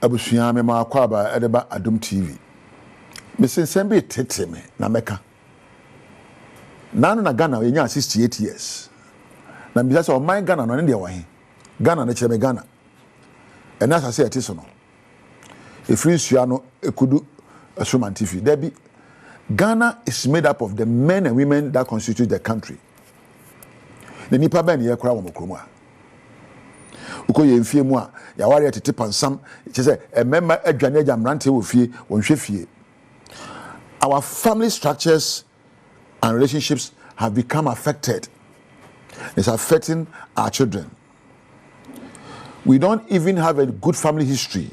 Abusua me ma kwa ba edeba Adom TV. Me sensembe tete me na meka. Nanu na Ghana we nya 68 years. Na mi say o man Ghana no ne de wahe. Ghana na kire me Ghana. And as I say it is no. If you see no ekudu Asuman TV. There be Ghana is made up of the men and women that constitute the country. The nipa ben ye kura wo mokromu a. Uko ye mfie mu a ya ware tete pansam che say emema adwane agya mrante wo fie won hwe fie. Our family structures and relationships have become affected. It's affecting our children. We don't even have a good family history,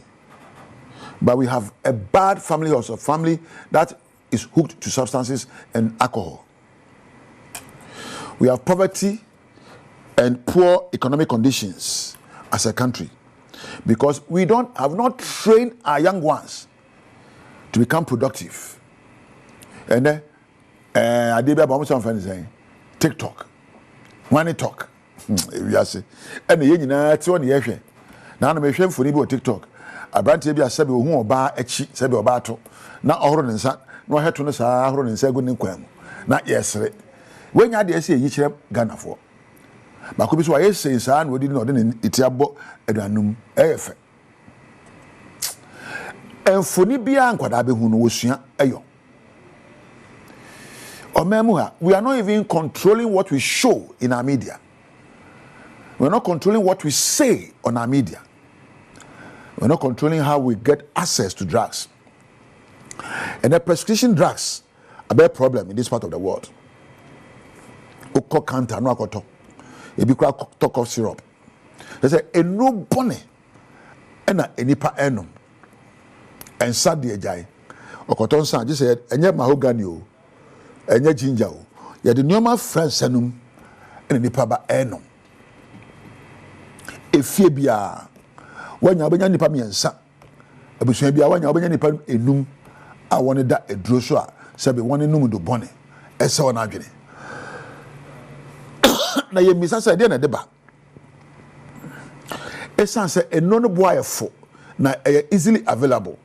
but we have a bad family, also family that is hooked to substances and alcohol. We have poverty and poor economic conditions as a country because we have not trained our young ones to become productive. And then I did about some friends saying TikTok, money talk. We say, and the union to one year. Now I'm a shame for you TikTok. I brand to be a sabi who oba echi sabi obato. Na ohoro nsa no heto no saa ohoro nsa gu ninkwam. Na yesre. When ya dey say yichire Ghana for. Ba ko bi so aye say saa na odi no de itiabo aduanum eyefe. Enfoni bia nkwada be hu no wosua ayo. We are not even controlling what we show in our media. We're not controlling what we say on our media. We're not controlling how we get access to drugs. And the prescription drugs are a big problem in this part of the world. Oko kanta no akoto. Ebi kwa talk of syrup. They say no bone ena enipa enum. And sad the ejai. Okoton san just said enye mahogany o. Enye ginger o. Ye the normal friends enum ena nipa ba enum. Efie bia wanya obenya nipa miensa abusua bia wanya obenya nipa enum a woni da eduro so a sebe woni num do bone ese wona adwene na ye misa se de na de ba esan se eno no boayefo na easily available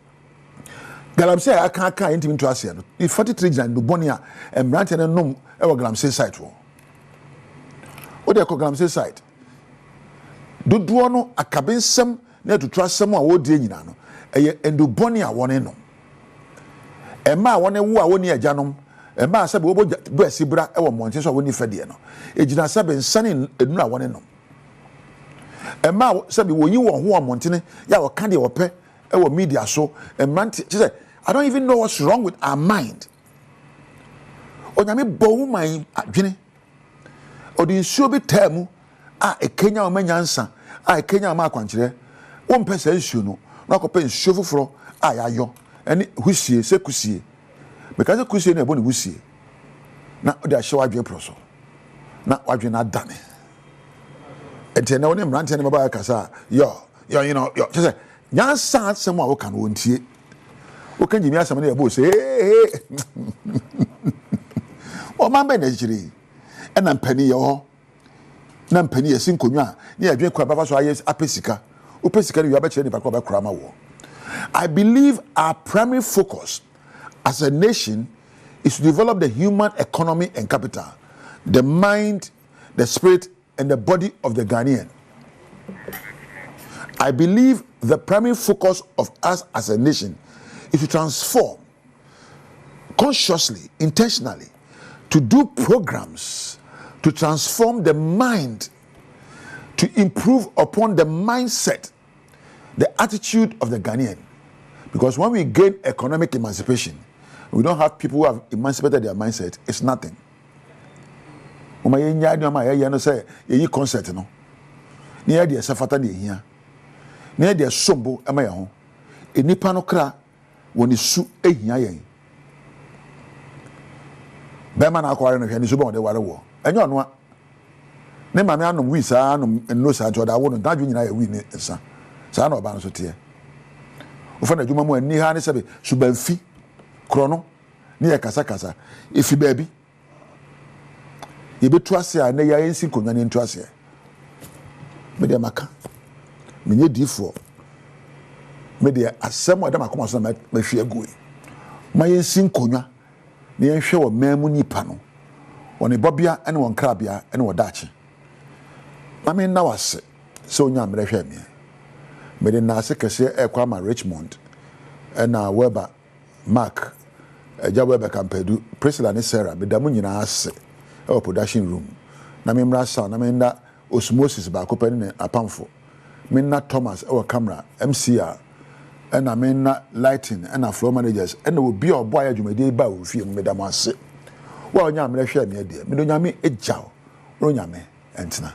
galamsey aka intimi to ase no 43 jan do bone a emrante ne num e wo galamsey site wo o de ko galamsey site dodo no akabensem na to trasem a wo die nyina no eye endoboni a woni no ema a woni wo a woni ajanom ema a sebe wo bo asibra e wo monte so woni fede no ejina sebe nsane enura woni no ema sebe wo yi wo ho amontene ya wo ka de wo pe e wo media so emante say I don't even know what's wrong with our mind onyame bo man adwene odi nsuo bi tamu a ekenya o manyansa a ekenya ma akwankyere wo mpesa nsuo no na kopa nsuo foforo a yayo ene husie sekusie because kusie na ebo ne husie na odi ahye wadwe proso na wadwe na dane ente na woni mrante ne baba kasa yo you know yo say nyansa asem a wo kan wontie wo kan jimi asem na ebo say o man be na jiri ena mpani ye ho na mpani ye sinkonwa na adwen kwa baba so aye apesika upesika ni yabe chere ni pakwa ba krama wo. I believe our primary focus as a nation is to develop the human economy and capital, the mind, the spirit, and the body of the Ghanaian. I believe the primary focus of us as a nation is to transform consciously, intentionally, to do programs to transform the mind, to improve upon the mindset, the attitude of the Ghanaian. Because when we gain economic emancipation, we don't have people who have emancipated their mindset, it's nothing. Say ye concert no. Near the Safata de here. Near the Sombo Amayaho. A Nipano cra when you sue a yen. Beman acquiring a Hanisubo de War. And you know, Nema Manum Wisa and no Santo, I wouldn't that you I win it, son. Son of Bansotia. Ufana Jumamu and Nihani Sabi, Subenfi, Chrono, near Casacasa. If you baby, you be trusted, and they are in Sincon and in Trussia. Media Maca, Mini D4. media asem wa dem akoma so na mahwe agui ma yensin konwa na yenhwe wo mamu nipa no woni bobia ene won krabia ene wodache mame na wase so nya mrehwe me mede na ase kese ekwa ma Richmond ena Weber Mark Weber Kampedu Priscilla ne Sarah bedamu nyina ase e production room na me mra sa na me nda osmosis ba ko pani ne apamfo me na Thomas e camera MCR ena me na lighting ena floor managers ena obi obo ayadwumade ba ofie medamu ase wa onya mrehwe me de me do nyame ejaw ro nyame entina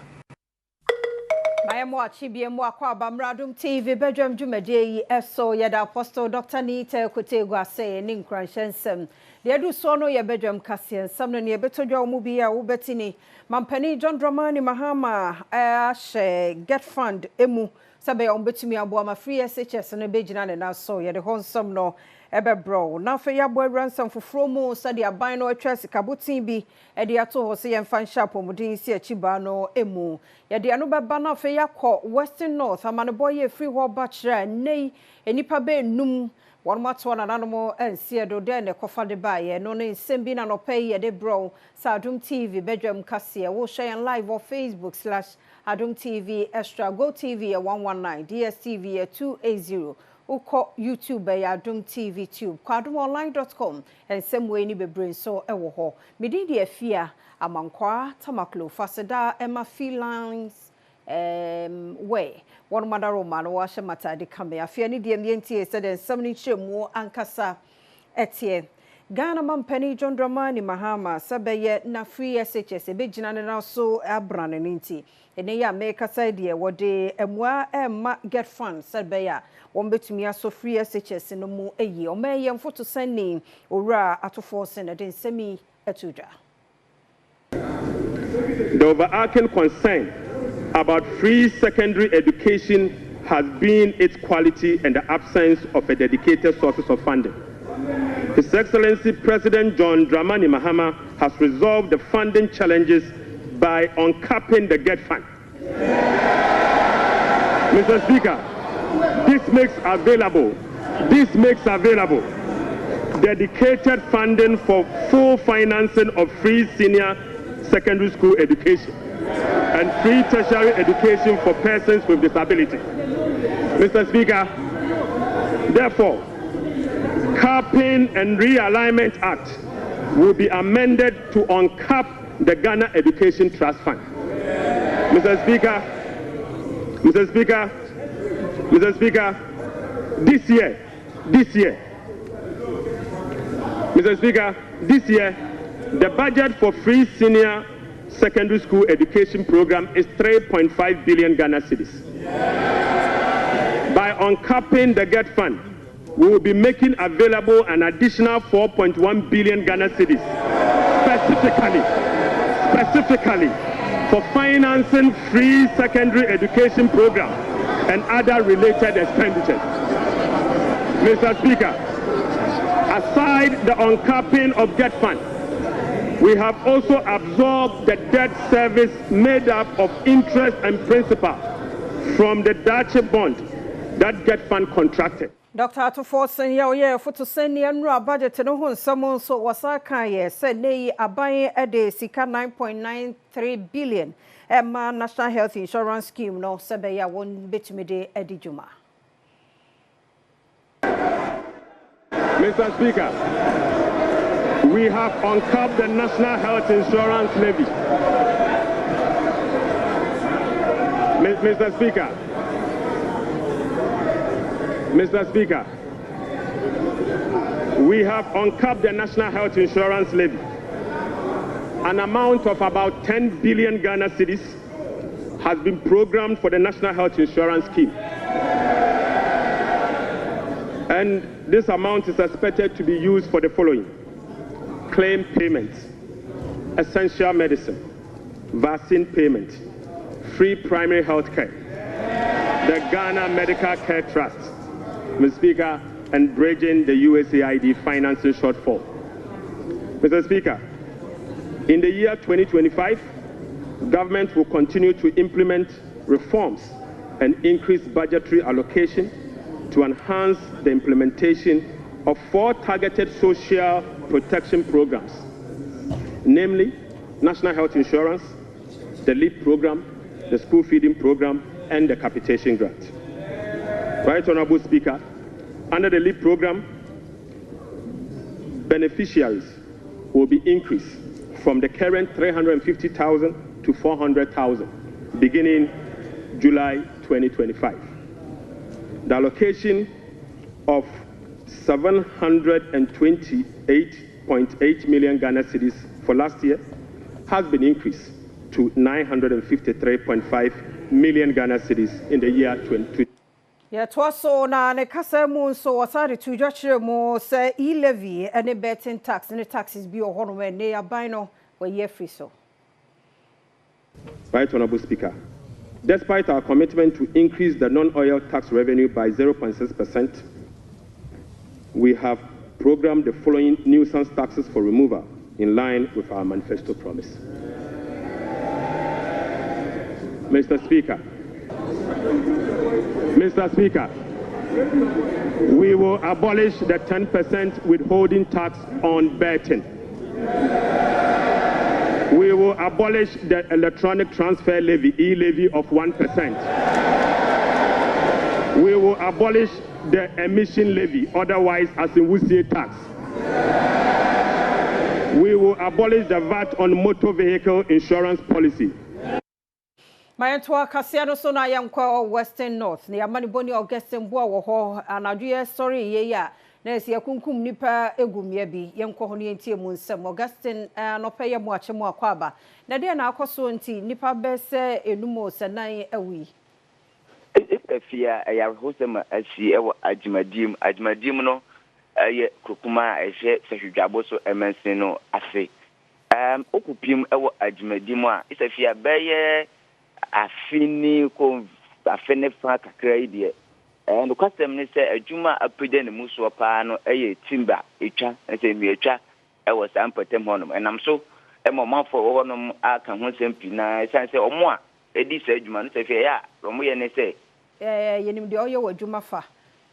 Mayemo achibie mu akwa Adom TV Badwam dwumade eso yeda Apostle Dr. Nita Kotegwu ase ni nkranhyensem de edu so no ye Badwam kasensem no ne betodwa mu bi a wo betini mampani John Dramani Mahama ahye get fund emu sabe ya betumi abo ma free SHS no begina ne na so ye de honsam no ebe bro na fe ya bo ransom foforo mu sade aban no atwa sikabotin bi e de ato ho se ye mfa sharp omudin si achiba no emu ye de anu beba na fe ya kọ Western North amane boy ye free ho ba kira nei enipa be num won mato na nanom ensie do de ne kofa de ba ye no ne nsem bi na no pay ye de bro sa Adom TV Badwam kase wo share live on Facebook/Adom TV Extra Go TV 119 DSTV 280 uko YouTube ya Adom TV Tube kwadomonline.com ensem we ni bebre so ewo ho medi de afia amankwa tamaklo faseda ema feelings we one madaro man wa shemata de kame afia ni de mientie said ensem ni chemu ankasa etie Ghana mampani John Dramani Mahama sabeye na free SHS ebegina ne na so abrane nti ene ya make side ye wode emwa emma get fund sabeye won betumi aso free SHS no mu eyi o meye mfoto sani owura atofo sen de nsemi etudwa. The overarching concern about free secondary education has been its quality and the absence of a dedicated sources of funding. His Excellency President John Dramani Mahama has resolved the funding challenges by uncapping the GET fund. Mr. Speaker, this makes available dedicated funding for full financing of free senior secondary school education and free tertiary education for persons with disability. Mr. Speaker, therefore, Capping and Realignment Act will be amended to uncap the Ghana Education Trust Fund. Mr. Speaker, this year, the budget for free senior secondary school education program is 3.5 billion Ghana cedis. By uncapping the GET fund, we will be making available an additional 4.1 billion Ghana cedis specifically for financing free secondary education program and other related expenditures. Mr. Speaker, aside the uncapping of GET fund, we have also absorbed the debt service made up of interest and principal from the Dache bond that GET fund contracted. Dr. Atuforsen ya foto seni anura budget no ho nsamo so wasaka ye said nei aban ede sika 9.93 billion Emma National Health Insurance Scheme no sebe ya won betumide edi juma. Mr. Speaker, we have uncapped the National Health Insurance levy. Mr. Speaker, we have uncapped the National Health Insurance levy. An amount of about 10 billion Ghana cedis has been programmed for the National Health Insurance Scheme. And this amount is expected to be used for the following: claim payments, essential medicine, vaccine payment, free primary health care, the Ghana Medical Care Trust, Mr. Speaker, and bridging the USAID financing shortfall. Mr. Speaker, in the year 2025, government will continue to implement reforms and increase budgetary allocation to enhance the implementation of 4 targeted social protection programs, namely National Health Insurance, the LEAP program, the School Feeding Program, and the Capitation Grant. Right, Honorable Speaker, under the LEAP program, beneficiaries will be increased from the current 350,000 to 400,000 beginning July 2025. The allocation of 728.8 million Ghana cedis for last year has been increased to 953.5 million Ghana cedis in the year 2020. Yeah, twaso na ne kasa mu so wasare to dwachire mu say e-levy any betting tax any taxes bi ohono we ne aban no we ye free so. Right, Honorable Speaker. Despite our commitment to increase the non-oil tax revenue by 0.6%, we have programmed the following nuisance taxes for removal in line with our manifesto promise. Mr. Speaker, we will abolish the 10% withholding tax on betting. We will abolish the electronic transfer levy, e-levy of 1%. We will abolish the emission levy, otherwise as in Wusie tax. We will abolish the VAT on motor vehicle insurance policy. Mayantwa Kasiano so na yankwa Western North ne amani boni Augustine Boa wo ho anadwe sorry ye ya na esi akunkum nipa egumye bi yenkwa ho ne entie mu nsem Augustine no peye mu ache mu akwaba na de na akoso nti nipa bese enumo sanan awi efia ya hosem asi ewo ajimadim no ye kokuma ehye sehwedwabo so emensin no afe okupim ewo ajimadim a isefia beye afini ko afene fa kakra ide no kwasem ni se adwuma apede ne muso pa no eye timba etwa se mi etwa ewo sampatem honom enam so emomafo wo honom aka ho sempi na sanse omo a edi se adwuma no se fe ya romo ye ne se yenim de oye wadwuma fa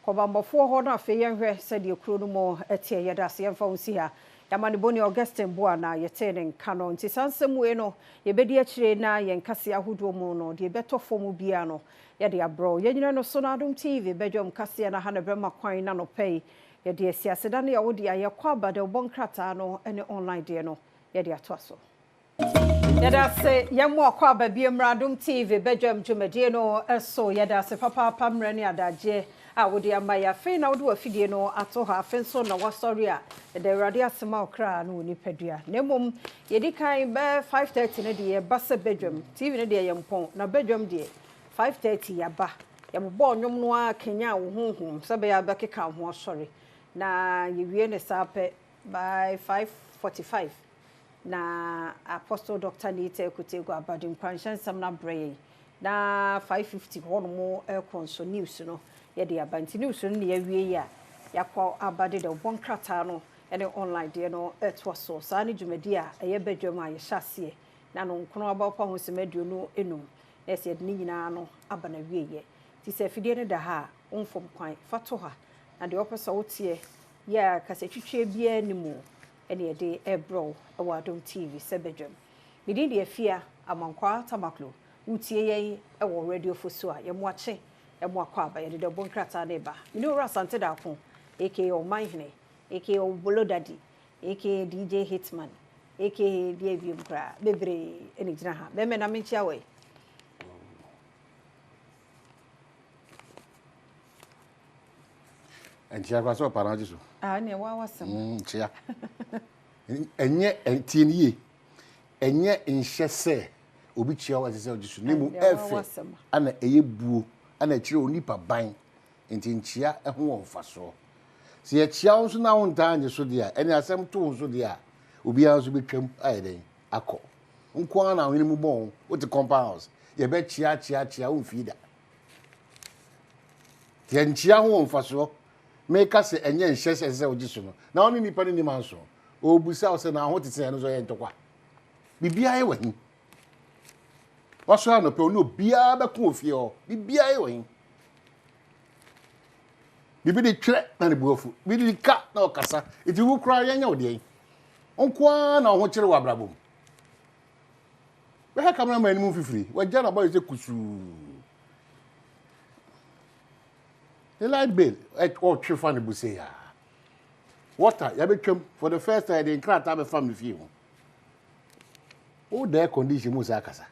kobambofo ho no afe yenhwe se de kuro no mo etie yedase yemfa unsi ha yamani boni Augustine Boa na yetene nkano nti sansem we no yebedi akire na yenkase ahodo mu no de betofo mu bia no yede abro yenyina no so na Adom TV bedwom kase na ha na brema kwan na no pay yede asiaseda na yewode ayekwa abade obonkrata no ene online de no yede atoaso yada se yemu akwa babiem Adom TV bedwom dwumade no eso yada se papa pamra ne adaje a wodi amaya fe na wodi afidie no ato ha fe so na wasori a de radio asema okra no ni padua nemom yedi kan be 5:30 ne de basa bedwom TV ne de yempon na bedwom de 5:30 yaba yembo onwom no a kenya wo honhom sabe ya bekeka ho sorry na yewie ne sape by 5:45 na Apostle Dr. Nite Kutego Abadim Kwanshan Samna Bray na 5:50 hono mo konso news no yede abanti news no ne yawie ya yakwa abade de bonkrata no ene online de no etwa so sa ne dwumadi a eye badwam a ye hyase na no nkono abapa ho semaduo no enum ese de nyina no abana wieye ti se fidie ne da ha onfom kwan fato ha na de opesa wotie ya kasatwitwe bia nimu ene de ebro Adom TV sebedwam midi de afia amankwa tamaklo utie yen ewo radio fosu a yemo ache emo akwa aba ye de bonkrata na eba mini ora sante da ko aka Omanhene aka Bolodadi aka DJ Hitman aka Dievim kra bebre ene gina ha be me na menchia we enchia kwa so para jisu ne wa wasem chia enye entinie enye nhye obi chia wa se jisu nemu efe ana eyebuo ana chire onipa ban enti nchia eho wonfa so se ye chia nso na wonta anye so dia ene asem to nso dia obi anso betwam ayeden akọ nko na hwene mu bon wote compounds ye be chia wonfida ye nchia ho wonfa so make us enye nhye se ojisu no na oni nipa ni manso obusa ose na ho tete no so ye ntokwa bibia ye wahin waso ano pe oni obia be ko ofie o bibia ye wahin bibi di twere na ne buofu bi di ka na okasa iti wo kura yanya ode onkwa na ho kire wa brabom we ha kamera man mu fifiri wa jana boy se kusu the light bill at all twifa ne buse ya water ya betwam for the first time the nkrata be family fie ho o the condition mu sa akasa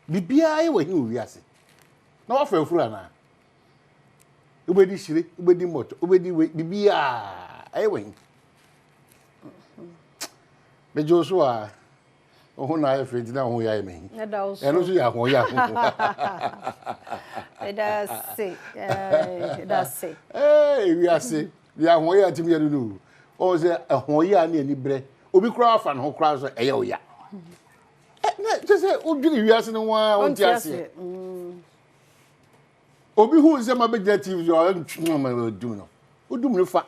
bibia ye wa hi owi ase na wa fa afura na ubedi shire ubedi moto ubedi bibia ayi wa hi be joso a o na ye fredi na ho ya ye mehi e no so ya ho ya that's it we are say ya ho ya timi ya nu o se ho ya na ni bre obi kura afa no kura so eye o ya na je se odwiri wi ase no wa o ti ase obi hu se ma be TV yo ntwe ma odum no odum no fa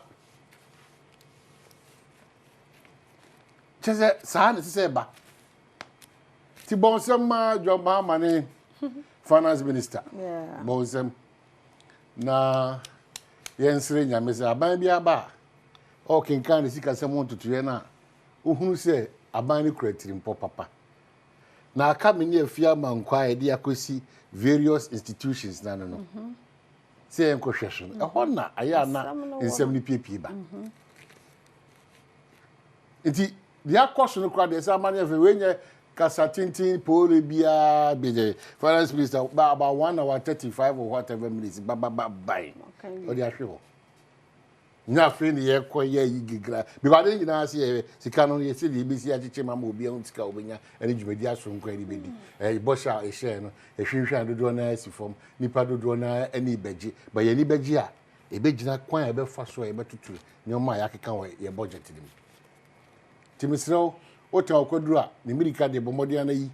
je se sa na se ba ti bonsam ma John Mahama ne finance minister bonsam na yensre nyame se aban bia ba o kenkan sika se mo tutuye na ohunu se aban ne kuratirim papa na aka me ne afia mankwa e dia kosi various institutions na no se enko hwehwe no ho na aya na nsem ni piepie ba enti dia koso no kwa de se amane fe wenye kasa tintin pole bia beje finance minister about 1 hour 35 or whatever minutes bye o dia hwe ho nya fe ni ye ko ye yigigra bi ba de nyina ase sika no ye se de bisi achiche mama obi an sika obenya ene djumadi aso nkwa ni bedi bosha e share no e hwehwe dodo na asifom nipa dodo na ani beje ba ye ni beje a e begina kwan e be fa so e betutu nyoma ya keka wo ye budget dim timisro o ta okwaduru a ni mirika de bomodian na yi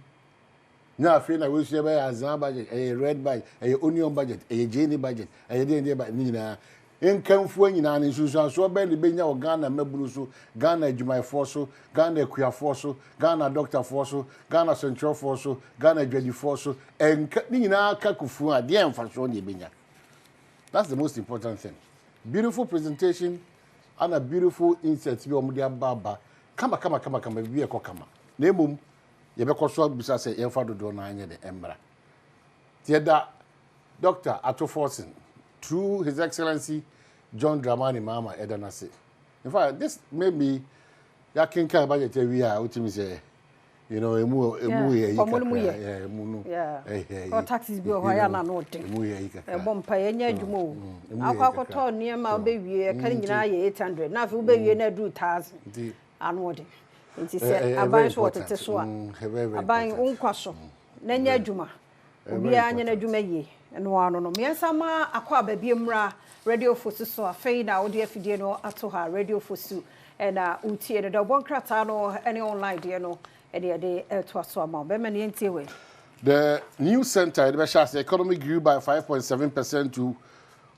nya fe na we so be azan budget red budget onion budget jeni budget de ba ni nyina enkamfu nyina ne susu so be ni benya o Ghana maburu so Ghana adwumayfo so Ghana akuafo so Ghana doctorfo so Ghana centralfo so Ghana adwadifo so enka ni nyina aka kufu a de emfa so ne benya. That's the most important thing. Beautiful presentation and a beautiful insert bi omo de ababa kama bi e kokama na emom ye be koso bisa se ye fa dodo na anye de embra tieda Dr. Atoforsen through His Excellency John Dramani Mahama Edanase. In fact, this made me ya kinka budget every year ultimately say, you know, emu or taxes bi o ya na no de bom pa ye nya adwuma o akwakoto niema obewie kan nyina ye 800 na afi obewie na do 1000 anu de nti se aban so wotete so a aban unkwaso na nya adwuma obi anya na adwuma ye no ano no miensa ma akwa babie mra radio fosu so afei na odi afidie no ato ha radio fosu na utie no da bonkrata no any online de no de to aso ama be ma ne ntie we. The new center the economy grew by 5.7% to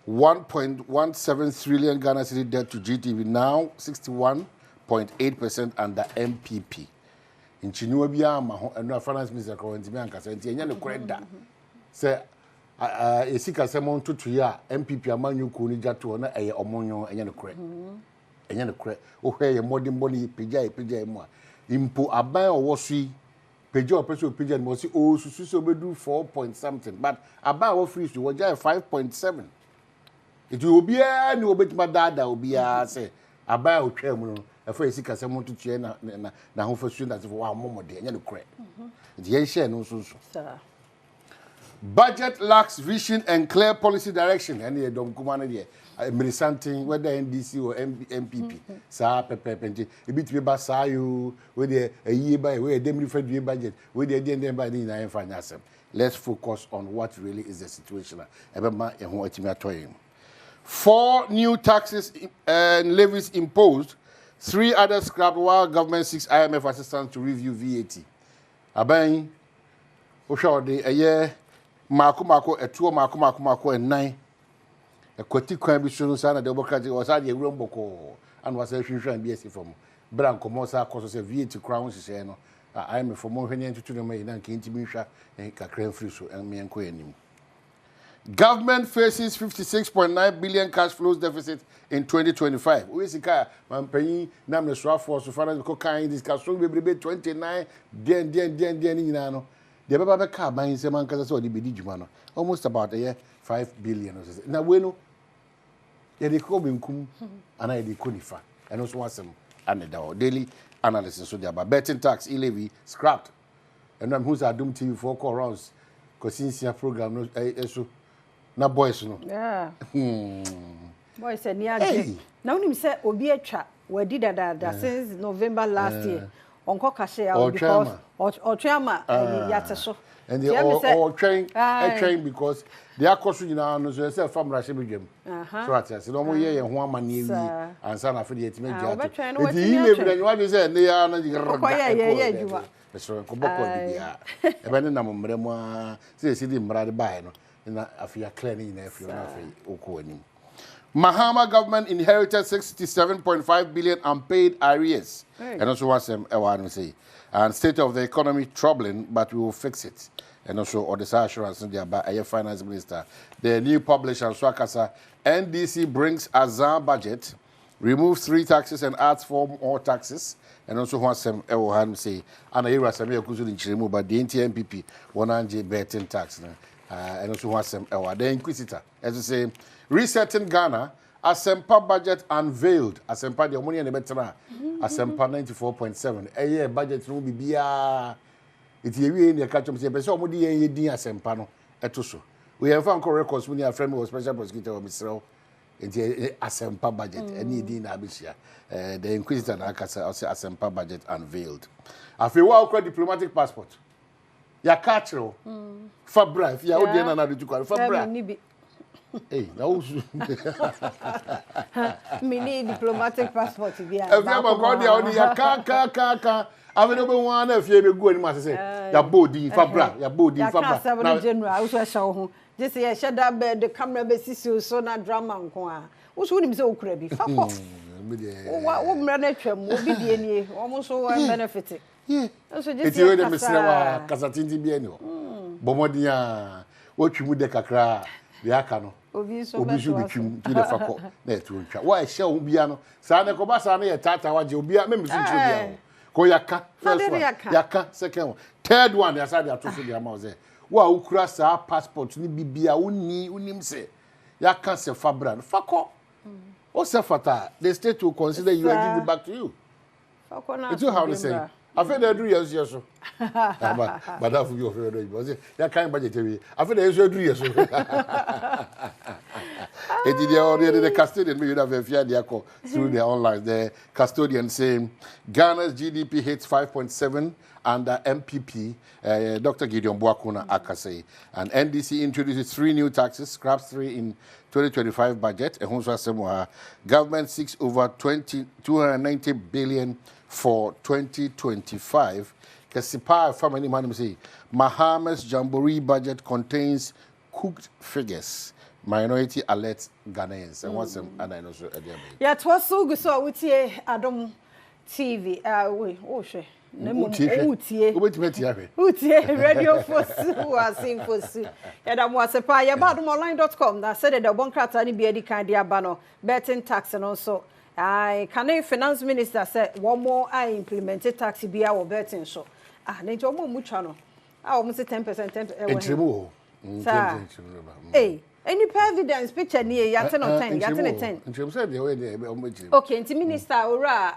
1.17 trillion Ghana cedi debt to GDP, now 61.8% under MPP. In Chinua Biama and finance minister Kawenti Bianca said enya no kwenda say esika semon tutu ya MPP amanyu ku ni jato na eye omonyo enya no kre enya no kre o hwe ye modern boni pejai mu a impo aban owo sui peja opeso peja mo si o susu so bedu 4 point something but aban owo free so woja 5.7 it obi a ni obetima dada obi a say aban otwa mu no efa esika semon tutu na ho fasu na for wa momode enya no kre ye share no so Budget lacks vision and clear policy direction. And the Adom Kumana there, Mirisanting, whether NDC or MPP, Sa Pepe, a bit be Basayu, whether a year by way, a demifed year budget, whether a day by the finance. Let's focus on what really is the situation. 4 new taxes and levies imposed, 3 others scrapped while government seeks IMF assistance to review VAT. Abain, Oshawde, a year. Mako etuo mako enan ekwati kwan bi so no sa na democracy was ade ewuram boko and was a hwehwan bi esi fam bra nkomo sa akoso se VAT crown hye no I am for mo hwene ntutu no mai na nke ntimi hwa kakra free so me enko anim. Government faces 56.9 billion cash flows deficit in 2025. We see car man paying na me so for so finance ko kan this cash flow be 29 den nyina no. The baba be car ban se man kasa so the be di djuma no. Almost about a year 5 billion or so. Na we no ye de ko benkum ana ye de ko nifa. And also want some and the daily analysis so there about betting tax e-levy scrapped. And I'm who's Adom TV for call rounds because since your program no so na boys no. Yeah. Boys and yeah. Now him say obi atwa we did that since November last year. Onko kashe out because or trauma yate so. And they all train because they are cost you know so say from Russia begem. So at say no mo ye ho amane wi ansa na afede yetime gya. It yi me bi what you say they are na yeah. So ko boko bia. E be ne na mo mre mo a say di mra de bae no na afia clear ni na afio na afei oko anim. Mahama government inherited 67.5 billion unpaid arrears. And also what's say. And state of the economy troubling, but we will fix it. And also Odessa assurance by a finance minister. The new publisher Swakasa NDC brings Azan budget, removes 3 taxes and adds 4 more taxes. And also what's say. And I hear Samia Kuzu in Chirimu, but the NTMPP 100 betting tax. And also what's the Inquisitor. As I say, resetting Ghana, Asempa budget unveiled. Asempa the money and the better. Asempa 94.7. A year budget will be bia. It's a year in the catch up. Say, so many years in Asempa no. Etoso. We have found records when your friend was special prosecutor of Mr. It's a Asempa budget. Any day na bishia. The Inquisitor na kasa also Asempa budget unveiled. After what diplomatic passport. Ya catchero. Fabra. If you are there na do to Fabra. Hey, now me need diplomatic passport to be. If you have got the only ka. I mean, no one if you go any must say. Ya body Fabra, ya body Fabra. Now general, I was show who. Just say shut that bed the camera be so na drama nko a. Wo so nim say okura bi. Fa ko. Wo mra na twam, wo bi die nie. Almost so benefit. Yeah. So it's just you the mesra kasatinti bi ani o. Bomodia wo twimu de kakra. The akano. Obi so betwim ti the fako na etu ntwa. Wa ehye wo bia no. Sa ne ko ba sa na ye tata waje obi a memsu ntwa bia o. Ko yaka first one. Yaka second one. Third one they say they atoso bia ma o say. Wa ukura sa passport ni bibia unim say. Yaka se fabra no fako. O se fata the state will consider you and give it back to you. Fako na. It's how they say. I feel they do yes so. But that for you of because ya kind budget we. I feel they do yes so. It did already the custodian we have a fear they call through their online. The custodian saying Ghana's GDP hits 5.7 under MPP, Dr. Gideon Boakuna Akase. And NDC introduces 3 new taxes, scraps 3 in 2025 budget. Government seeks over 290 billion for 2025. Kesipa family man say Mahama's Jamboree budget contains cooked figures. Minority alerts Ghanaians. And what's them and I know so yeah, it was so good so we Adom TV. She. Utie radio force who are seeing for see. Adam was a pie about online.com that said the one crata ni be edi kind dia bano betting tax and also I can finance minister said one more I implemented tax be our betting so na nti omo mucha no almost 10% any evidence picture near yaten on 10 okay nti minister ora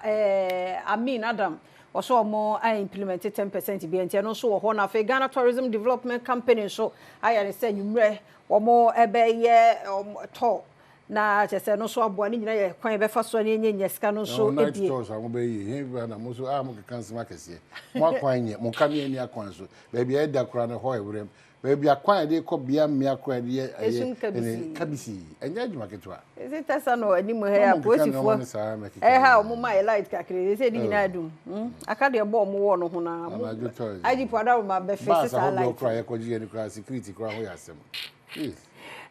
Amin Adom also more I implemented 10% be and no so ho na Ghana Tourism Development Company so I say you mre or more ebe ye to na chese no so aboa ni nyina ye kwan be fa so na enye sika no so ebie no so be yi na mo so mo kanse makese mo akwan nye mo kan ye ni akwan so be bia da kura ne ho ewrem be bia kwan de ko bia me akwan de kabisi enye adwuma ketwa is it tesa no ani mo he ya posifo ha o mo my light kakre se di nyina adum aka de bo mo wo no ho na mo aji poda ma be face sa light ba kura ye ko ji ni kura security kura ho ya sem please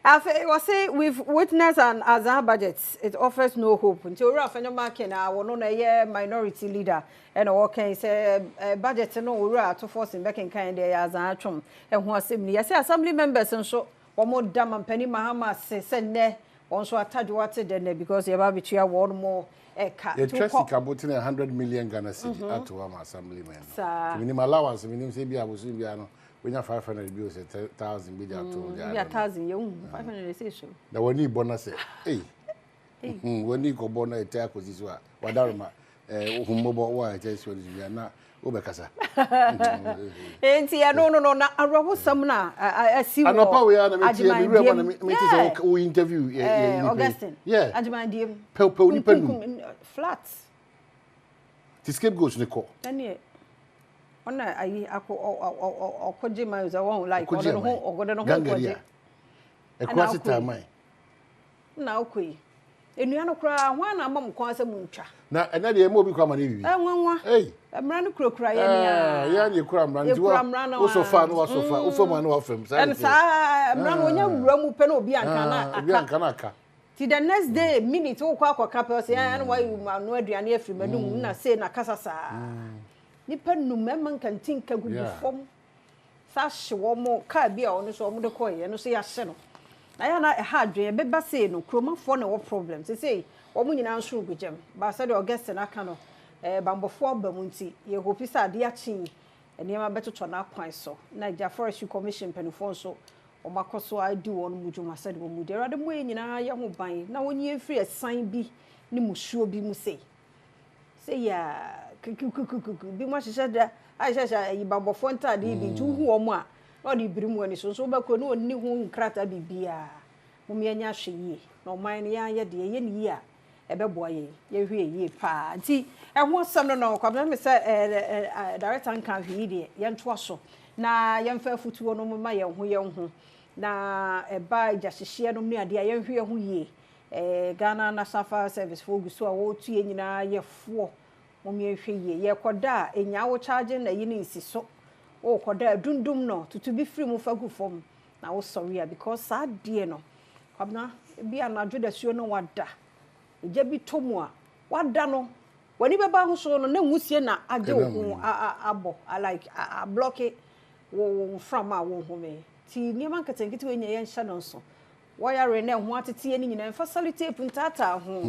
I was say we've witnessed an Azan budget. It offers no hope. Until we are marking our minority leader and all can say budget no we are to force in back in kind of Azan and who are similar. Yes, assembly members and so Omo dam ampani Mahama se ne onso atadwo ate de because ye ba bitua one more eka. The trust about 100 million Ghana cedi at one assemblyman. Minimum allowance minimum say bi abosu bi no. We have 500 bills, 1,000 bills at all. Yeah, 1,000, you 500 say so. The one need bonus, hey, when you go bonus, a tackle this one. What are my mobile wire? Just what is not Obekasa. And see, no, na arawo sam na I see. And no we are na we interview Augustine. Yeah. Ajumandiam. Pel ni penu. Flats. The scapegoats ne ko. Any ona ayi ako okoje my za won like ogodo no koje. E cross time. Na okoi. Enua no kura hwan na mam kon asa muntwa. Na ena de mo bi kwa ma na bibi. Nwanwa. Hey. Emra no kura ya ni ya ni kura mra nti wo sofa no sofa wo fam no fam sa. En sa emra no nya wura mu pe na obi anka na aka. Ti the next day minute wo kwa akoka pe o se ya no wa yu ma no aduane afiri madum na say na kasa sa. Nipa numema nkantin ka gugu fom sa hye wo mo ka bia ono so mo de koye no so ya hye no na ya na ha adwen be ba sei no kromafo na wo problem say wo mo nyina nso gugem ba sa de Augustine aka no bambofo abamunti ye hopi sa de achi enema betoto na kwan so na ja forestry commission penifo so o makoso adi won mudwuma sa de wo mu de rade mo nyina ya ho ban na wonyi efiri esan bi ni musuo bi mu sei ya bi mo hyehyɛ da ahyehyɛ yi bambofo ntade bi ntu hu omo a na de birimu ani so ba ko no onni hu nkrata bibia mo me anya hwe yie na oman ne ya ye de ye ni a ebeboa ye hwe yie pa nti ho sam no kwabena me sɛ director nkan hwe de ye nto so na ye mfa futuo no ma ye ho na ba gyahyehyɛ no ne ade a ye hwe ho yie Ghana National Fire Service for guso a wo tue nyina ye fo momye hwe ye ye koda enya wo charge na yi ni siso wo koda dundum no tutu bi free mu fagu fom na wo sorry because sad die no kwabna bi anadwo da suo no wada eja bi tomu a wada no wani beba ho so no na nwusie na age wo abo like a block it wo from a wo home ti niam anketenkete we nya ye nhya no so wo ya re na ho atete ani nyina facility puntata ho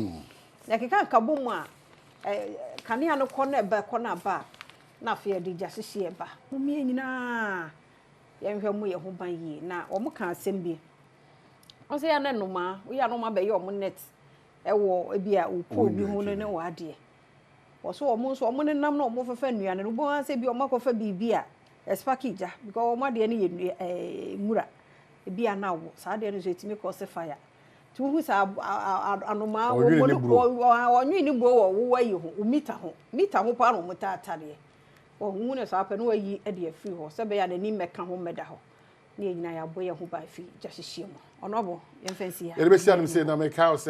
na keka kabom a kanea no kɔ na eba kɔ na ba na afia de gya hyehyɛ eba mumie nyina ye nhwɛ mu ye ho ban yi na omo ka asɛm bi o se ya na noma wo ya noma be ye omo net ɛwɔ ebi a ukɔ bi ho ne wo ade wo so omo nso omo ne nam na omo fefa nuane no bo anse bi omo akɔfa bibi a espaki gya because omo ade ne ye mura ebi a na wo saa ade no so etimi kɔ se fire tu sa anoma wo onwi ni bo wo yi ho mita ho pa no mutatare wo hu ne sa pa no yi e de afiri ho se be ya ni meka ho meda ho ne nyina ya boye ho ba fi gyahyehyem ono bo yemfansi ya be siam say na make house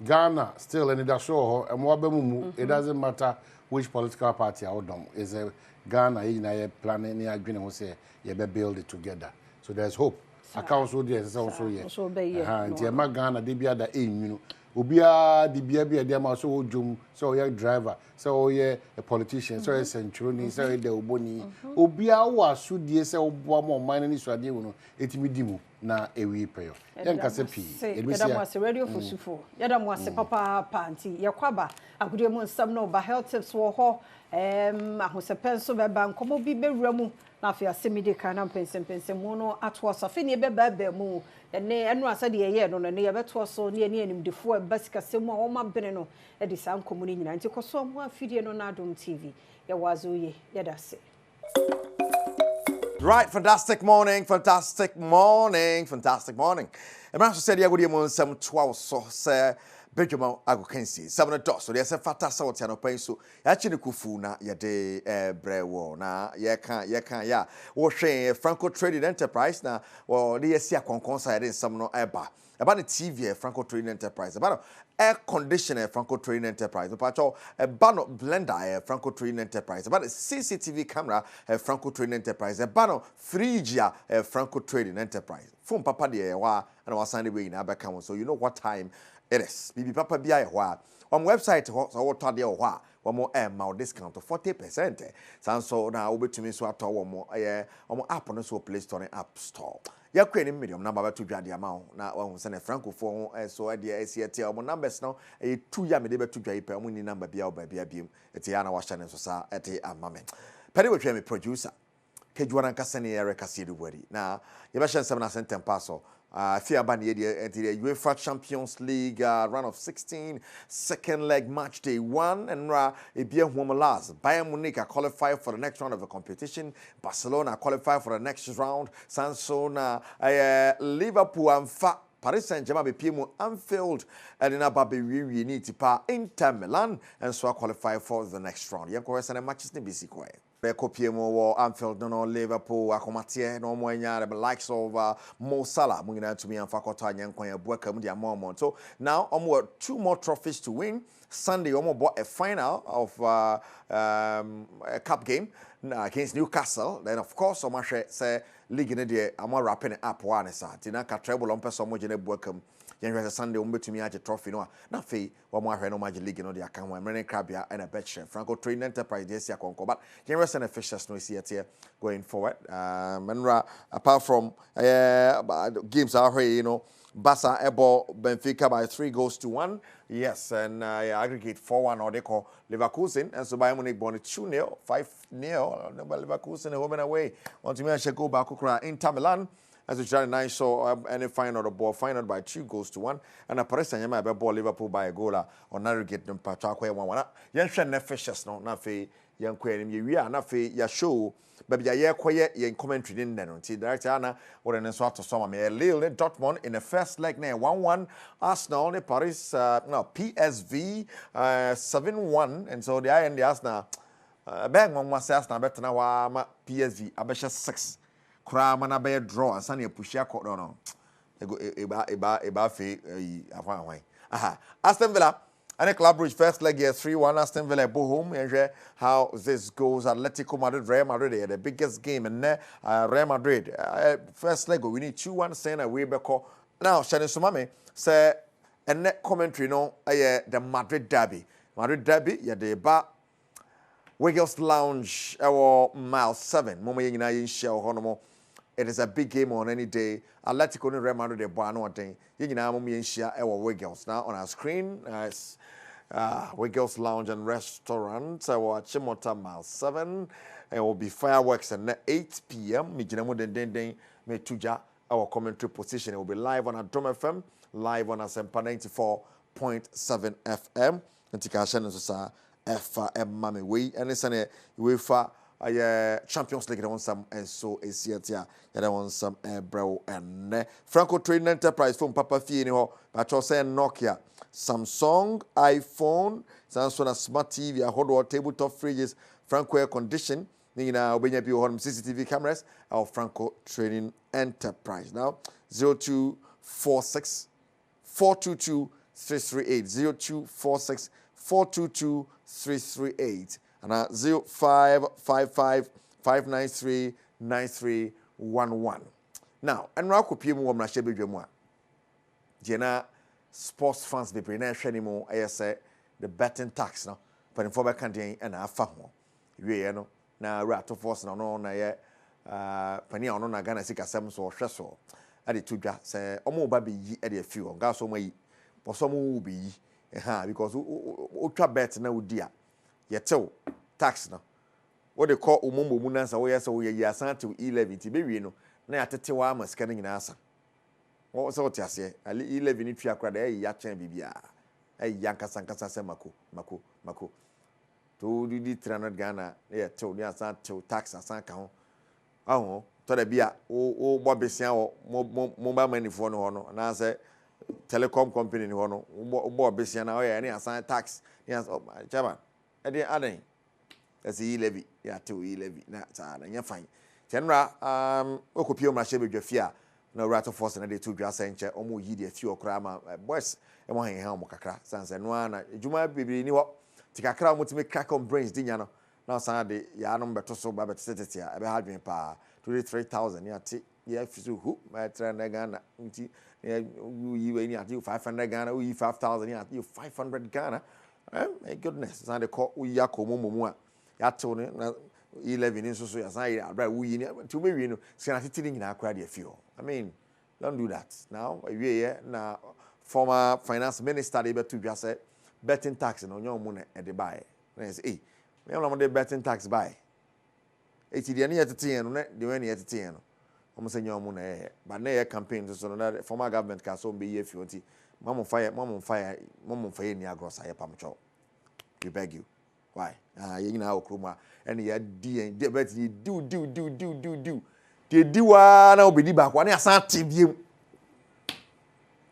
Ghana still in the show and mo abamu it doesn't matter which political party Adom is a Ghana nyina ye planning ni adwene ho say ye be build it together so there's hope account so there so ye nti e ma Ghana de bia da enwunu obia de bia de ma so odwum so ye driver so ye a politician so ye centroni so ye de oboni obia wo asudie se oboa mo man ni suade wo no etimi di mu na ewi peyo yen kase pi yeda mo radio for sufo yeda mo ase papa panti ye kwaba agudie mo nsam no ba health tips wo ho ahosepen so be ba nkomo bi bewura mu na afia semide kana pensem mu no atwo so fe ne be ba mu ene enu asa de ye no ne ye beto so ne ne anim defo e basika semu a wo ma bene no e de san komuni nyina nti koso mo afidie no na Adom TV ye wazo ye ye da se. Right, fantastic morning. Emra so said yagudi mo nsam 12 so say Badwam agokansi 7 dos so dey say fata sa wotia no pan so ya chi ne kufu na ye de brewo na ye kan ya wo hwe Franco Trading Enterprise na wo dey si akonkon sa ye de nsam no eba the TV Franco Trading Enterprise about air conditioner Franco Trading Enterprise about a blender Franco Trading Enterprise about the CCTV camera Franco Trading Enterprise about fridge Franco Trading Enterprise phone papa de wa and was Sunday way na back so you know what time it is bibi papa bia wa on website so what tade wa one more more discount to 40%. Sanso na obetumi so ato one more app on so Play Store and App Store. yakwa ni medium number ba to dwade ama na wahu se ne francophone so de asiate omo numbers no e 2 ya me de beto dwa ipa omo ni number bia oba bia biem eti ya na wa hye ne so sa eti amame pede we me producer kejuana nkasa ne yere kase de wari na ye be hye 7 cent paso Fia Bani the UEFA Champions League round of 16, second leg match day 1, and Ebia Humalas. Bayern Munich are qualified for the next round of the competition. Barcelona are qualified for the next round. Sansona, Liverpool and Paris Saint-Germain be PMO Anfield and in Ababe we need to pa Inter Milan and so qualify for the next round. Yanko and matches ni bisi kwa. PMO Anfield no Liverpool akomatie no mo anya the likes of Mo Salah mungina to me and fakota nyanko ya buaka mu dia mo. So now 2 more trophies to win. Sunday bought a final of a cup game against Newcastle. Then of course say league in the wrapping it up one sa tina ka treble on person mo gene buakam yen Sunday betumi age trophy no na fe wo mo ahwe no magic league no de aka ho amene crabia and a betshare Franco Training Enterprise this year konko but yen rest and officials no see here going forward menra apart from games are here Barca able Benfica by 3-1. Yes, and aggregate 4-1 or they call Leverkusen. And so Bayern Munich won 2-0, 5-0. Leverkusen home and away. Want to me go back to Inter Milan. As we tried nice saw any final the ball final by 2-1. And a Paris Saint-Germain by ball Liverpool by a goal on aggregate them Patakwe 1-1. Yan shen fishes no na fe yan kwenim ye wi na fe ya show baby ya kwaye yen commentary din no nti director ana what ne so ato so me Lille Dortmund in the first leg na 1-1 Arsenal ne Paris PSV 7-1 and so the end the Arsenal bang one was Arsenal better na wa ma PSV abesha 6 kra ma na be draw ansa na push akọ no eba fe afan hwan Aston Villa and a Club Brugge first leg here 3-1 Aston Villa home and how this goes. Atletico Madrid Real Madrid the biggest game and Real Madrid first leg we need 2-1 saying away back now Shani Sumame say and net commentary no the Madrid derby yeah the ba Wiggles Lounge our mile 7 momo yina yin share honomo. It is a big game on any day. Atletico and Real Madrid the bar no thing. Yina momo yin share our Wiggles now on our screen. Wiggles Lounge and Restaurant, our Chimota Mile 7. It will be fireworks at 8 p.m. Me tuja our commentary position. It will be live on Adom FM, live on Asempa 94.7 FM. And Tikashan is FM Mami Way. And it's an UEFA Champions League on some and so is here. You want some bro and Franco Training Enterprise from Papa Fino, but also Nokia. Samsung, iPhone, Samsung smart TV, a hot tabletop fridges, Franco air condition, CCTV cameras, our Franco Training Enterprise. Now 0246 422 338 0246 422 338 and 0555 593 9311. Now, and Rako PM wom na shebe dwemu a. Jena sports fans be na hwe ni mo say the betting tax no. But for back and afa ho. We no na rato force no na ye pani ono na Ghana sika sem so hwe so. Ade tudwa say omo ba be yi ade afi o. Ga so mo yi. Bo so mo be yi. Because o twa bet na odi a. Ye tew tax no. What they call umumbo munansa we say we ya san to 11 ti be wi no na atete wa amaska na nyina asa wo so ti ase ali 11 ni twa kwada e ya chen bibia e ya nkasa se mako to di 300 Ghana e to ni asan to tax asan ka ho aho to da bia o bo besia wo mobile money for no no na say telecom company ni ho no bo besia na o ya ni asan tax ni asan chaba e dey adan as levy ya to levy na ta na nya fine tenra okopio ma shebe dwafia na rato force na de to dwa senche omo yi de afi okra ma boys e mo hen omo kakra sanse no na ejuma bibiri ni ho tikakra mo timi crack on brains dinya no na san de ya no beto so ba betetete a be hadwen pa 33000 ya ti ya fisu hu ma tra na Ghana nti you we ni ati 500 Ghana we 5000 ya ati 500 Ghana my goodness san de ko uya ko momu a ya to ne na 11 in so as I we to be you know sitting in our crowd I mean don't do that now we now former finance minister able to just say betting tax on your money at the buy say me am the betting tax buy it's the any at 10 no the any at 10 no I'm saying your money but na campaign so that former government can so be if you want mom fire ni agros aye pamcho we beg you why you know okroma and you di bet you do they do na obedi back one asante biem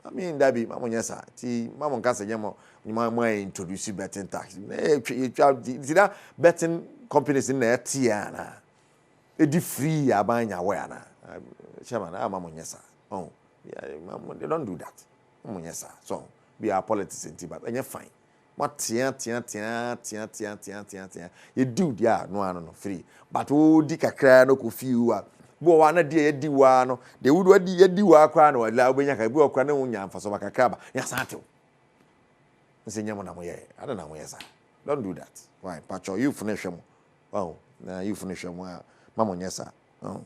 I mean that be mama nyesa ti mama nka se nyemo nyama introduce betting tax that betting companies in there tiana e di free abanya we na chairman mama nyesa oh yeah they don't do that mama nyesa so be our politics in but any fine what tia you do there no free but o di kakra no ko fiu bo wa na de di wa no de wudu adi di wa akra no la obenya ka bi okra na wunya amfaso bakakra ba ya santew nsenya mo na mo ye ada na mo ye sa don't do that why pacho you finish mo oh na you finish mo mama nyesa oh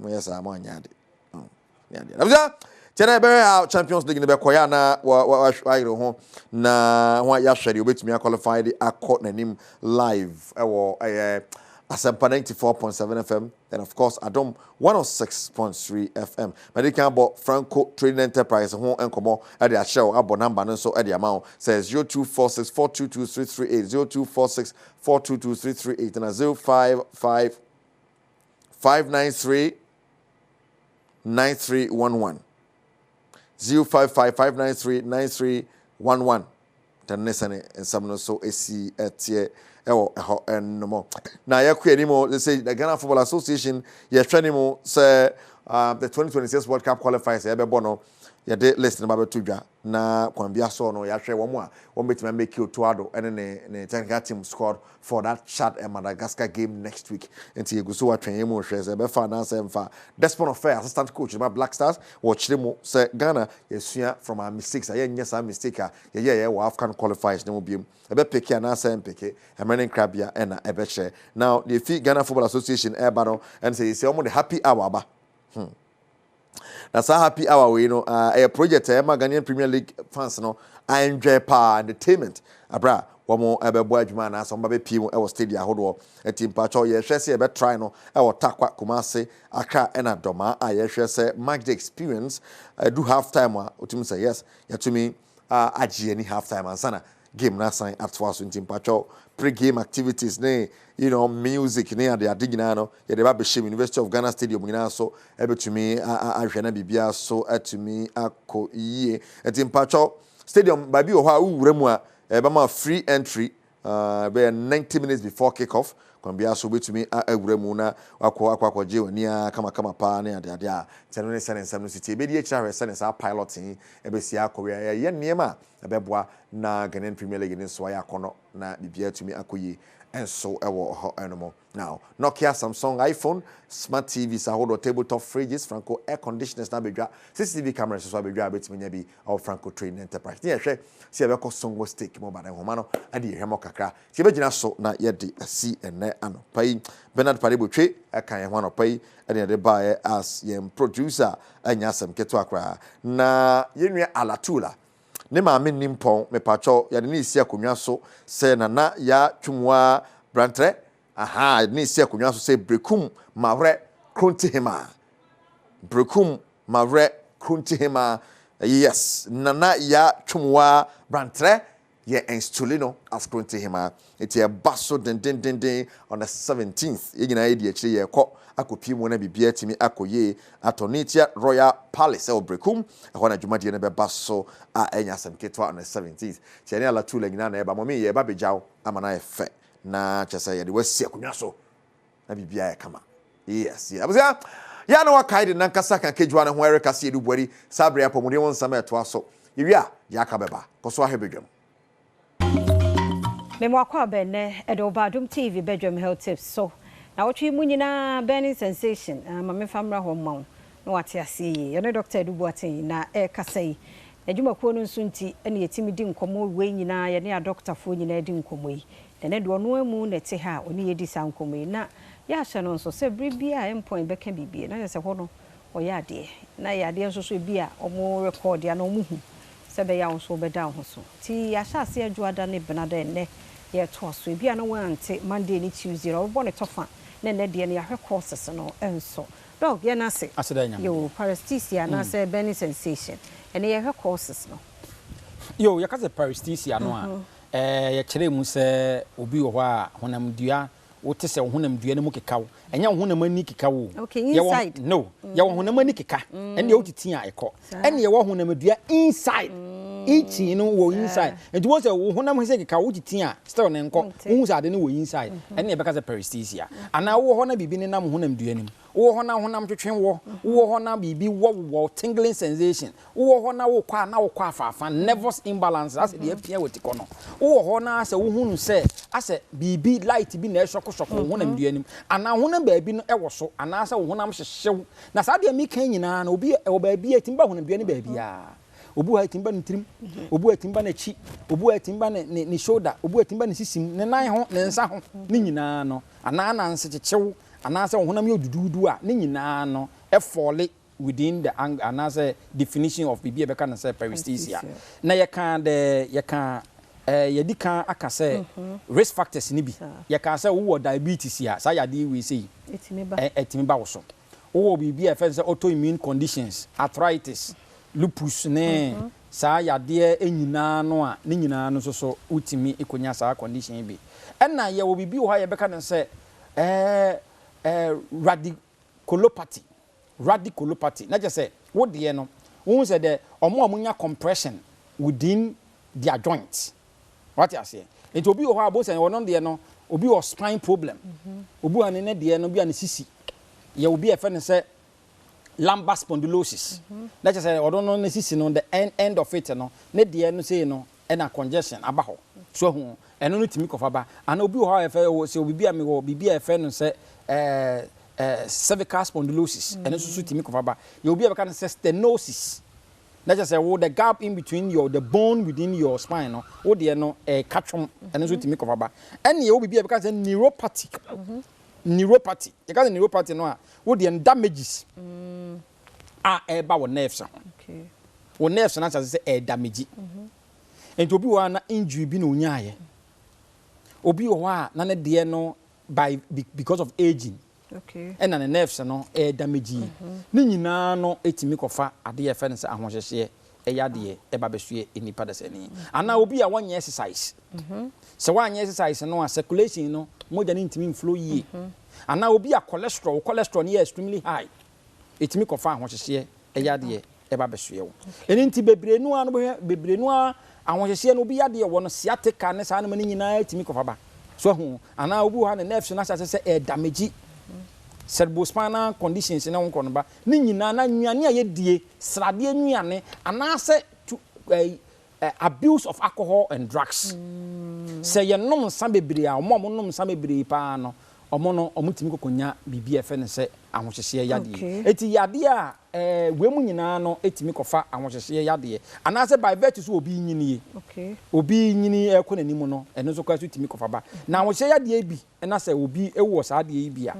mo yesa mo anyade oh nyade abza tena be Champions League ne be koya na wa ayiro ho na ho ya hwere obetumi qualify the accord nanim live ewo Asempa 94.7 FM and of course Adom 106.3 FM. Medical about Franco Trading Enterprise ho enkomo e de show abo number no so e de amount says 0246422338 0246422338 and 0555939311 0555939311 tanesane ensam so esi etie ewo eho enmo na yakwa ni mo say the Ghana Football Association ye hwani mo say the 2026 World Cup qualifiers e be bono ye de list na ba tudwa na kwambia so no ya hwe wo mo a wo betima make you toado ene ne technical team squad for that Chad and Madagascar game next week enti eguso wa twen mo hwe say be fa na say mfa Despon of Fair assistant coach ma Black Stars wo chire mo say Ghana yesua from our mistakes aye nya some mistake a ye wo African qualifiers na mo biem ebe peke na say mpeke American Crabia na ebe share now the Ghana Football Association no and say omo the happy hour ba that's a happy hour we know a project Ghanaian Premier League fans no I enjoy pa entertainment abra womo ebebo adwuma na so mbabe pim e wo stadium ahodo e team pacho ye hwese e be try no e wo takwa Kumasi Accra na Doma a ye hwese match the experience do half time otum say yes yatumi agi any half time ansana game na sign at twice in team pacho pre-game activities ne you know music ne ade adigina no ye de ba be shim University of Ghana Stadium nyina so ebetumi ahwe na bibia so atumi akọ yie team pacho stadium ba bi o ha wura mu a Bama free entry be 90 minutes before kickoff kwambia so betumi awura mu na akọ je oni kama pa na ade a teno ne sene no city be di echa sene sa piloting e be sia akọ ye niema ebeboa na Ghanaian Premier League ni so ya kono na bibia tumi akoyi enso ewo ho enmo now Nokia, Samsung, iPhone, smart TVs, hold tabletop fridges, Franco air conditioners na bedwa CCTV cameras so bedwa betimi nya bi of Franco Trading Enterprise ni ehwe se be ko songo stake mo badan homa no ade ehwemo kakra se be gina so na ye de asi ene ano pai Bernard Padebotwe aka ye ho ano pai ade de buy as ye producer anya sam keto akra na ye nua alatula ne ma me nimpon me pacho ya de ni isi akonwa so se na ya twumwa brantre aha ni isi akonwa so se brekum mawre kruntihima brekum mawre kruntihima yes nana ya twumwa brantre ye instulino as kruntihima it ye baso den on the 17th ye nyina ye di akire ye kọ akopimo na bibia timi akoye atonitia Royal Palace brekum ehọ na dwumade ne beba so a enya semketwa on the 17th tiane ala tula nyina na eba momi ye ba bejaw amana efe na chese ye de wasi akonwa so na bibia ye kama yes abuzia ya na wakaide na nkasa kan kejwa na ho ereka se edu bwari sabre apomode won sama eto aso yewia ya ka beba koso ahebedwam memo akwa benne edo Badwam TV Badwam Health Tips so na wotwe mu nyina burning sensation mame famra ho mawo na wate ase ye no Dr. Edubuaten na kasai adwumakuo no nso nti ene yetimi di nkomo we nyina ye ne a doctor fo nyina di nkomo yi ene do no amu na te ha oni yedi sankomo na ya hye no nso se bri bia employee beka bibie na se ho no oya ade na ya ade nso so bia omo record ya na omo hu se be ya nso be da ho so ti ya hye ase adwada ne benada ne ye to so bia na wante Monday ni Tuesday ro bo ne tofa na ne de ne ya hwe courses no enso dog ye na se asedanya yo paresthesia na se burning sensation ene ye hwe courses no yo ya ka se paresthesia no a ye kire mu se obi wo a honam dua wote se honam dua ne mu kekawo enya honam ani kekawo okay inside no ye honam ani keka ene ye otiti a ekọ ene ye honam dua inside each no wo inside and wo say wo honam se keka wo titi a still ne nkọ wo say ade ne wo inside ene ye beka se paresthesia ana wo ho na bibi ne nam honam dua nim wo ho na honam twetwen wo ho na bibi wo tingling sensation wo ho na wo kwa na wo kwa afafa nervous imbalance as the apia wotiko no wo ho na se wo hunu se ase bibi light bi na ehwoko honam dua nim ana honam baabi no ewo so ana se wo honam hyehyew na sa de mi kan nyina na obi e baabi atimba honam dua ne baabi a obu atimba ne trim obu atimba na chi obu atimba ne shoulder obu atimba ne sisim ne nan ho ne nsa ho ne nyina no ana na nse kyechew ana se honam ye dududu a ne nyina no e fall within the ana se definition of bibi e be kan say paresthesia na ye kan ye di kan aka say risk factors ni bi ye kan say wo diabetes ya sa ya di we say etimi ba wo so wo bibi e fe say autoimmune conditions arthritis lupus ne sa ya de enyina no a ne nyina no so utimi ikonya sa condition bi enna ye wo bibi wo ha ye be kan say radiculopathy na just say what de no won say the omunya compression within their joints what you say it obi ho abo say wono de no obi o spine problem obi ane ne de no bi ane sisi ye obi e fe ne say lumbar spondylosis na just say odo no ne sisi no the end of it no ne de no say no e na congestion aba ho so hu eno no timi kofa ba ana obi ho e fe say obi me wo bibi e fe no say cervical spondylosis eno so timi kofa ba ye obi e be kan say stenosis na just say wo the gap in between the bone within your spine no wo de no katwom eno so timi kofa ba ene ye obi e be kan say neuropathy ye kan neuropathy no a wo de damages ba wo nerves okay wo nerves na say damage enti obi wa na injury bi na onyaye obi wo a na ne de no because of aging okay and the nerves no damage ni nyina no etimi kofa ade ye fe ne se ahohyehe yade e ba besue enipa da sani ana obi a wanya exercise se wanya exercise no a circulation no moja ni ntimi flow yi ana obi a cholesterol ni extremely high etimi kofa ahohyehe yade e ba besue wo eni nti bebrenu a ahohyehe no obi yade wo no sciatica ne sa na mani nyina etimi kofa ba so hu ana obi ha ne nerves na se damage cerebrospinal conditions na wonko no ba ni nyina na nnuane a yedie srade nnuane ana se abuse of alcohol and drugs se ye nom nsa bebre a omo nom nsa bebre pa no omo timi kokonya bibia fe ne se ahohyehe yade eti yade a wemu nyina no etimi kofa ahohyehe yade ana se by virtue so obi nyini obi nyini ekonanimu no eno so kwa so timi kofa ba na ahohyehe yade bi na se obi ewo sa de bi a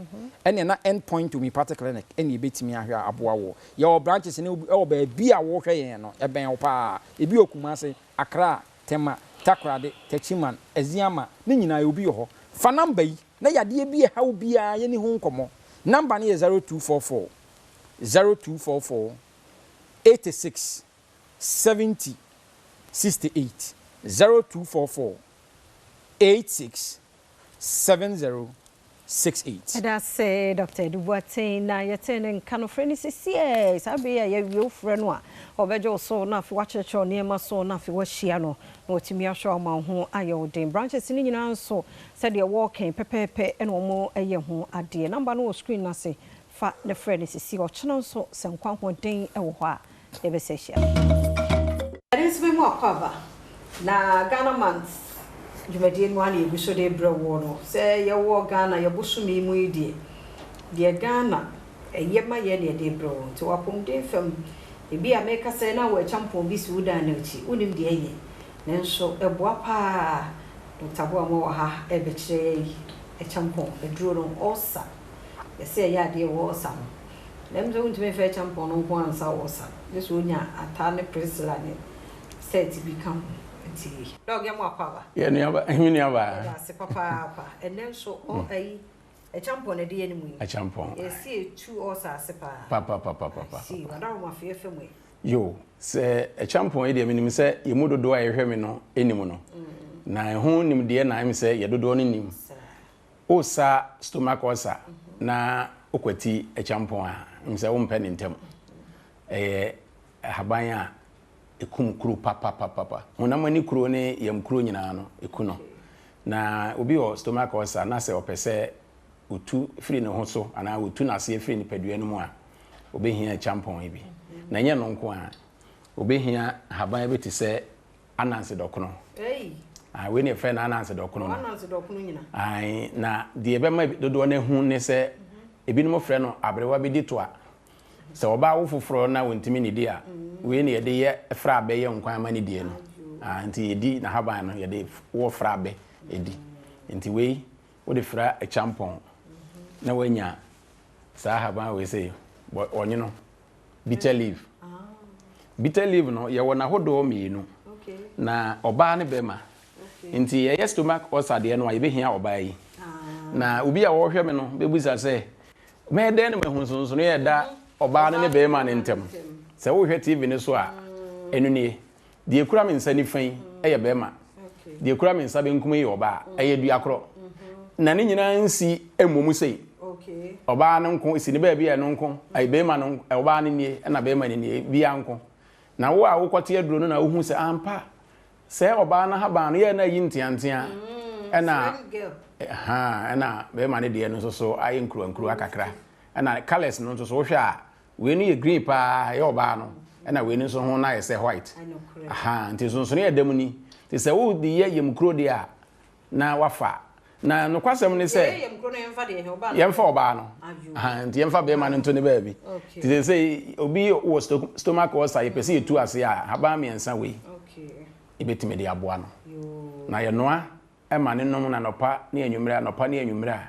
ene na end point to me part clinic ene betimi ahwe aboa wo ye o branches ne o ba bi a wo hwe yen no eben wo pa ebi okumase Accra Tema Takrade Techiman Eziama ne nyina ye obi ho fa number yi na yade bi e ha obi a ye ni ho nkomo number ne 0244 86 70 68 0244 86 70 68. That's Dr. Dubois na yetene kano freni sisi sabe ya wi freno a obejo so na fi wachecho niema so na fi wahia no na otimi ahwe ma ho ayo den branches ni nyina nso said the walking pepepe eno mo eye ho ade number no screen na se fa the freni sisi o cheno so se nkwa ho den ewo ho a ebe se hia. This be mo akwa na Ghana months Jumadi no ani ebi so de brewo no se ye wo Ghana ye bosumi mu idie de Ghana ye ma ye ne de brewo nti wapom de fam ebi a meka se na wo champon bi Sudan na chi unim de ye nenso eboa pa Dr. Badwam ha ebechire champon eduro no osa yesi ya de wo osa no lem zo ntime fe champon no ko ansa wo osa this onya atane prisla ne set become nti dog ya mo akwa ye ni aba hini aba ya se papa enen so o ayi champon ne de ye ni mu a champon yesi two osa se papa si wadawo ma fe fe mu yo se a champon e de minim se yemudodo a yehwe me no enim no na ho nim de na im se yedodo no nim o sa stomach ulcer na okwati a champon a im se wo mpe ne ntem haban a ekum kuro papa honam ani kuro ne yam kuro nyina no ekuno na obi o stomach ulcer na se opese otu free ne ho so ana otu na se free ni padua no mu a obehia champon ibi na nye no nko a obehia haban be ti se ananse dokono we ne friend ananse dokono nyina ai na de be ma dodo na hu ne se ebinom frɛ no abrewa bi di to a se oba wo foforo na wontimi ne di a we ne yede ye fra be ye nkwan ma ne die no nti yedi na haban no yede wo fra be edi nti we wo de fra a champon na wanya sa haban we say onye no bitter leaf no ye wona hodo mienu na oba ne be ma nti ye stomach ulcer de no ye hia oba yi na obi a wo hwe me no bebusa se me de ne mahunsunso no ye da oba ne be ma ne ntem se wo hwe tv ne so a enu ne de ekura me nsa ni fan ye be ma de ekura me nsa be nkum ye oba ye duakro na ne nyina nsi emomu sei oba ne nko isi ne ba bia ne nko ai be ma no oba ne nie na be ma ne nie bia nko na wo a wo kote aduro no na wo hu se ampa se oba na haba no ye na yi ntiantia na na be ma ne de no so ai nkuru akakra na colors no so hwe a we ni ye green pa ye oba no na we ni so ho na ye se white nti so ne ye dam ni ti se wo di ye yemkuro de a na wafa na no kwasem ne se yemfa oba no nti yemfa be ma no to ne ba bi ti se obi wo stomach ulcer ye pese etu ase a haba miensa we ibetime de aboa no na ye noa e ma ne nom na nopa ne anwumra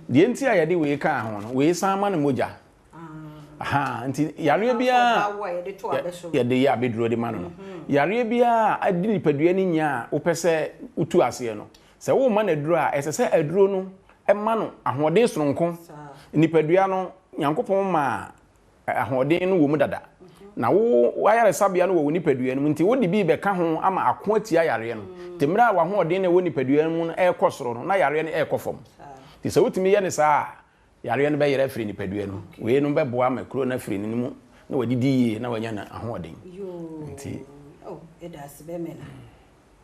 de enti a ye de we ka ho no we san ma ne moja nti yare bia ye de ya beduro de ma no yare bia adi nipadua ni nya wo pese utu ase no se wo ma na duro a ese se aduro no e ma no ahode soronko nipadua no Nyankopon ma ahode no wo mu dada na wo ayare sabia no wo nipadua no nti wo di bi be ka ho ama ako atia yare no temra wa ho ode na wo nipadua no no e kosoro no na yare no e kofom ti se wotimi ye ne saa yare no be yare afiri nipadua no we no be boa makro na afiri no mu na wadidi na wanya na ahode nti edas be mena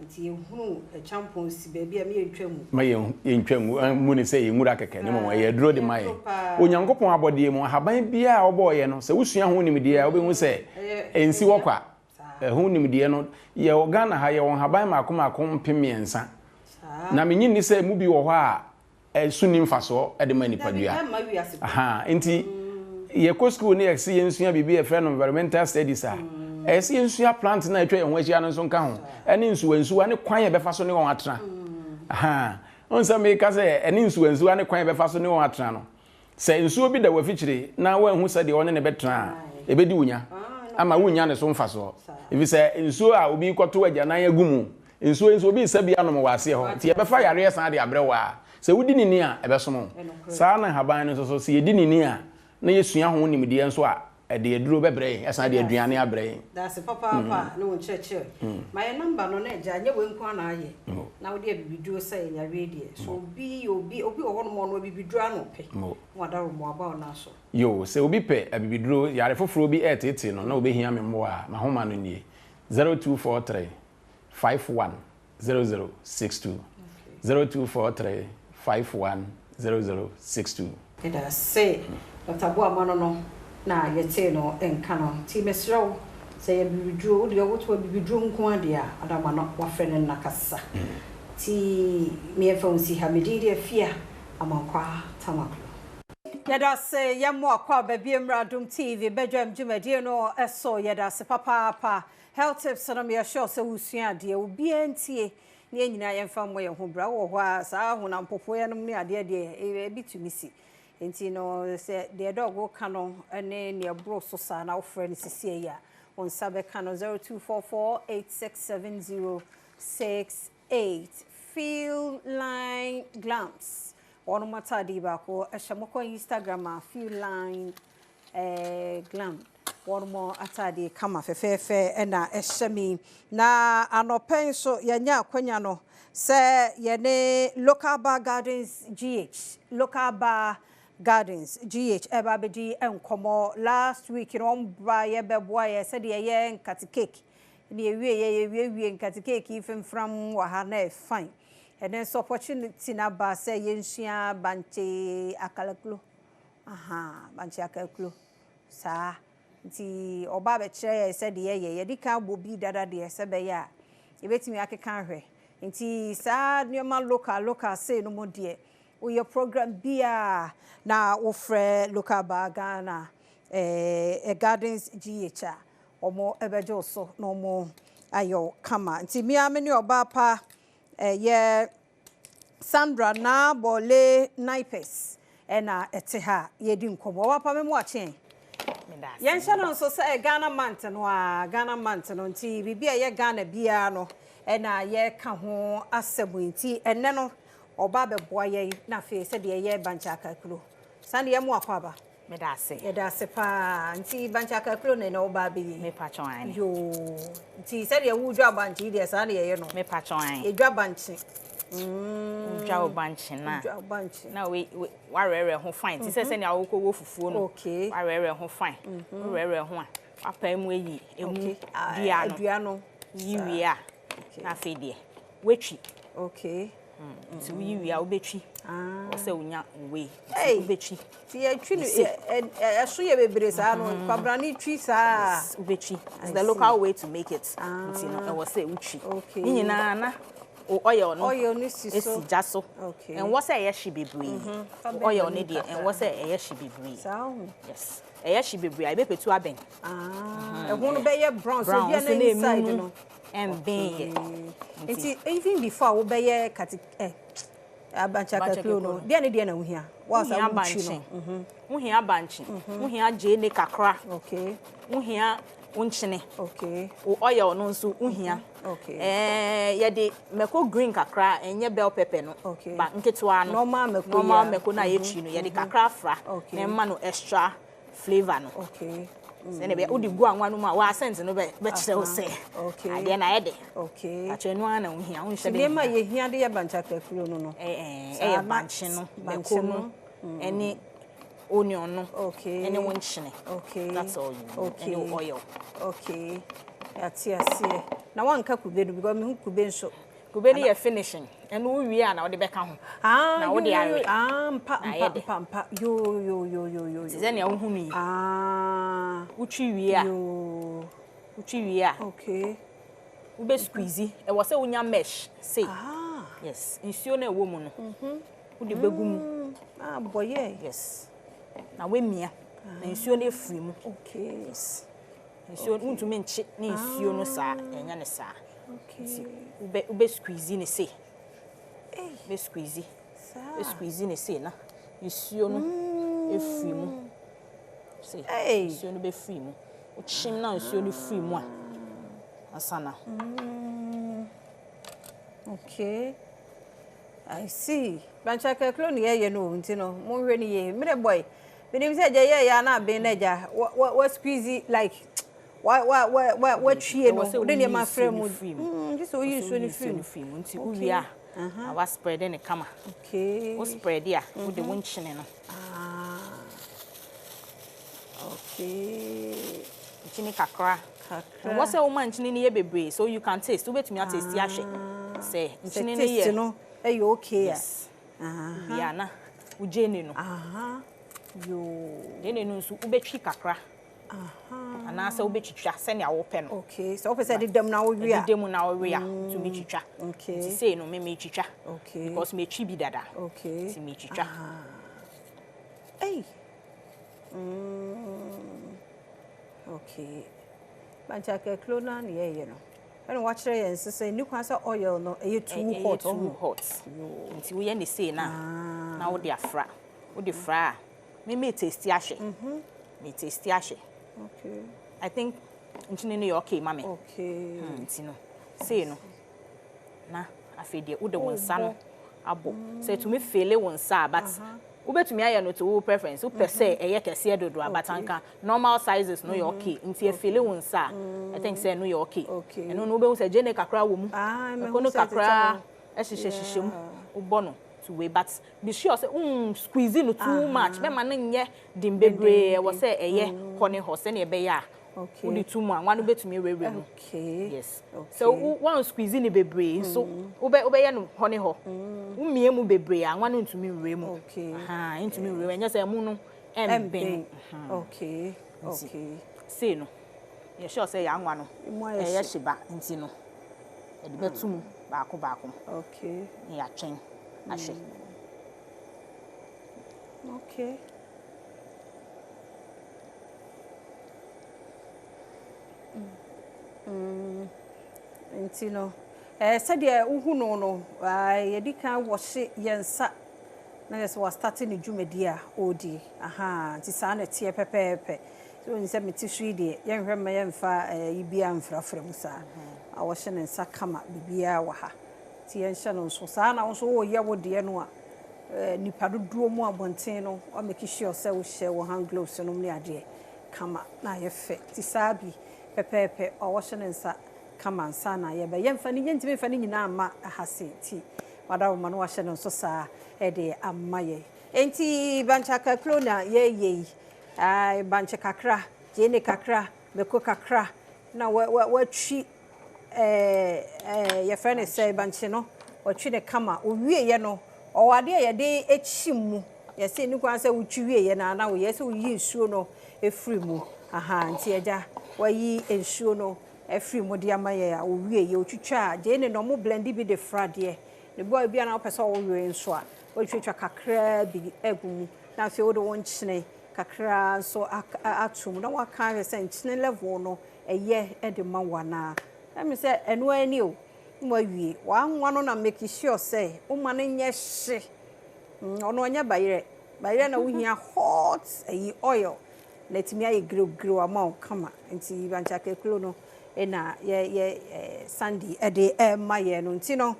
nti ehunu champon si baby am yentwamu ma yentwamu mu ne se yengura keke ne mo ye duro de mai onyankopon abode mu haban bia oboye no se wusua ho nimde a obehu se ensi wokwa ho nimde no ye Ghana ha ye won haban makoma mpemiensa na menyi ni se mu bi wo ho a suni mfaso de mani padua nti ye ko school ne ye se yensua bibi e friend environmental studies a esi nsua plant na etwa ehun ahia no so nka ho eni nsuwa ne kwan ye befa so ne won atena onsa me ka se eni nsuwa ne kwan ye befa so ne won atena no se nsuo bi da wafichire na wa hu se de one ne betena ebedi wunya ama wunya ne so mfa so ebi se nsuo a obi kwoto agya na ya gumu nsuo bi se bia no mo wase ho ti ye befa yare san de abrewa se wudi nini a ebesomo saa na haban no so se yedi nini a na yesua ho nimde nso a de eduro bebre esa de aduane abre that's papa no church my number no na ja nya we nko na aye na wo de bibiduro say nya radio so obi owo no mo no bibiduro ano pe wada ro mo aba na so yo se obi pe bibiduro yare foforo bi etete no na obehia me mo a mahoma no nie 0243 51 0062 0243 51 0062 eda say Dr. Badwam no na yete no enka no ti mesrew se ye bibiduro de woto bibiduro nko ade a adama no wafre ne nakasa ti me fonsi hamidi afia amankwa tamaklo yada se yamo akwa babiem Adom TV Badwam Jumadi no eso yada se papa health tips no me sure se usua de obi antie ne nyina yɛmfa mmɔ yɛn ho bra wɔ hɔ a saa honam popoe no ne ade de bi tumi si enti no sɛ de dog ka no ne ne bro so saa na wo frɛ no sisi yi a on sabeka no 0244867068 feel line glams ono matadi ba ko ehemoko Instagram a feel line glam ono mo atadi kama fefefe na ehemi na anopen so yanya akwanya no se ye local bar gardens GH eba bedi enkomo last week no mbra ye beboa ye se de ye nkate cake ne ye nkate cake ifem from wa ha na fine and then so opportunity na ba se ye nsua banche akalaklo banche akalaklo sa nti oba be kire ye se de ye di kan bobi dada de se be ya ye betimi akeka hwe nti sa nneoma local say no mo de your program bia na ofre local bagana gardens GH omo ebejo so no mo ayo kama nti mi ameni oba pa ye Sandra na bole naipes na eteha ye di nkomo oba pa memo achen yen sha no so say Ghana month no nti bibia ye Ghana bia no na ye ka ho asebo nti enne no oba be boa ye na fe se de ye bancha akakulo sande ye mu akwaba me da se ye da se pa nti bancha akakulo ne no oba be me patron ani yo nti se de wu dwa banchi de sande ye no me patron ani e dwa banchi dwa banchi na we warere ho fine ti se ne awoko wo fufuo no okay warere ho fine warere ho a papa mu eyi emu dua no yiwi a na fe de wetwi okay nti wiwi a obetwi o se unya we obetwi ti e twi so ye bebre sa no kwabra ni twi sa obetwi is the local way to make it nti no e wo se utwi ni nyina na oil no esi jaso and what say ye bebre oil ne de and what say ye bebre yes ye bebre I be petu aben e ho no be ye brown so bia na inside no and being nti even before wo be ye kati abancha kaklo no bia ne de na wuhia wa sa wuchi no wuhia banchi wuhia je ne kakra okay wuhia unchine okay o oil no nso wuhia okay ye de meko green kakra enye bell pepper no ba nketwa no normal meko na ye chi no ye de kakra fra na ma no extra flavor no okay se ne be odi gu anwa no ma wa sense no be kire o se okay ade na ye de okay a che no ana wuhia unhye de ne ma ye hia de ye bancha kaklo no ye banchi no meko no any onion no okay any one chine okay that's all you need any oil okay atiasie na wanka kubedu because me hu kube nso kube ni finishing and we wi na we de beka ho na we de are mpa yo ze na wo hu ni utwi wi a okay we be squeeze e wo se wonya mesh say yes nsuo na ewo mu no we de begu mu boye yes na we mia na nsuo na efiri mu okay yes nsuo untumi nche na nsuo no saa enya ne saa okay ube squeeze ne say be squeeze ne say na nsuo no efiri mu say nsuo no be free mu o chim na nsuo no free mu a asana okay I see bancha kaklo ni ye no nti no mo hwe ni ye mere boy benim say je ye ya na be na ja what squeeze like what twie no de ne ma frɛ mu this so you so ni free mu nti uwi a wa spread ne kama okay o spread ya o de won chine no okay chine kakra what say woman chine ni ye bebre so you can taste ubetumi a taste ya hwe say chine ni ye no e okay yes uwi a na ujene no yo dene no nso ubetwi kakra ana se obetwitwa se ne awope no okay so opese de dem na wo wi a de dem na wo wi a to me twitwa okay ti say no me twitwa okay because me twi bi dada okay ti me twitwa hey okay bancha ke klona ne ye no And watch the and say new cancer oil no too hot. Too hot. Until we end say now. Now they are fra. What the fra? Me taste ashe. Me taste ashe. Okay. I think you okay, mommy. Okay. No. Say no. Na afede wo de wonsa no abo. Say to me feel wonsa but ubetumi aye no to preference. Wo per se eye kese dodo abatanka. Normal sizes no you okay. Nti e feel wonsa. I think say no you okay. Okay. Eno no be wo say jene kakra wo mu. Me ko no kakra e hihye mu. Wo bo no to way but be sure say squeeze no too much. Be man nye dimbebre e wo say eye kone ho se na e be ya. Okay. Udi too much. One betumi rewe mu. Okay. Yes. Okay. So one squeeze ni bebre so ube ya no honey ho. Umie mu bebre a one ntumi rewe mu. Okay. Ntumi rewe nya say mu no emben. Okay. Okay. Say no. You sure say ya anwa no. Ya shiba nti no. E de betum baako. Okay. Ya twen ahwe. Okay. Ntino said uhu no yedi kan wɔhye yensa na yes was starting the dwumadi a odi ti sa na tie pepepe so nse meti hwi de yenhwɛ ma yemfa yibia mfrafra mu sa a wɔhye ne nsa kama bibia wɔ ha ti yenhye no so sa na so wo ye wo de no a nipa dodoɔ mu abɔnten no o make sure sɛ wo hyɛ wo hand gloves no mu ne ade kama na ye fe ti sa bi pepepe o wɔhye ne nsa kama nsa na ye be yemfa ni yentime fa ni nyina ma ahase ti wadawo ma no wɔhye no so sa de amma ye enti banchaka klona ye ai banche kakra jene kakra meko kakra na watwi ye fa ne sɛ banche no watwi ne kama owie ye no ɔwade ye de echimu ye se ni kwan sɛ wutwi wie ye na wo ye se wo yi nsuo no efiri mu nti eja wayi nsuo no efiri mu de ama ye a owie ye otwitwa jene no mo blend bi de frade ne boy bia na opese wo wie nso a otwitwa kakra bi egum na fe wo de won kyene kakra so atum na waka he se nkyene level no eye de ma wana na me se eno ani o mo wie wanwa no na make sure say wo ma ne nye hye ono anya bayire na wo hia hot oil let me ay grow amount kama nti bancha keklo no na ye sandy de maye no nti no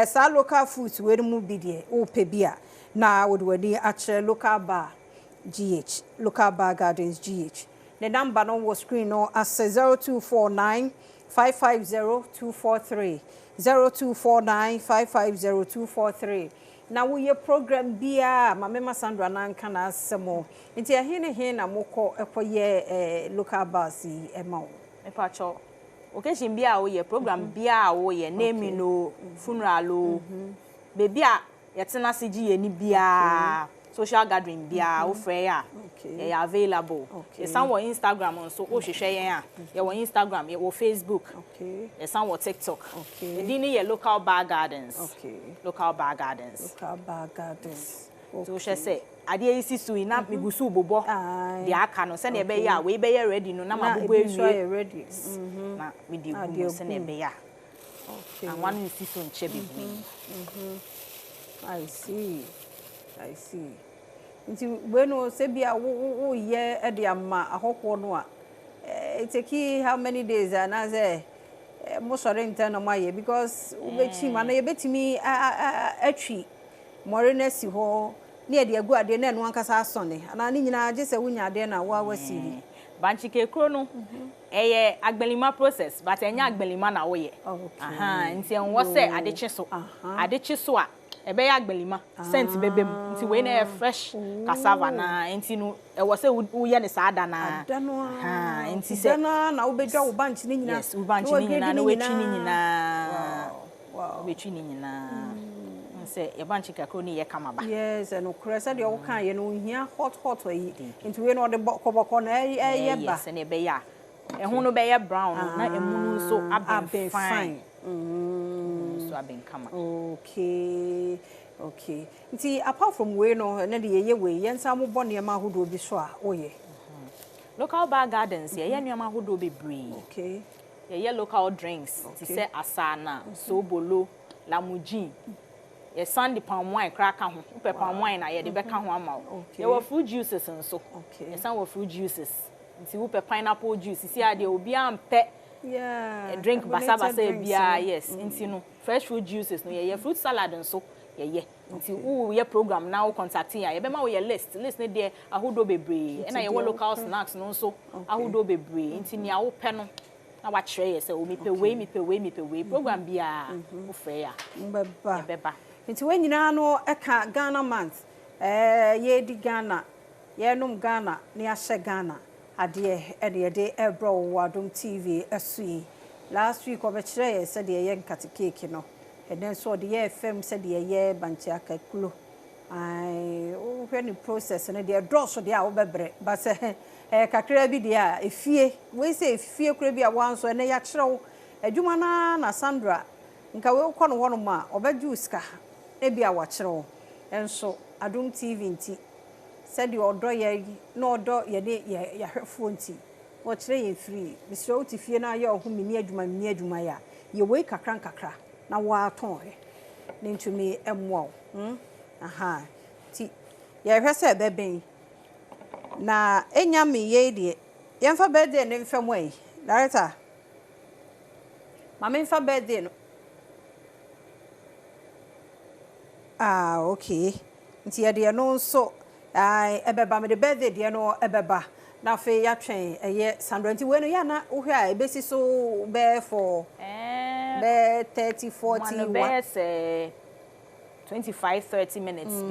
sa local foods we mu bi de o pe bia na wo de wani ache local bar gardens gh the number no was screen no as 0249 550243 0249 550243 na wo ye program bia mama Sandra na nka na asemo nti he na mokọ ekoye local bars ema me pacho occasion bia wo ye program bia wo ye name no funeral o baby a yetena seji ye ni bia social gathering bia wo frɛ ya ye available ye san wo Instagram on so wo hwehwɛ yen a ye wo Instagram ye wo Facebook ye san wo TikTok ye di ni ye local bar gardens local bar gardens so she say ade isi su ina migusu bobo de aka no se na ebe ya we be ya ready no na mabobo ewie ready na me di bu se na ebe ya and one isi so nche bibu I see nti bueno se bia wo ye e de ama ahokwo no a it take how many days and as mo sore ntan no maye because ubechi ma na ye betimi atwi morenesi ho ne ye de agu ade na no ankasa asone ana ni nyina age se wunya ade na wa wasiri banchike kro no eye agbelima process but enya agbelima na wo ye nti enwo se adechi so a ebe ya agbelima scent bebem nti we na fresh cassava na nti no ewo se wo ye ne saada na nti se na wo bedwa wo banchi ni nyina yes wo banchi ni nyina na we twi ni nyina wow we twi ni nyina say e banchi kakro ni ye kamaba yes and okresa de wo kan ye no hia hot yi nti we no de bokoboko na ye ba yes na be ya ehun no be ye brown na emu so aben fine so aben kama okay nti apart from we no na de ye we yensa mo bone ma hodo bi so a oye local bar gardens ye nneema hodo be bree ye local drinks ti say asana sobolo lamujin ye sand palm wine kraka ho pe palm wine na ye de beka ho ama o ye wa fruit juices nso ye san wa fruit juices nti wo pe pineapple juice si ade obi ampe yeah drink basa bia yes nti no fresh fruit juices no ye fruit salad nso ye nti wo ye program now contact ya ye be ma wo ye list ne de ahodo bebre na ye wo local snacks no nso ahodo bebre nti ni awo pe no na wa kire ye say o mi pe we program bia wo frɛ ya beba nti we nyina no eka Ghana month ye di Ghana ye num Ghana ne ahye Ghana ade de ebro wo Adom TV asui last week obekire ye say de ye nkate cake no and then so the FM said the year banchiaka kulo I when process and the draw so the obebre but kakra bi dia efie we say efie kura bi a wan so na ya kyerɛw adwuma na Sandra nka we kɔ no hono ma obegyu ska e bi a wa kyerɛw enso Adom TV nti said the odo ye na odo ye de ya hwefo nti wo kyerɛ ye free bisro uti fie na ya ohumi ni adwuma ya ye we kakra na wa ton he nintumi emwo aha ti ye hwese beben na enya me ye de yemfa birthday ne mfam ai director mama mfa birthday no okay nti ye de no so ebeba me de birthday de no ebeba na fe ya twen eye Sandra nti we no ya na wo hwe a ebesi so be for 30 40 be 25-30 minutes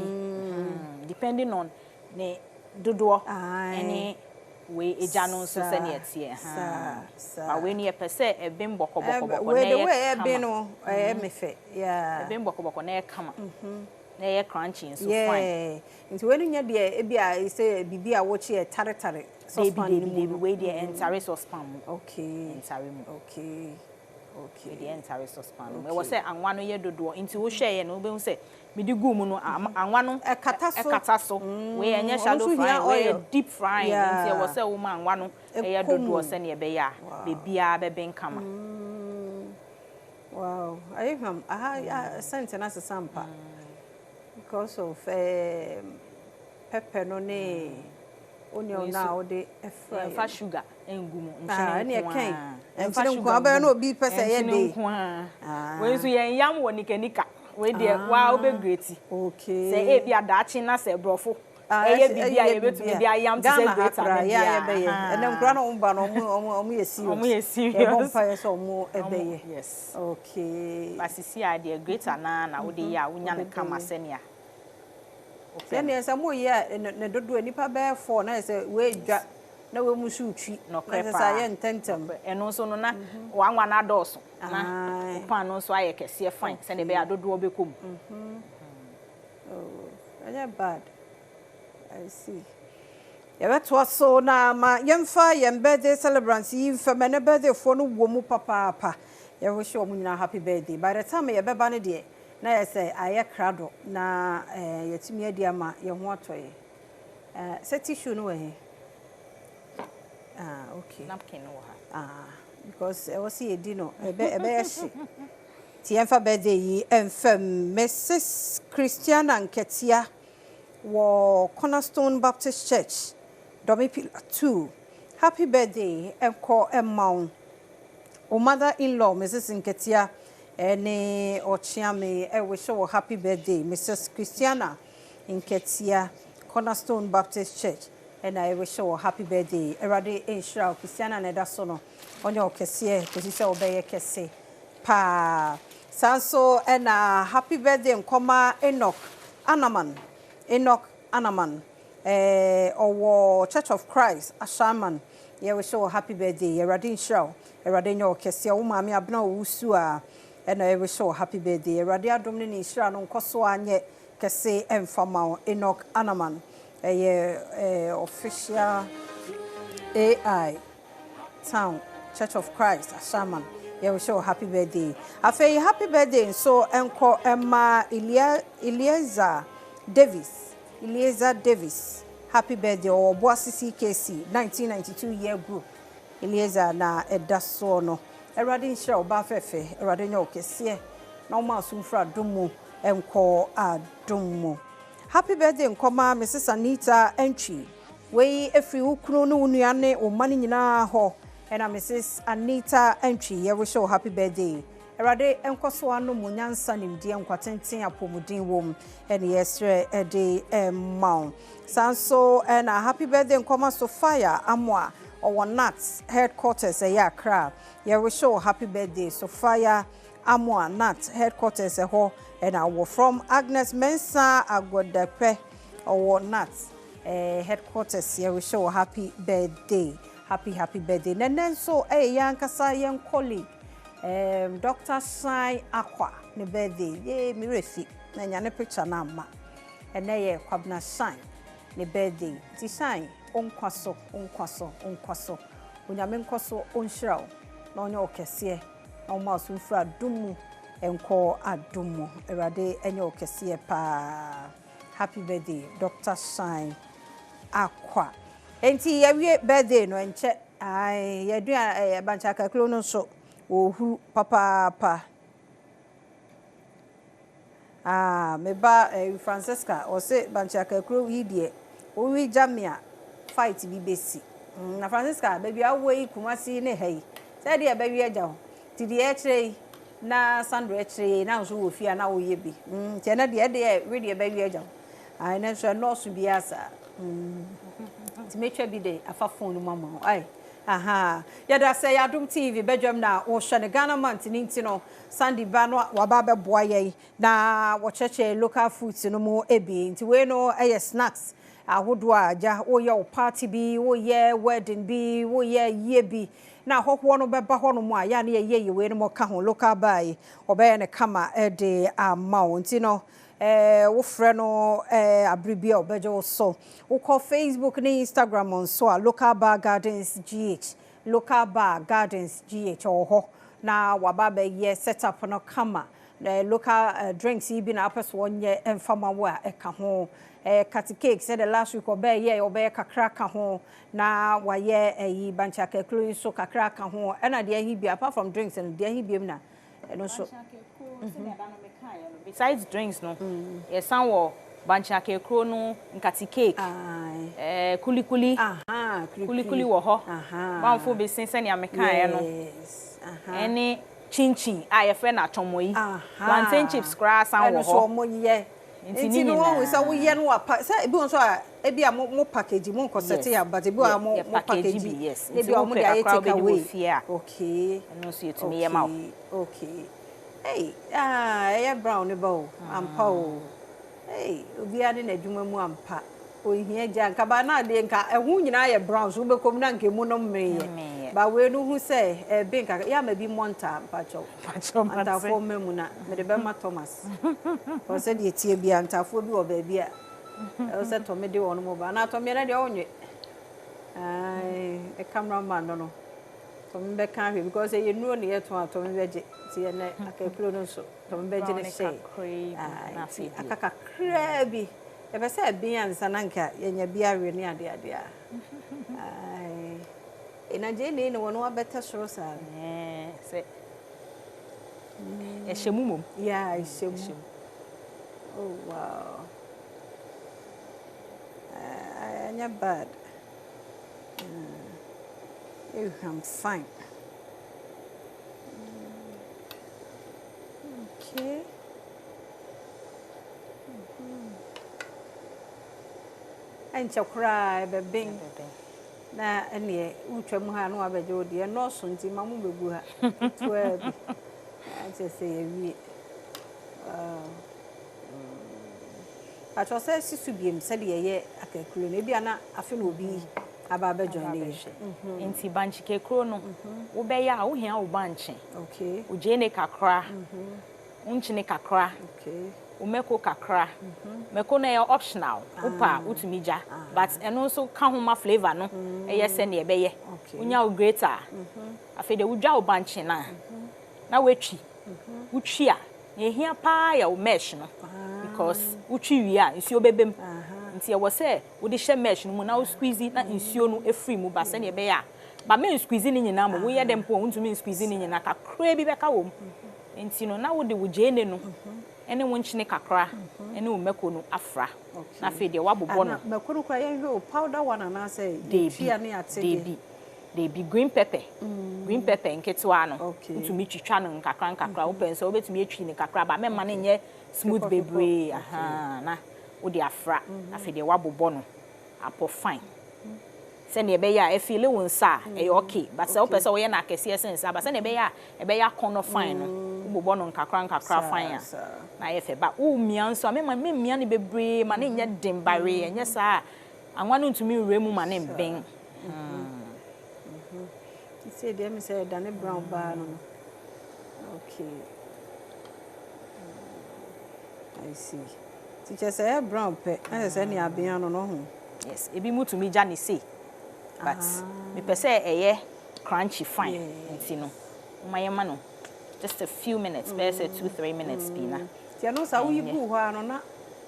depending on the dodo any we ejano so se na etie ba we ni epese ebin boko na we ebin no me fe yeah ebin boko na e kama na ye crunchy so fine nti we no nya de e bia say bibi a wo che tare so baby we de entire sauce pan okay entire okay the entire sauce pan me wo say anwa no ye dodo nti wo hwe ye no be hu say me di gu mu no anwa no ekata so we enye shallow fry we deep fry nti wo say wo ma anwa no ye dodo se ne be ya be bia be ben kama wow I am sent na sampa because of pepper no ne onion now de fa sugar engumu ntine nkan ntine nko aba no obi pese ye de we so yen yam wo nika we de wa obegreti okay say e bia daachi na say brofo eye bibia ye betumi bia yam to say greater na ya ebe ye ene nkura no mba no omu ye serious e bon pa ye so omu ebe ye yes okay basisi ade greater na wo de ya wunya ne kama senia then yes amu ye ne dodo nipa be 4 na say we dwa na we musu twi no krepa say ye ntentem eno so no na wanwa na doso na pan no so aye kese fine say ne be adodo obekom oh anya bad I see ya beto so na ma yemfa yem birthday celebrants yimfa me ne birthday fo no wo mu papa ya wish o munyina happy birthday by the time ye beba ne de na ye say aye krado na yetimi adi ama ye ho atoye se tissue no we okay napkin no ha because I was see edi no ebe yashi ti yemfa birthday yi emfam Mrs. Christiana Nketia wo Cornerstone Baptist Church Domi Pillar 2 happy birthday enko emmaun o mother-in-law Mrs. Nketia ene ochiame e wish you happy birthday Mrs. Christiana Nketia Cornerstone Baptist Church and I wish you happy birthday erade enshira Christiana na da so no onye okese kesi obeye kese pa sanso and happy birthday nkoma Enoch Anaman owo Church of Christ Ashaman ye wish you happy birthday erade enshira erade nyo okese wo maami abna wusu a and I wish you happy birthday erade adom ne enshira no nkoso anye kese emfama Enoch Anaman official AI Town Church of Christ Ashaman we show happy birthday afei happy birthday so enko Emma Eliezer Davis happy birthday or Boasisi KC 1992 year group Eliezer na edaso no Erade nhyira oba fefe erade nya okese na o ma asumfra domo enko adomo. Happy birthday nkoma Mrs. Anita Entry. We efri ukunu no nuane o mani nyina ho. Ena Mrs. Anita Entry ye wish you happy birthday. Erade enkoso anu munyansa nimdie nkwatenten apomudin wom ene yesre ede maun. Sanso ena happy birthday nkoma Sophia Amwa or Nats headquarters Accra. Ye wish you happy birthday Sophia Amwa Nats headquarters and I was from Agnes Mensa Agwodepe or Nats headquarters. Ye wish you happy birthday. Happy birthday. And then so young kasa young colleague Dr. Sai Aqua ne birthday. Ye mi refi na nyane picture na ma. And ye kwabna Shine ne birthday. Ti Shine onkwaso. Unyame nkwaso onhyiraw na onye okese na oma asumfra dumu enko adumu. Erade enye okese pa. Happy birthday Dr. Shine Aqua. Enti yewie birthday no enche ai yedu banchaka klo no so ohu papa meba Francisca o se banchaka klo yidie o wi jamia fight bi besi na Francisca baby awoi kumasi ne hei say dia baby agya ho ti die kire na Sandra kire na so wo fia na wo ye bi ti na de we de baby agya ho ai na so no so bi asa ti metwa bi de afa phone mama ai aha yada say Adom TV Badwam na wo hwe ne Ghana month ni ntino Sunday ba no waba be boa ye na wo cheche local foods no mo ebi nti we no snacks ahodo aja wo ye party bi wo ye wedding bi wo ye ye bi na hoho no beba ho no mo aya na ye we no mo ka ho local buy obe ne kama de amount no wo frɛ no abribia obejo so wo call Facebook and Instagram on so local bar gardens GH oho na wababa ye set up no kama local drinks ibi na apes wonye emfama wo a eka ho cat cake said the last week obe ye obe kakra ka ho na waye yi banchaka close so kakra ka ho na de hi bi apart from drinks and de hi bi na no so besides drinks no yes sanwo banchaka kro no nkati cake kulikuli kulikuli wo ho banfo be sense ne ameka no any chinchin ye friend atomoyi plantain chips kra sanwo ho mo ye nti no wo say wo ye no apa say ebi won so a ebi a mo package mo nkosete ya but ebi a mo package bi ebi a mo dey take away okay no so yetumi ye ma okay hey yeah brown ne bow ampa o hey obi ade na adwuma mu ampa ohia ja nka ba na de nka ehu nyina ye brown so be kom na nke mu no mmeye ba we no hu say be nka ya ma bi monta pacho antafo memu na me de be ma Thomas o se de tie bi antafo bi wo ba bi a o se to me de won mo ba na to me na de onwe ai e cameraman no to me be kan because you know ne yeto to me beje ti na akakuro no so to me beje ne say na fi akaka krabi e be say bi ansa na nka yenya bi awe ne ade ade a ai ina je ne wono abeta soro sa se e shemu mom yeah e shemu oh wow anya bad I'm fine. Okay. And cry, baby. Na ene utwam ha no abeje odi no so nti mamu begu ha 12 I just say we I just say sisu biem se de ye akakuro na bia na afi na obi aba be join nti banchi kekro no wo be ya wo hia wo banchi okay wo je ne kakra unchi ne kakra okay wo meko kakra meko na ya optional upa utumi ja but eno so ka homa flavor no eye se ne be ye unya wo greater afi de wo dwa wo banchi na wetwi wutwi a ne hia pa ya wo mesh no because wutwi wi a nsi obebem nti e wo se wo de hye mesh no mu na wo squeeze na nsuo no efree mu ba se ne be ya ba men squeeze ni nyina mo wo ye dem po untumi squeeze ni nyina kakra bi beka wo enti no na wo de wo jene no ene wo nchine kakra ene wo meko no afra na fe de wabobɔ no meko no kwa ye hwe powder one na say tia ne ate they be green pepper nketwa no untumi twitwa no nkakra wo pense wo betumi atwi ne kakra ba memma ne nye smooth bebre aha na wo de afra na fe de wabobɔ no apo fine se ne be ya e feel won sa e okay but se wo pese wo ye na akese sense ba se ne be ya e be ya kono fine no wo bobɔ no nkakra fine na ye fe ba wo mia nso memma mia ne bebre ma ne nye dembare enye sa anwa no ntumi wure mu ma ne ben say them say Danny Brown bar no. Okay. I see. Teacher say brown pe. I say ni abian no. Yes, e bi mutu mi ja ni say. But me pe say eye crunchy fine. Nti no. Mayema no. Just a few minutes, be say 2-3 minutes bi na. Ti no sa wo yibu ho ano na.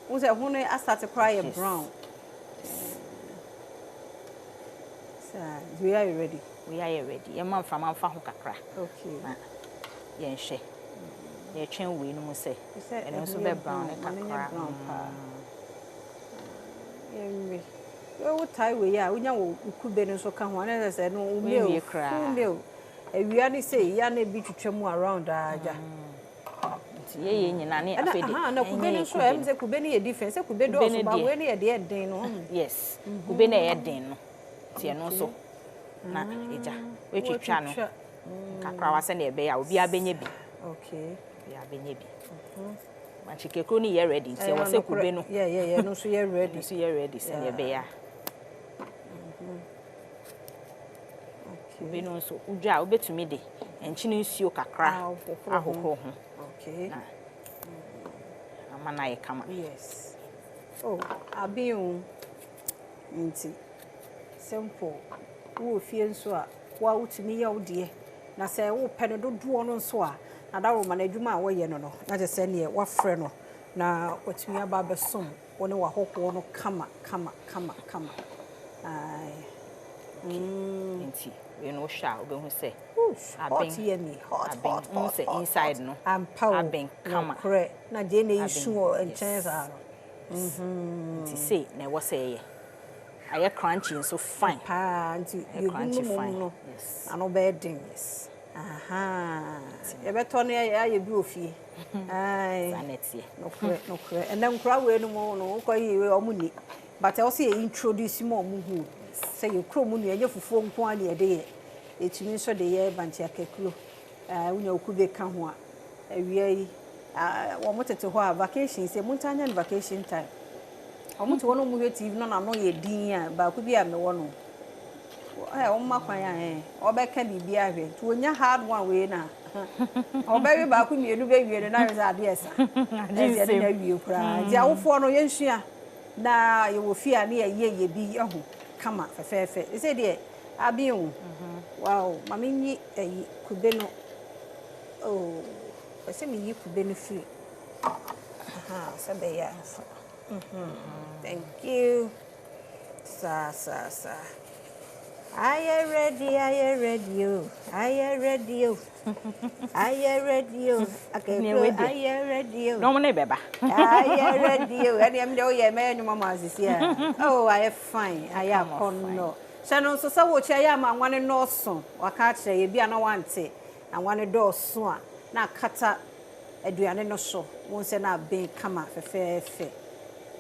Wo say ho no I start to cry brown. Sir, we are ready. We are ready. Your man from Alpha Hokakra. Okay. Yen she. Ye chen we no say. And also be brown e kakra. Yen we. Wo tai we ya, wo nya wo kube no so ka ho na say no wo meal. Ewia ni say ya na bi twetwam around aja. Ye nyina ne afede. Na kube no so em say kube ni ye difference. Kube do so ba we ni ye de den no. Yes. Kube na ye den no. Tie no so. Na eja we twitwa no kakra wase na ebe ya obi abenye bi okay bi abenye bi ma chikekro ni ye ready se wase kube no yeah no so ye ready se ebe ya okay no so udwa obetumi de enchi ni nsuo kakra ahoho ho okay amana ye kama yes oh abiun nti simple wo fie nso a wa utimi ya wode na se wo pene dodo no nso a na da wo ma na adwuma a wo ye no no na je se ne wa frɛ no na watumi aba besom wo ne wa hokwo no kama ai nti we no sha obehu se hot ye ni hot se inside no aben kama correct na je na isu o enchance a nti say na wo se ye aye crunchy so fine pa nti you fine no yes ano bedding yes aha e beto no aye bi ofie ai sanetie no kre and then kra we no mo no ko yi we omuni but also introduce mo mu hu say you kro mu no ye fufuo nko a ne de ye etumi so de ye banti akekuro unya okube ka ho a awia yi wo motete ho a vacation say muntanya vacation time omuti wono mu TV no na no ye din a ba ku bi a me wono o ma kwan ya obeka bibia hwe to onya hard one we na obewe ba ku mienu be wie na re za de esa ezi na wie kura di awofo no ye nsua na ye wo fia na ye bi ehu kama fefefe e se de abiun wow mami nyi kube no oh e se mi yi kube no free aha se be ya thank you sa I am ready you I am ready you I am ready you no money beba I am ready you and am do ye me no mama sisia oh I am fine I am no so no so wo chia ya ma nwane no so waka kire ye bia na wante anwane do so a na kata aduane no so won se na ben kama fefefe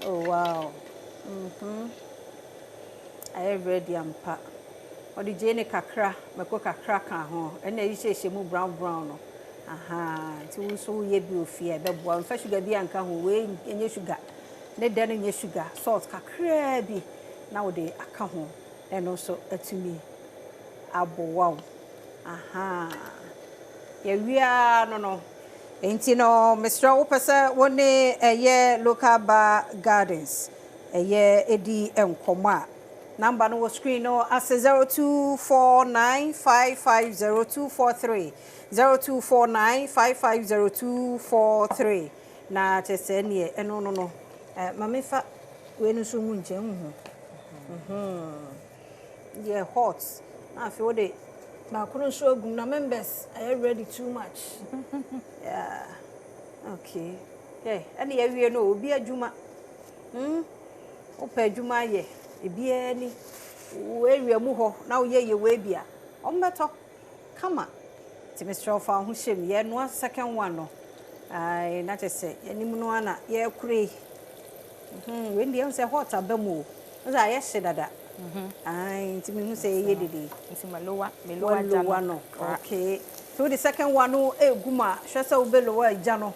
oh wow I am ready ampa odi jene kakra meko kakra kan ho ena yi hyehyɛ mu brown no aha ti wo so ye bi ofie be boa mfa sugar bi anka ho we enye sugar ne de no nye sugar salt kakra bi na wo de aka ho eno so atumi abowa aha ye wia no enti no Mr. wo pese woni eye local bar gardens eye edi enkomo a number no screen no as 0249550243 0249550243 na chese ne eno no mamefa we no so mu nche hu yeah hot I feel they but couldn't show na members are ready too much. Yeah. Okay. Yeah, any area no be adwuma. Opa adwuma ye. Ebi ani area mu ho na wo ye we bia. Ombeto. Come on. Ti Mr. Ofa ho shem ye no second one no. Ai na te say anim no ana ye kure. When dey say hot abamu. Oza ye hye dada. Ai ti me hu say ye dede. Nti melowa no. Okay. So the second one no eguma hwe say obelowa agya no.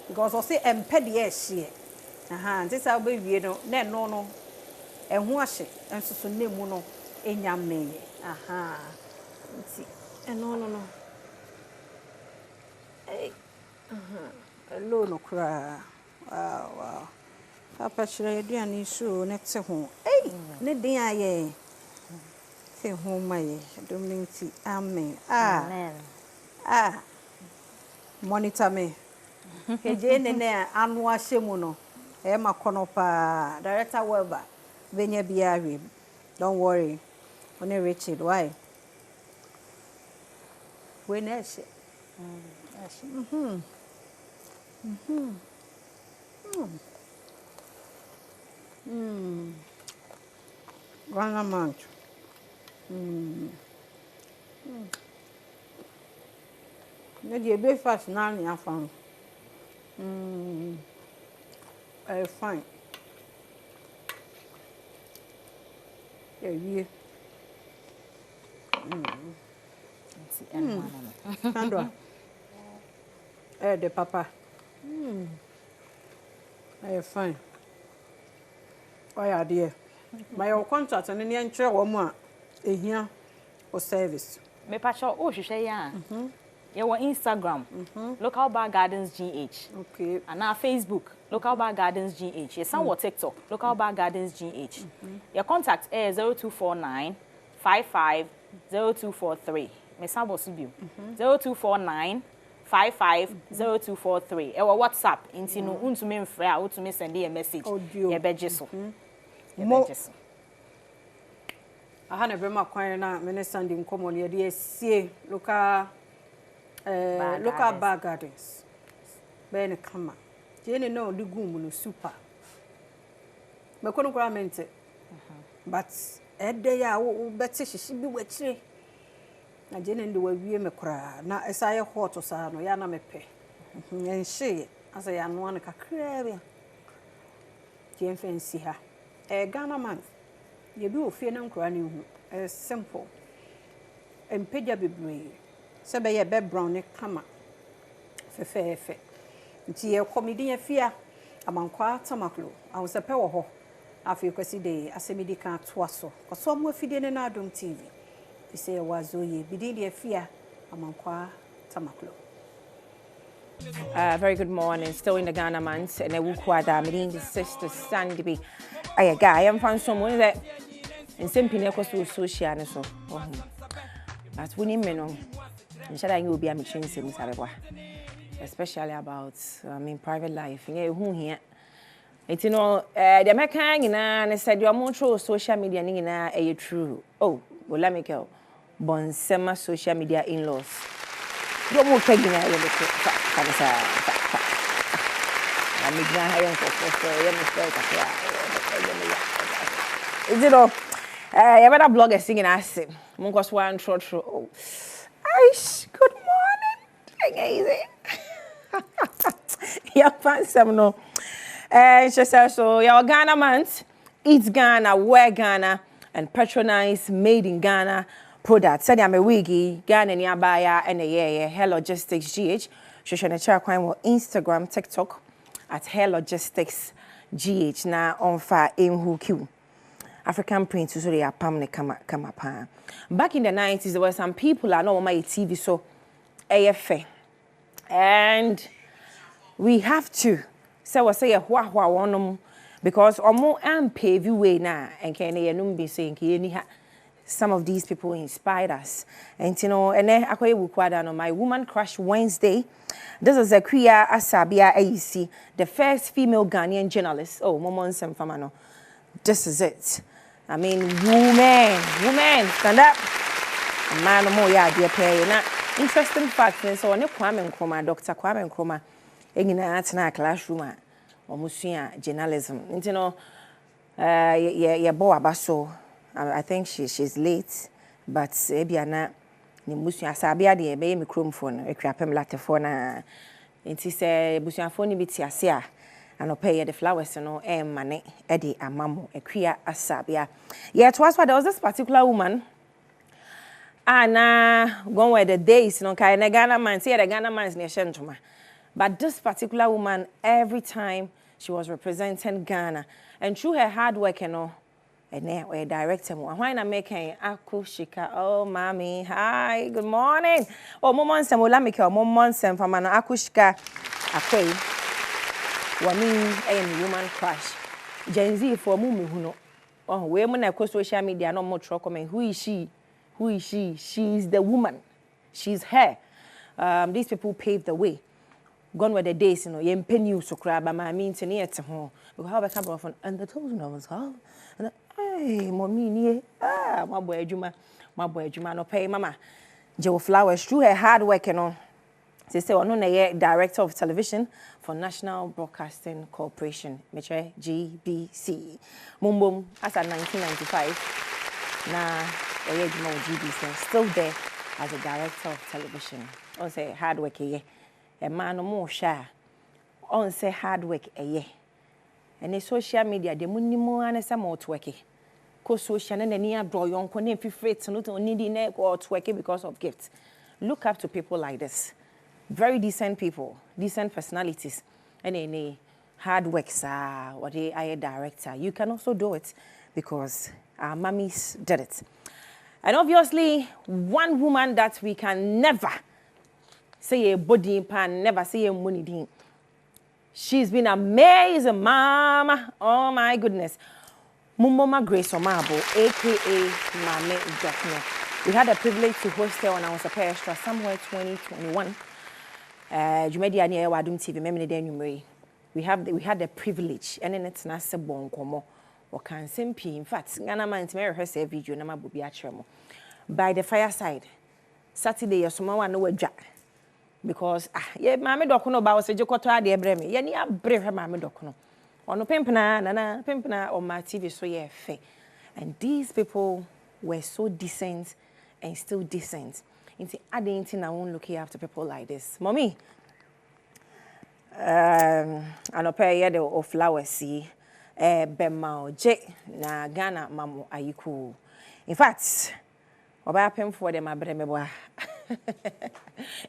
Because I say emped ye hye. Nti say obewie no na no no. Ehu ahye enso so nemu no enyame. Nti no. Hey. Hello no kra. Wow. Papa chere aduane so ne te ho. Hey, ne din aye. Te ho maye. Dominti. Amen. Amen. Monitor me. Eje ne anu ahye mu no. E makono pa. Director Weber. Benya biare. Don't worry. Only Richard, why? When is it? One amount. Maybe breakfast now in your phone. Fine. Yeah. Sandra. The papa. Fine. Why are dear? My contract and any entry woman here for service. Me pacho oh hwehwe ya. You on Instagram, Local Bar Gardens GH. Okay. And our Facebook, Local Bar Gardens GH. You sound TikTok, Local Bar Gardens GH. Your contact is 0249 55 0243. Me sabo subiu. 0249 550243. Ewa WhatsApp inti no untumi mfre a utumi send a message. Ye beje so. Ye beje so. Aha na bema kwan na minister ndi nkomo ne de sie local bar gardens. Be ne kama. Je ne no de gum no super. Me kono kura mente. But ede ya wo beti hihyi bi wachire. Na je ne ndi wawie me kura na esaye hot sa no ya na mepe. Enhye asa ya no an kakra bia. Je fancy ha. Ghana man. Ye bi ofie na nkura ne hu. Simple. Empeja bebre. Sebe ye be brown ne kama. Fefe. Nti ye komedi ye fia amankwa tamaklo. Awsepe wo ho. Afi kwesi de asemedi kan toaso. Koso mo afide ne na Adom TV. Fi se wazo ye bidi de fia amankwa tamaklo. Very good morning. Still in the Ghana months, and I will quite meeting the sister Sandy. I am found someone that in simple to social and so. But we need men. Shall I will be a machine, especially about private life. Yeah, who here? It's the American, and said you are more true social media, and true. Oh, well, let me go. Bonsema social media in-laws. You're more taking out your is it all? You better blogger singing as him. Munkos one true. Oh, Aish, good morning. You find some no. She says so. Your Ghana month, eat Ghana, wear Ghana, and patronize made in Ghana products. Said I'm a wiggy Ghana ni abaya and a Hair Logistics GH. She should share on Instagram, TikTok at Hair Logistics GH. Na on fire in who Q. African print so they are permanent come up. Back in the 90s, there were some people I know on my TV so AFA. And we have to say a one because omo am pave way now and can be saying some of these people inspired us. And you know, and then I my Woman Crush Wednesday. This is a queer Asabia AEC, the first female Ghanaian journalist. Oh, Momon Semfamano. This is it. I mean, women, stand up. man mo ya de pay na interesting fact is so ne Kwame Nkrumah Dr. Kwame Nkrumah engina atena classroom a omusua journalism nti no ye bo abaso I think she's late but ebia na ne musua sabia de be me chromphone ekwapem latefo na nti se busuafo ni bitiase a anope the flowers no mane e de amamo ekwia asabia yeah it was why there was this particular woman gone where the days no kai na Ghana man see the Ghana man's near Shentoma. But this particular woman, every time she was representing Ghana, and through her hard work, you know, and then a director, why not making Akushika? Oh, mommy, hi, good morning. Oh, momon sem olamike, momon sem from an Akushika, Akwe. Wami, I am woman crush. Gen Z for mumi huno. Oh, we when I go social media, no more trouble. Who is she? Who is she? She's the woman. She's her. These people paved the way. Gone were the days, you know, you pay you so crab, I mean, to near to home. Because how I come from, and the toes no one's how. And hey, mommy, my boy Juma, no pay, mama. Joe Flowers, through her hard work, you know. They say, I'm not director of television for National Broadcasting Corporation, Metre GBC. Mumbum, as at 1995. Now, GBC, still there as a director of television. On say hard work a man no more share. On say hard work and the social media, the minimum and some more working. Co social and near draw young connect free not only needing or working because of gifts. Look up to people like this. Very decent people, decent personalities, and any hard work, sir, or they are a director. You can also do it because our mummies did it. And obviously, one woman that we can never say a body pan, never say a money thing. She's been amazing, mama. Oh my goodness. Mumoma Grace Omabo, aka Mame Dokno. We had the privilege to host her on our Super Extra somewhere 2021. Jumedia near Adom TV, Memini Denumeri. We had the privilege, and then it's not so bon como. Or can simply, in fact, Ghana man to marry her say video na mabubi achemo. By the fireside, Saturday, your summer no jack. Because yeah, Mammy Dokono ba was a jokoto ade ebreme. Ye ni abre her Mammy Dokono. Ono pimpna on my TV so yeah fe. And these people were so decent and still decent. Into adding I won't look after people like this. Mommy. Anope ye the flowers see. Bemao J na Ghana mamu ayiku. In fact, oba pem for them abremeboa.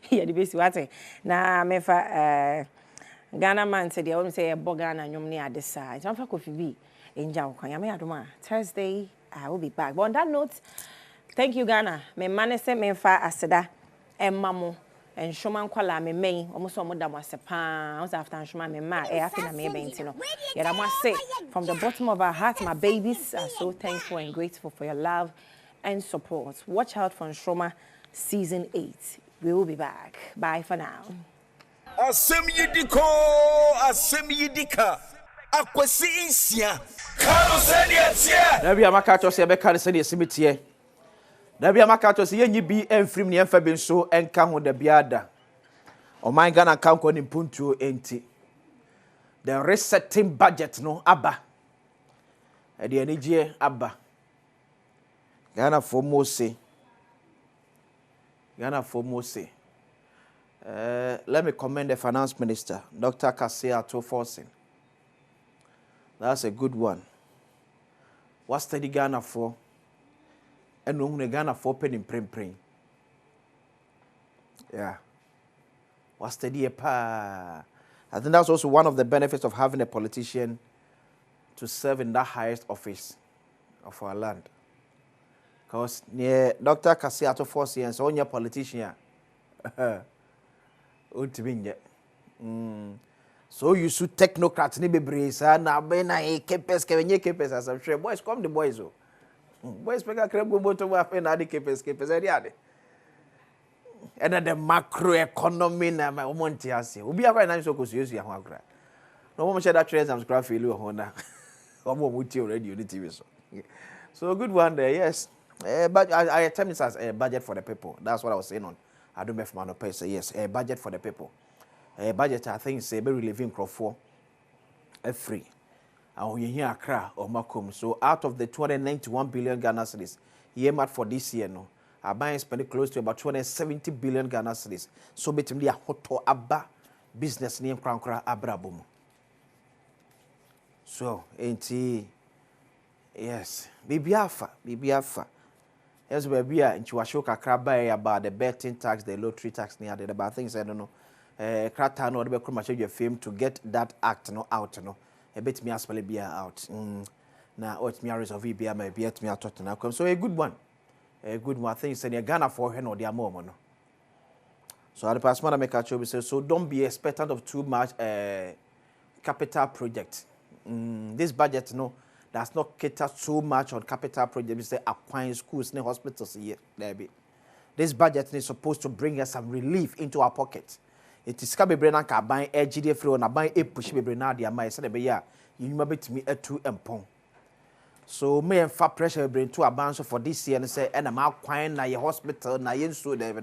Yeah, the best what na mefa Ghana man said they say a Ghana nyum ni adesa. Don't for coffee be in Jaw Kanyame Adoma. Thursday I will be back. But on that note, thank you Ghana. Me manese me fa aseda mamu. And Shoman Kwala me may almost almost that was a pound after Shoman me ma after na me bentino. Yet I must say from the bottom of our heart, my babies are so thankful and grateful for your love and support. Watch out for Shoma season 8. We will be back. Bye for now. Asem yidika. Akwesi insia. Kano seni etie. Nabi amaka to se be kan seni esimetie. Nabi amaka to se yenyi bi emfrim ne emfa bi nso enka ho da biada. O man Ghana kan ko ni puntuo enti. The resetting budget no aba. E de anigye aba. Ghana for Mose. Let me commend the finance minister, Dr. Kasia Toforsin. That's a good one. What's the Ghana for? And no Ghana for penny print. Yeah. What's the dear pa? I think that's also one of the benefits of having a politician to serve in that highest office of our land. Because near Dr. Kasia Toforsin, so on your politician. So you should technocrats ni bebresa na be na kepes kevenye kepes as I'm sure boys come the boys oh boys pega krebo boto wa fe na de kepes ade ade and the macroeconomy na my omonti ase obi akwa na so kosuyesu ya ho akra no mo share that trades and scrap failure ho na omo muti already on the TV so good one there yes But I term this as a budget for the people. That's what I was saying on Adom FM Pay. Say yes, a budget for the people. A budget I think say very living crop for a free. And you hear Accra or Macomb. So out of the 291 billion Ghana cedis, earmarked for this year, no, are buying spending close to about 270 billion Ghana cedis. So between the hoto abba business name Krankra Abrabum. So ain't yes, Bibiafa. Yes, baby, and you are sure about the betting tax, the lottery tax near the bad things. I don't know. Krata no the much your film to get that act no out no. A bit me as well be out. Now what me areas of EBA may be at me out now come. So a good one. A good one. I think it's Ghana for her or their mom. No. So the past man make a show say so don't be expectant of too much capital project. This budget no does not cater so much on capital projects. We say acquiring schools and hospitals here. This budget is supposed to bring us some relief into our pocket. It is can be bring and buying a GDF flow and buying a push be bring out the amount. Said be ya you remember to me a 2 empong. So me and fat pressure bring to a bunch for this year and say and I'm acquiring na your hospital na your so there.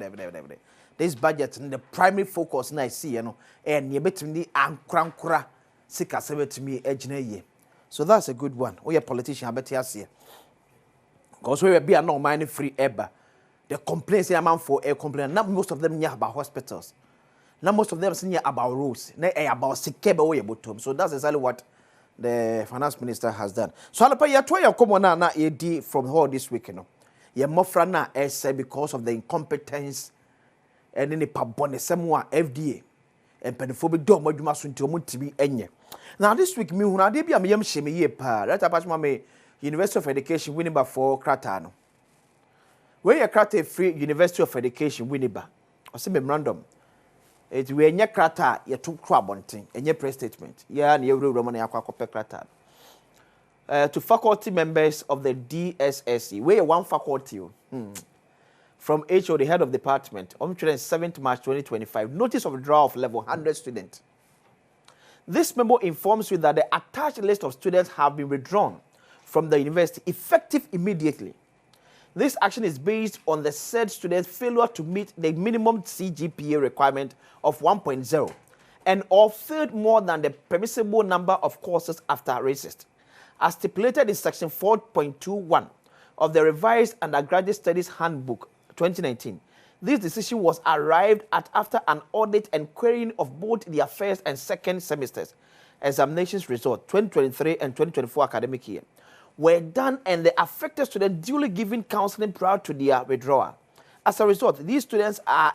This budget the primary focus na I see you know and you bet me and krankura sika sebe to me ejina. So that's a good one. We a politician, I bet you see. Because we will be a no money free ever. The complaints amount for a complaint. Not most of them near about hospitals. Not most of them near about roads. Not about secure way about them. So that's exactly what the finance minister has done. So I'll pay you 12 come on now AD from all this week. You know, your mofra na say because of the incompetence and then the pabone semwa FDA and penophobic do mo dwuma so nti omo tibi enye. Now this week me huna de bia me yam hye me ye pa right about me University of Education Winneba for Krata no we ye Krata free University of Education Winneba o se memorandum it we enye Krata ye to kro abonten enye press statement ya na ye wuro na yakwa kope Krata to faculty members of the DSSE we one faculty from HO the head of department on 7th March 2025 notice of withdrawal of level 100 students. This memo informs you that the attached list of students have been withdrawn from the university effective immediately. This action is based on the said students' failure to meet the minimum CGPA requirement of 1.0 and or failed more than the permissible number of courses after racist, as stipulated in section 4.21 of the revised undergraduate studies handbook 2019. This decision was arrived at after an audit and querying of both their first and second semesters examinations result 2023 and 2024 academic year were done and the affected students duly given counseling prior to their withdrawal. As a result, these students are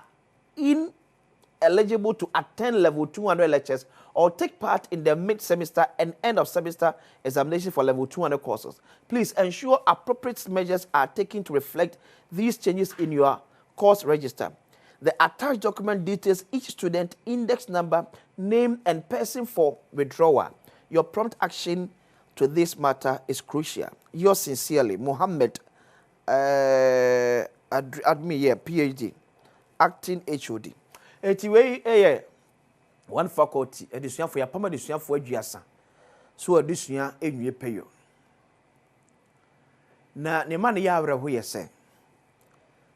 ineligible to attend level 200 lectures or take part in the mid-semester and end-of-semester examination for level 200 courses. Please ensure appropriate measures are taken to reflect these changes in your course register. The attached document details each student, index number, name, and person for withdrawal. Your prompt action to this matter is crucial. Yours sincerely, Mohammed Admi, PhD, acting HOD. Anyway, one faculty, edition for your permanent edition for Eduasa. So edition in your pay. Na ne man ya awre ho yese.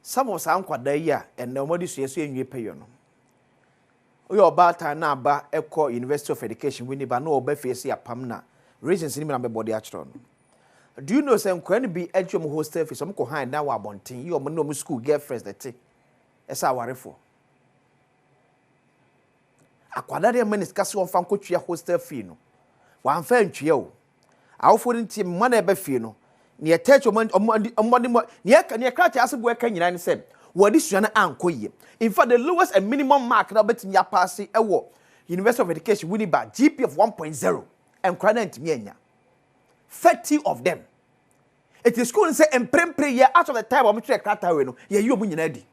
Some of some kwada ya and nobody says you in your pay. We are about na ba Eco University of Education Winneba no obe face ya pamna. Reasons in me body atron. Do you know some can be edgum hostel for some ko hand now abontin you no school girlfriends that take. Esa ware for. Akwada de men discuss on fan ko hostel fee no. Wan fa ntwe o. Awfo nti man ebe fee no. Ne attach omodi ne krata asebo eka nyina ne sem. Wodi sua na ankoye. In fact the lowest and minimum mark na betimi ya pass ewo University of Education Winneba GP of 1.0 and credit me enya 30 of them. It is school say emprempre year out of the time of krata we no ye yi omu nyina di.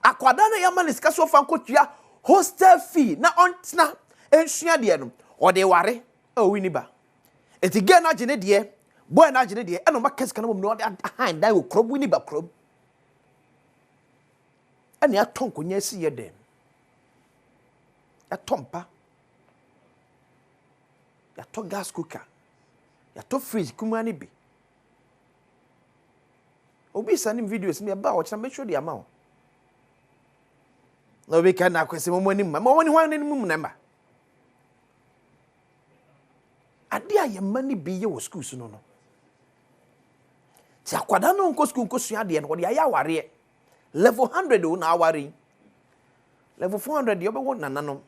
Akwada na ya man discuss so fan ko tua hostel fee na ontna ensua de no o de ware o Winneba. Eti gen na gene de boy na gene de eno makes kana mum no de hand dai wo krob Winneba krob. Ani aton konya si ye dem. Atompa. Ya to gas cooker. Ya to fridge kumani bi. obi sending videos me about watch make sure the amount no we can na kwese mo ni hwan ni mu number ade a ye mani bi ye wo schools no ti akwada no nko school nko sua de no de aya ware level 100 o na aware level 400 yo be wo nananom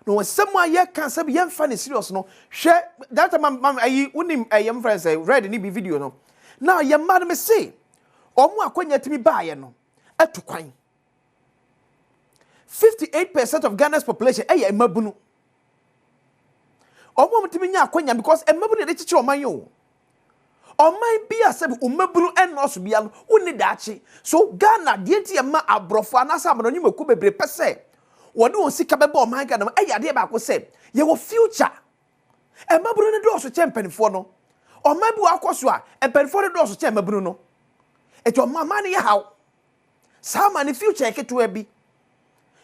no semwa ye kan se ye mfa ne serious no hwe that time ayi unim ayem friends read ni bi video no now ye man me say omo akwanya timi baaye no atukwan 58% of Ghana's population eye emabunu omo mtimi nya akwanya because emabunu de chichi oman yo oman bia se omabunu enoso bia no uni daachi so Ghana de enti ema abrofo anasa amanonyi maku bebre pese wode won sika bebe oman Ghana eye ade ba ko se ye wo future emabunu ne do so champion no oman bi akoso a empenfo ne do so che emabunu no eto mama ne ye haw sama ne future eketo abi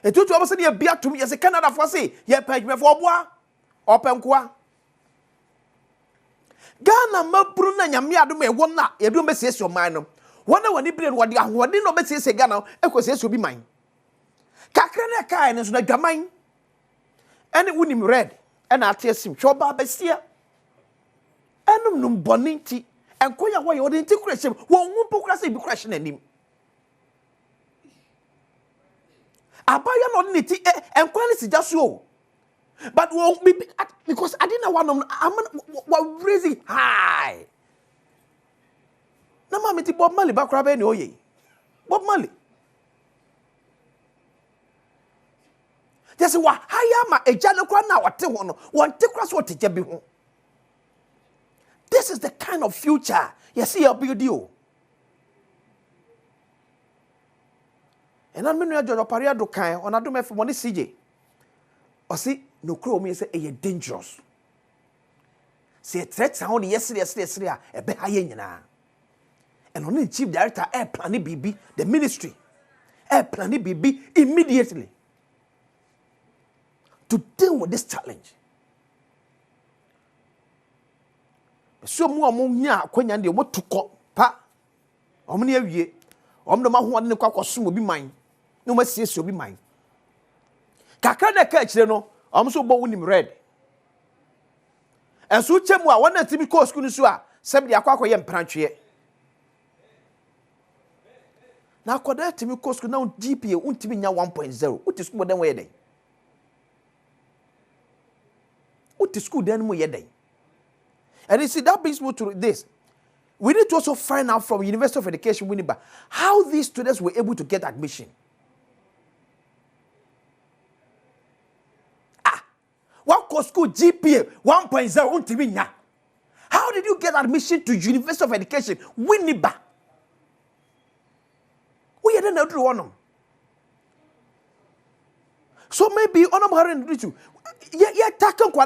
eto to obose ne bia tum ye se Canada fo se ye pagmefo oboa openkoa Ghana maburu na nyame adom e wona ye do mesiesie oman no wona wani bire no wode ahode no mesiesie Ghana ekosiesie obi man kakra na kai ne so na dwaman ene unim red ena atesim hwoba besia enum num boninti enkoya wo ye wode nti kurahye wo nwumpo kurase bi kurahye nanim abaya no ne ti enkwani sija so but because I didn't want I'm raising high na mama ti Bob Marley bakra be ni oye Bob Marley just wa higher ma eja ne kwa na wote ho no won te kra so wote ja bi ho. This is the kind of future you see your building. And I'm going to paria do kind on Adom for money CJ. Or see, no crow me say a dangerous. Say threat sound yesterday, a be high and only chief director air plan BB, the ministry. Air plan BB immediately to deal with this challenge. So more nya kwanya de mo tukọ pa omne awie omno ma ho ne kwakoso obi man no ma siesie obi man kakra na ka kire no omso bo wonim red enso chemu a wona timi ko school no so a sem de akwakoye mprantwe na akoda timi ko school na GPA untimi nya 1.0 uti school den we den uti school den mo ye den. And you see, that brings me to this. We need to also find out from University of Education, Winneba, how these students were able to get admission. What course school GPA 1.0? How did you get admission to University of Education, Winneba? We didn't know to one. So maybe on to yeah, tackle we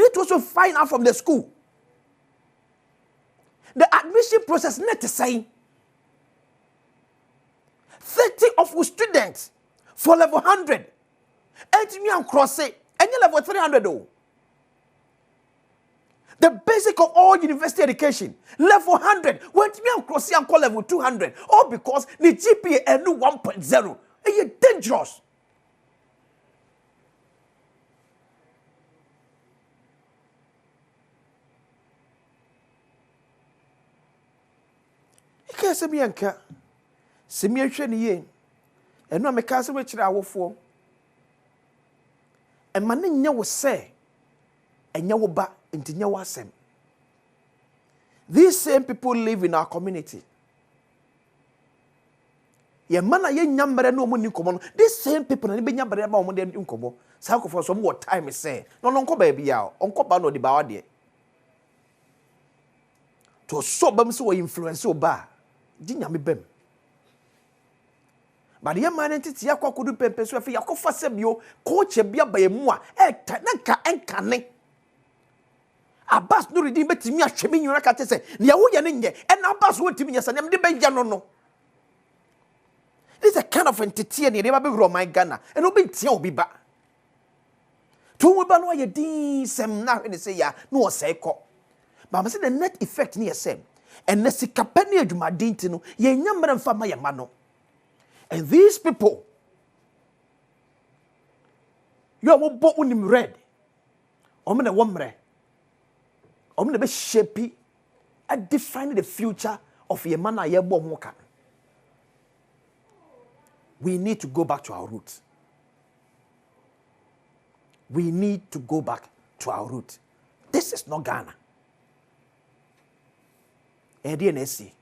need to also find out from the school. The admission process not the same. 30 of our students for level 100. And me and cross it. And you level 300 though. The basic of all university education, level 100. When me and cross it and call level 200. All because the GPA and 1.0. And you're dangerous. Semianka, Semian ye, and no mecasa which I will for. And Manin was say, and you back into Yawasem. These same people live in our community. Ye mana ye nyambere no money common. These same people and be nyambere about money in Uncobo. Sako for some more time is say. No, uncle baby yao, uncle bano di bawadi. To so bam so influence so ba. Jinyame bem. But the man entity yakwa kudu pempe so afi yakofa sebio coach bia ba emu a nanka enkane. Abbas no redeem betimi ahweme nyura ka tese ne yawo ye ne nye en Abbas wo timi nyasa ne de benja no. This is a kind of entity and never be grow my Ghana and no be tia obi ba. To we ba no ye din sem na hwe ne say ya no say ko. But I say the net effect near same. and the sikapeni adwumadin no ye nyamra mfa ma ye ma no. And these people you are bo unim red omne womre omne be shape and define the future of ye man ye bo ho ka. We need to go back to our roots. We need to go back to our roots. This is not Ghana. DNSC.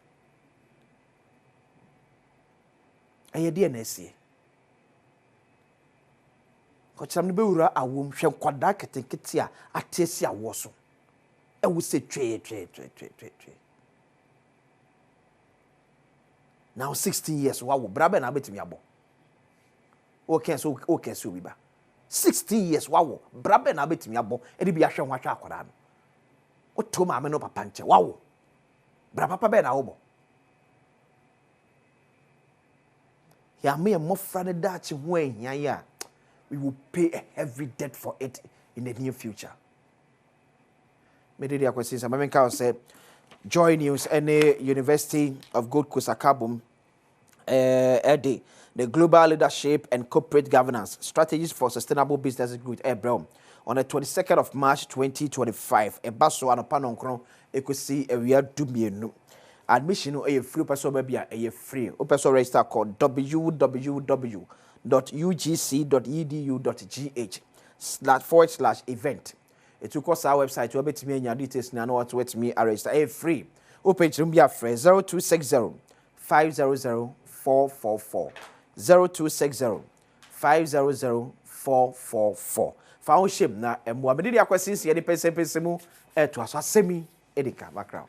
DNSC. Kocham be wura awom hwe kwada ketekete a atesi awo so. E wo se twe. Now 16 years wa wo brabe na betimi abo. Okay so we ba. 16 years wawo brabe na betimi abo edi bi ahwe ho ahwe akwara no oto ma me no papa nche wawo bra papa be na wo bo ya me mofra ne dachi ho ahia ya we will pay a heavy debt for it in the near future. Me dey akwesi sa me nka say Joy News any University of Gold Coast Akabum Eddie the Global Leadership and Corporate Governance Strategies for Sustainable Business Group Adom on the 22nd of March 2025. A basso and a panoncron, you could see a real dumienu. Admission a free person maybe a free. Open register called www.ugc.edu.gh/event. It took us our website to obey me and your details now what to me arrest a free. Open to be a friend 0260 500 444. 0260-500-444. Foundship na emwamedi dia kwasisi yedi pese mu eto aso asemi edika background.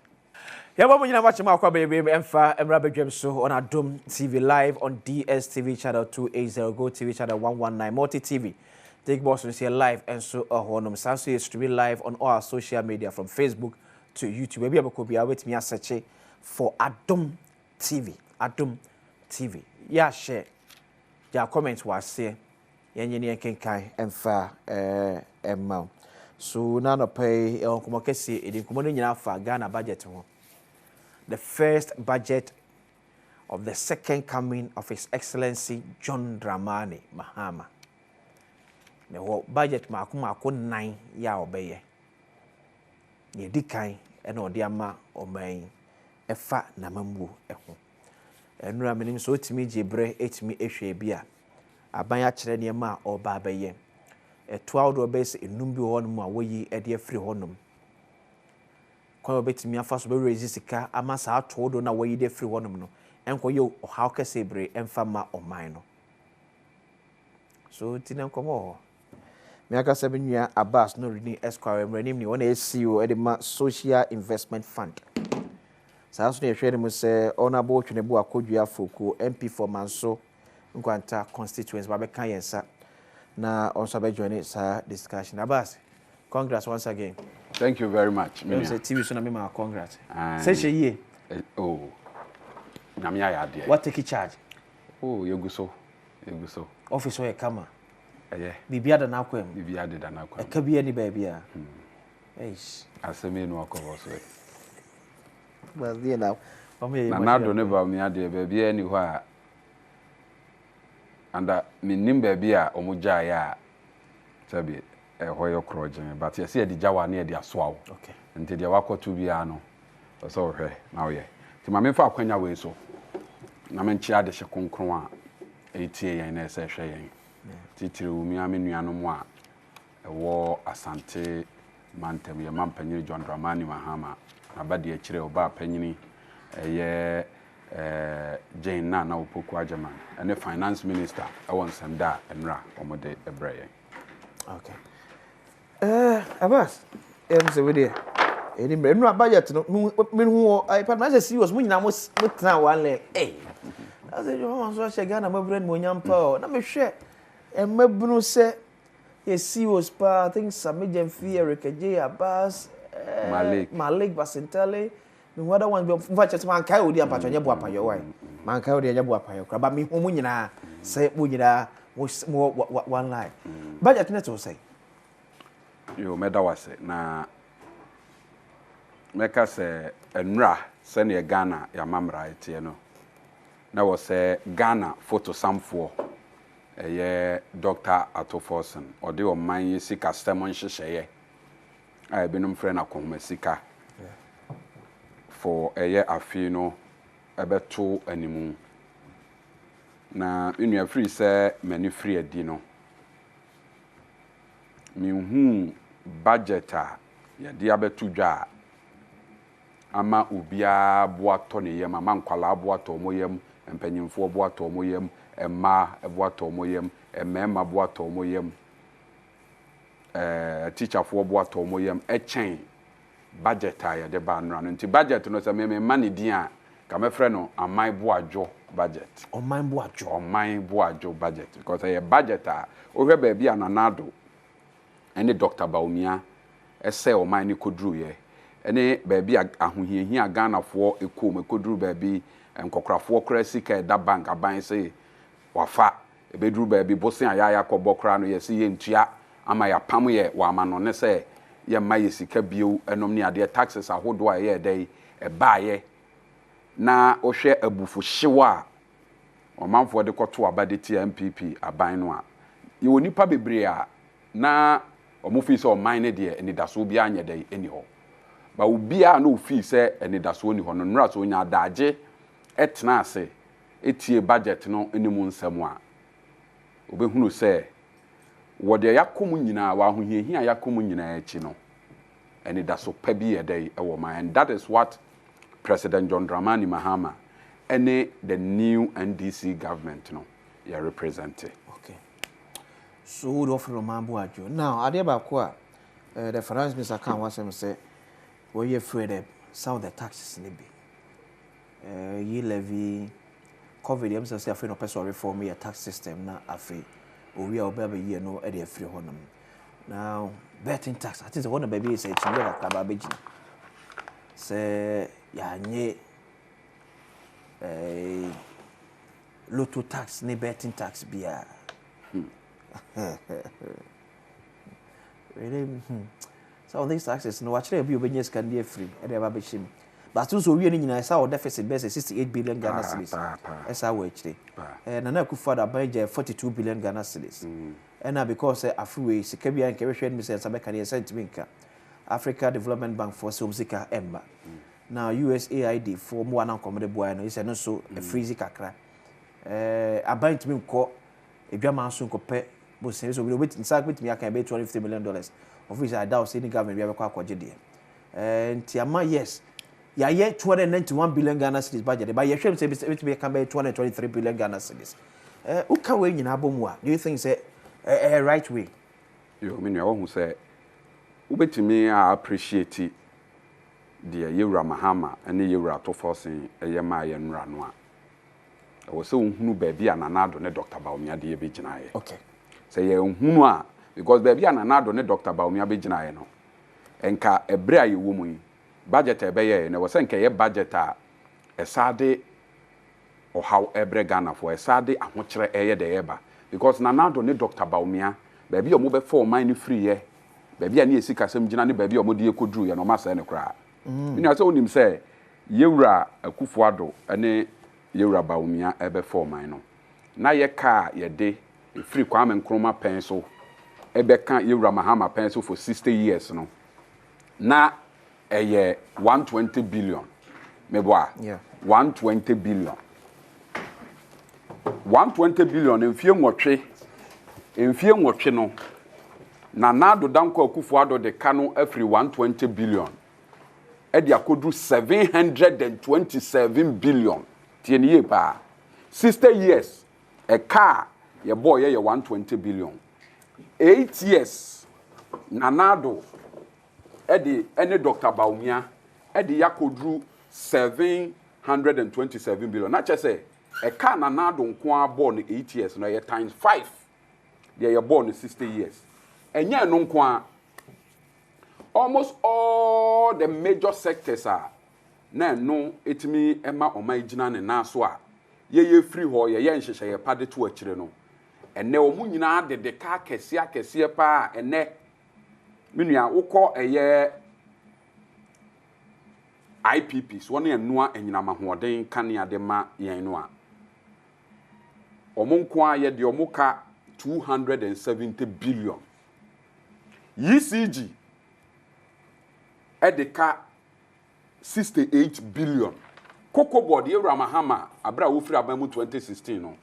Yaba munyina machima akwa bebe emfa emra bedwem so on Adom TV live on DSTV channel 280 Go TV channel 119 Multi TV. Take boss we see live and so honum sanso is streaming live on all our social media from Facebook to YouTube. Maybe abakobi awet me search for Adom TV. Adom TV. Yeah, share. Ya comment was say yenye ni kenkai emfa emma. So na no pay komo kesi edi komo no nyina fa Ghana budget ho. The first budget of the second coming of His Excellency John Dramani Mahama. Ne ho budget mako 9 ya obeye. Ye dikan e na odi ama oman efa na mambu eho. Enura menim so otimi gibre etimi ehwe bia aban ya kire ne ma oba abaye eto do base enum bi honum a woyi ede afri honum kwa obetimi afa so be raise sika ama sa ato do na woyi de afri honum no enko ye ohaw kase bre emfa ma oman no so tinan komo me aka se benua Abbas no reni Esquire mranim ni wona CEO ede ma Social Investment Fund. Saso ne hwere mu se honorable Twenebu Akodua Foku MP for Manso Nkwanta constituency ba be kan yensa na also be join sa discussion. Abbas, congrats once again. Thank you very much. Me say TV so na me ma congrats. Say she ye. Oh. Na me ya de. What take charge? Oh, yeguso. Office where kama. Yeah. Bibia da na kwem. Bibia de da na kwem. E ka bia ni ba bia. Eish. Aseme no akobo so. Well, you know, na do ne ba mi ade ba bia ni ho a anda minnim ba bia omugya ya sabi hoyo krojen but yes e di jawa na e di asoa wo. Okay. Nti de wakoto bia no so hwe na wo ye. Ti ma me fa akwanya we so. Na me nchi ade hye konkron a etie yen na ese hwe yen. Titiri umi amenuano mu a ewo Asante mantem ye mampanyiri John Dramani Mahama abade akire oba panyini eye Jane na opoku ajaman ene finance minister awon sanda enra omode ebreye. Okay. Abbas say we there eni enra budget no me hu I partner say serious mu nyina mo tena one leg eh I say you want so shege na mabrand mo nyampa na me hwe emabunu se ye serious pa I think Samejam Fear Rekeje Abbas Malik Basintale me wada one be mfa man kai odi apacho nye bo apayo why man kai odi nye bo apayo kra ba me hu mu nyina say mu nyina one line budget net to say yo meda wase na meka se enra se ne Ghana ya mamra etie no na wo se Ghana photo samfo eye Dr. Atoforson ode o man sika stem nhyehyeye a binum frɛ na konma sika for eye afi no ebeto animu na inu free se mani free adi no mi hu budget a ya dia betu dwa ama ubia boato ne yem ama nkwala boato moyem empanyimfo boato moyem emma boato moyem emmema boato moyem teacher fo boato moyem echen budget a ya de ba nra no nti budget no se me mani din a ka me frɛ no aman boajo budget oman boajo budget because a budget a ohwe ba bia nanado ene Dr. Baumia ese oman ni kodru ye ene baabi ahohiahia Ghana fo ekom ekoduru baabi nkokrafo kra sika da bank aban se wafa ebeduru baabi bosen ayaya kobokra no yesi ye ntua ama ya pam ye wa ama no ne se ye ma ye sika bio enom ne ade taxes ahodo a ye dai ebaaye na ohwe abufu hyewa omanfo de koto abade ti MPP aban no a ye wonipa bebre a na omofi se oman ne de eni daso bia anya dai eni ho ba ubia na ofi se eni daso ni ho no nra so nya adaje etena ase etie budget no enimu nsam a obehunu se wode yakom nyina wa ahohiahia yakom nyina echi no eni daso pa bi yedai ewo man and that is what President John Dramani Mahama and the new NDC government no you represented. Okay. So we offer Mambo Ajo. Now, Adeba the finance minister can was him say, were you afraid of some of the taxes in the ye levy COVID, I'm say afraid of personal reform your tax system na afi we are baby year no at the free honum. Now, betting tax, I think the one baby is a children kababeji. Say ya nye lotto tax ne betting tax bia really some of these taxes no actually be obenyes can be free e dey ba shim but so we ni nyina sa o deficit be 68 billion Ghana cedis esa we chire na na kufa da ban 42 billion Ghana cedis na because afiwe sika bia nke we hwe ni se sabe kan ye sentiment Africa Development Bank for Subsika Emba. Now USAID for more than commodity boy no is no so a freezy kakra. About me ko e bia man so ko pe bo se so we wait inside with me aka be $250 million of which I doubt any government we have kwaje de. Ntiama yes. Ya ye 291 billion Ghana cedis budget but ye hwem say it be can be 223 billion Ghana cedis. Uka we nyina bomu a do you think say right way? Yo me no who say ubetimi a appreciate the Yewra Mahama and the Yewra Atoforson eyema ye nra no a wo se ohunu baabi ananado ne Dr. Baumia de be ginaye. Okay. Say ye ohunu a because baabi ananado ne Dr. Baumia be ginaye no enka ebre aye wo mu budget ebe ye na wo se enka ye budget a esade o how ebre Ghana for esade ahokyere eye de yeba because nanado ne Dr. Baumia baabi o mo be for man free ye baabi ani esika sem gina ne baabi o mo de ekoduru ye no ma sa ne kra ina so onim say Yewra Akufuado ane Yewra Baumia ebe for man no na ye ka ye de free Kwame Nkrumah pen so ebe kan Yewra Mahama pen so for 60 years no na eye 120 billion meboa yeah 120 billion 120 billion emfie nwotwe no na nado danko Akufuado de kano afri 120 billion edi akodu 727 billion tieni ye pa 60 years a car ye boy ye 120 billion 8 years na nado edi ene Dr. Baumia edi yakodu 727 billion na chese a car na nado nko abon 8 years no ye times 5 ye born 60 years enya no nko almost all the major sectors are na no etimi ema omagina ne na so a ye free ho ye nhyehyɛ ye pade to akire no ene omu nyina de ka kese pa ene menua wokɔ eye IPPs one enua enyinama hoɔden kanea de ma yɛn no a ɔmo nko a yɛ de ɔmo ka 270 billion ECG edeka 68 billion Cocoa board Yewura Mahama abra wo firi abamu 2016 no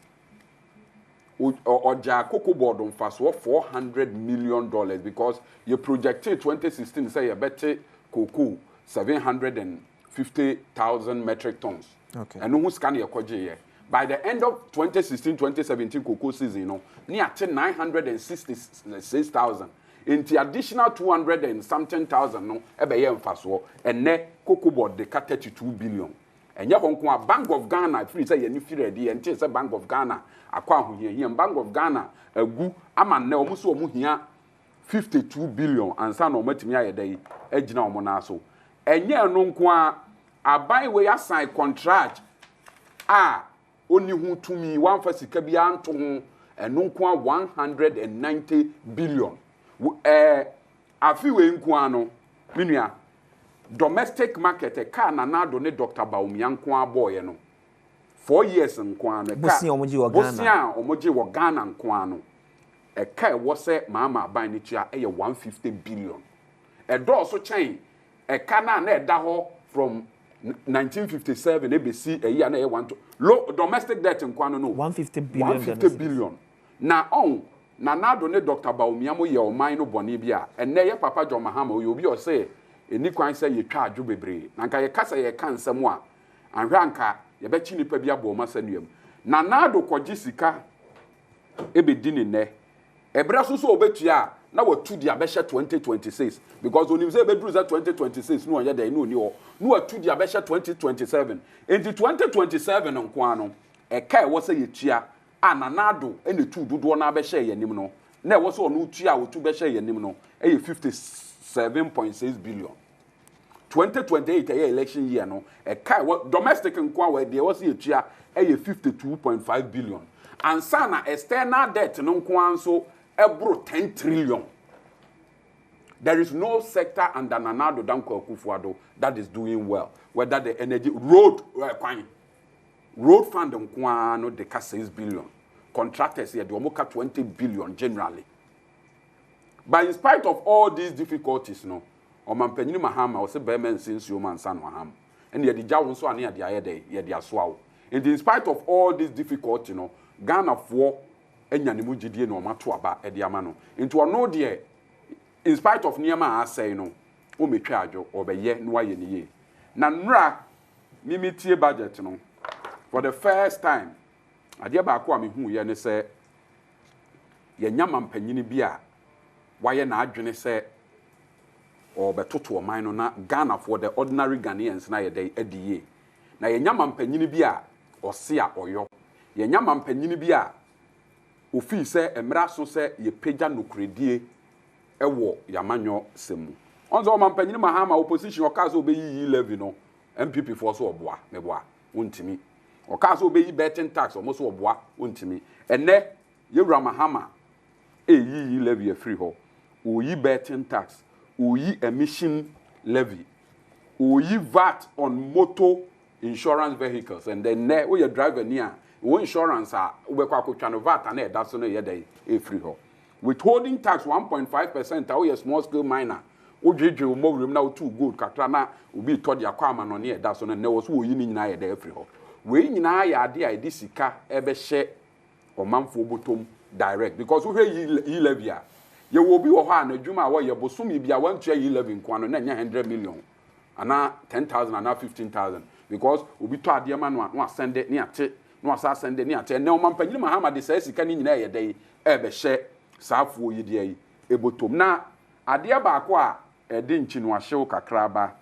oja cocoa board on fast $400 million because you projected 2016 say you better cocoa 750,000 metric tons. Okay. And who scan your koje by the end of 2016-2017 cocoa season, you know, near 966,000. In the additional 200 and something thousand, no, ebe ye mfaso, and ne cocoa board de 32 billion. And ya honkwa Bank of Ghana, free say you feel ready, and say Bank of Ghana, akwa hu here, Bank of Ghana, egu ama ne omuso omu hia 52 billion, and san omatimi aye dey ejina omo na so. Enye no nkwa abai we assign contract oni hu to me one for sika bia anto ho eno nkwa 190 billion. Afi we nkwa no minua domestic market car na nado ne Dr. Badwam yankwa boy no 4 years nkwa no bosia omoji wo Ghana bosia omoji wo Ghana nkwa no eka e wo se Mahama ban ni tua e 150 billion e do so chain eka na eda ho from 1957 ebesi e year na e want low domestic debt nkwa no 150 billion 150 billion na on na nado ne Dr. Badwam yamo ye oman no boni bia enne ye papa John Mahama oyo bi o say eni kwan say ye twa adwo bebre na nka ye kasa ye kan nsem a anhwanka ye be chi nipa bia bo masanuam na nado koji sika ebedi ne ne ebra so obetua na watu dia be 2026 because onim say be duru 2026 no onye dey no oni ho no watu dia be 2027 enti 2027 nko ano eka e wo say ye tua ananado ene tu dodo na be hye yanim no na e wo so no tua wotu be hye yanim no e 57.6 billion 2028 a election year no e kai domestic nkwa we de was ye tua e 52.5 billion ansa na external debt no nkwa anso ebro 10 trillion. There is no sector under Nanado Danko Akufo-Addo that is doing well, whether the energy road fund nkwa no de 6 billion, contractors here do almost 20 billion generally. But in spite of all these difficulties, no, Omanpenyini Mahama was a bearman since you man son Mahama, and yet the Jawon so near the Ayede, yet the Aswao. And in spite of all these difficulties, no, Ghana for Enyanimu Jidi no Matuaba Ediamano. Into a no dear, in spite of Niama I say no, o me charge or be ye no ye. Nanra mimitie budget no. For the first time, adia ba kwa me hu ye ne se ye nyama mpanyini bia waye na adwene se or betoto oman no na Ghana for the ordinary Ghanaians na ye dey ediye. Na ye nyama mpanyini bia ose a oyo. Ye nyama mpanyini bia ofi se emra so se ye pagya nokredie ewo yamanyo semu. Onzo mampanyini Mahama opposition okazo obeyi levy no MPP for so oboa meboa wontimi. Okazo obeyi betting tax omo so oboa wontimi. Enne Yewura Mahama eyi levy e free ho. Oyi betting tax, oyi emission levy, oyi VAT on motor insurance vehicles, and then ne we driver near wo insurance ubekwa kotwa VAT na eda so no ye dey e free ho. Withholding tax 1.5% how a small scale miner odwedwe wo mowrim na otu gold kakra na obi to de akwa ama no ne eda so no ne wo so oyi ni nyina ye dey free ho. We nyina ya ade a edi sika ebe hye omanfo botom direct because we yi levy a ye will be or han a juma where you bosumi be a 1 year 11 kwano na 100 million ana 10,000 ana 15,000 because obi to ade ma no send it near te no asa send it near te na o mampanyini Mahama de say sika ni nyina ye dey ebe hye saafuo yi de yi ebotom na ade ba ko a ede nchi no ahyew kakra ba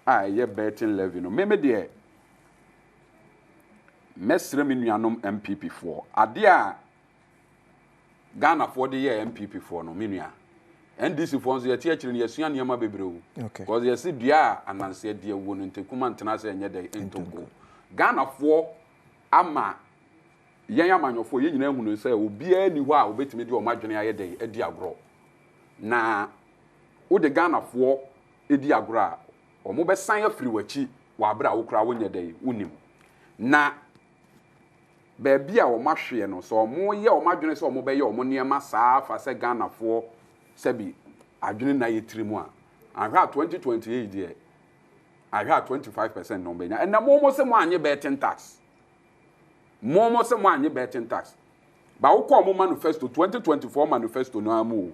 a ye betting levy no meme de mesre menuanom MPP for ade a Ghana for the year MPP for no minua. NDC for the teacher in Yasuan Yama Bebrew. Because you see, dear, and I said, dear woman, to come and tenase and yet they into Ghana for Ama Yaman for you know, who say, will be anywhere, will bet me do a margin a day, a diagro. Na, would the Ghana for a diagra or mobile sign of free wachi, wabra wo kra wonya dai unim na baby a wo mahwe no so mo ye wo madwene so mo be ye wo niema saa fa se Ghana fo se bi adwene na ye tirimu a ahwa 2028 there ahwa 25% no benya and na mo se mo anye betting tax mo se mo anye betting tax ba wo ko mo manifesto 2024 manifesto no amu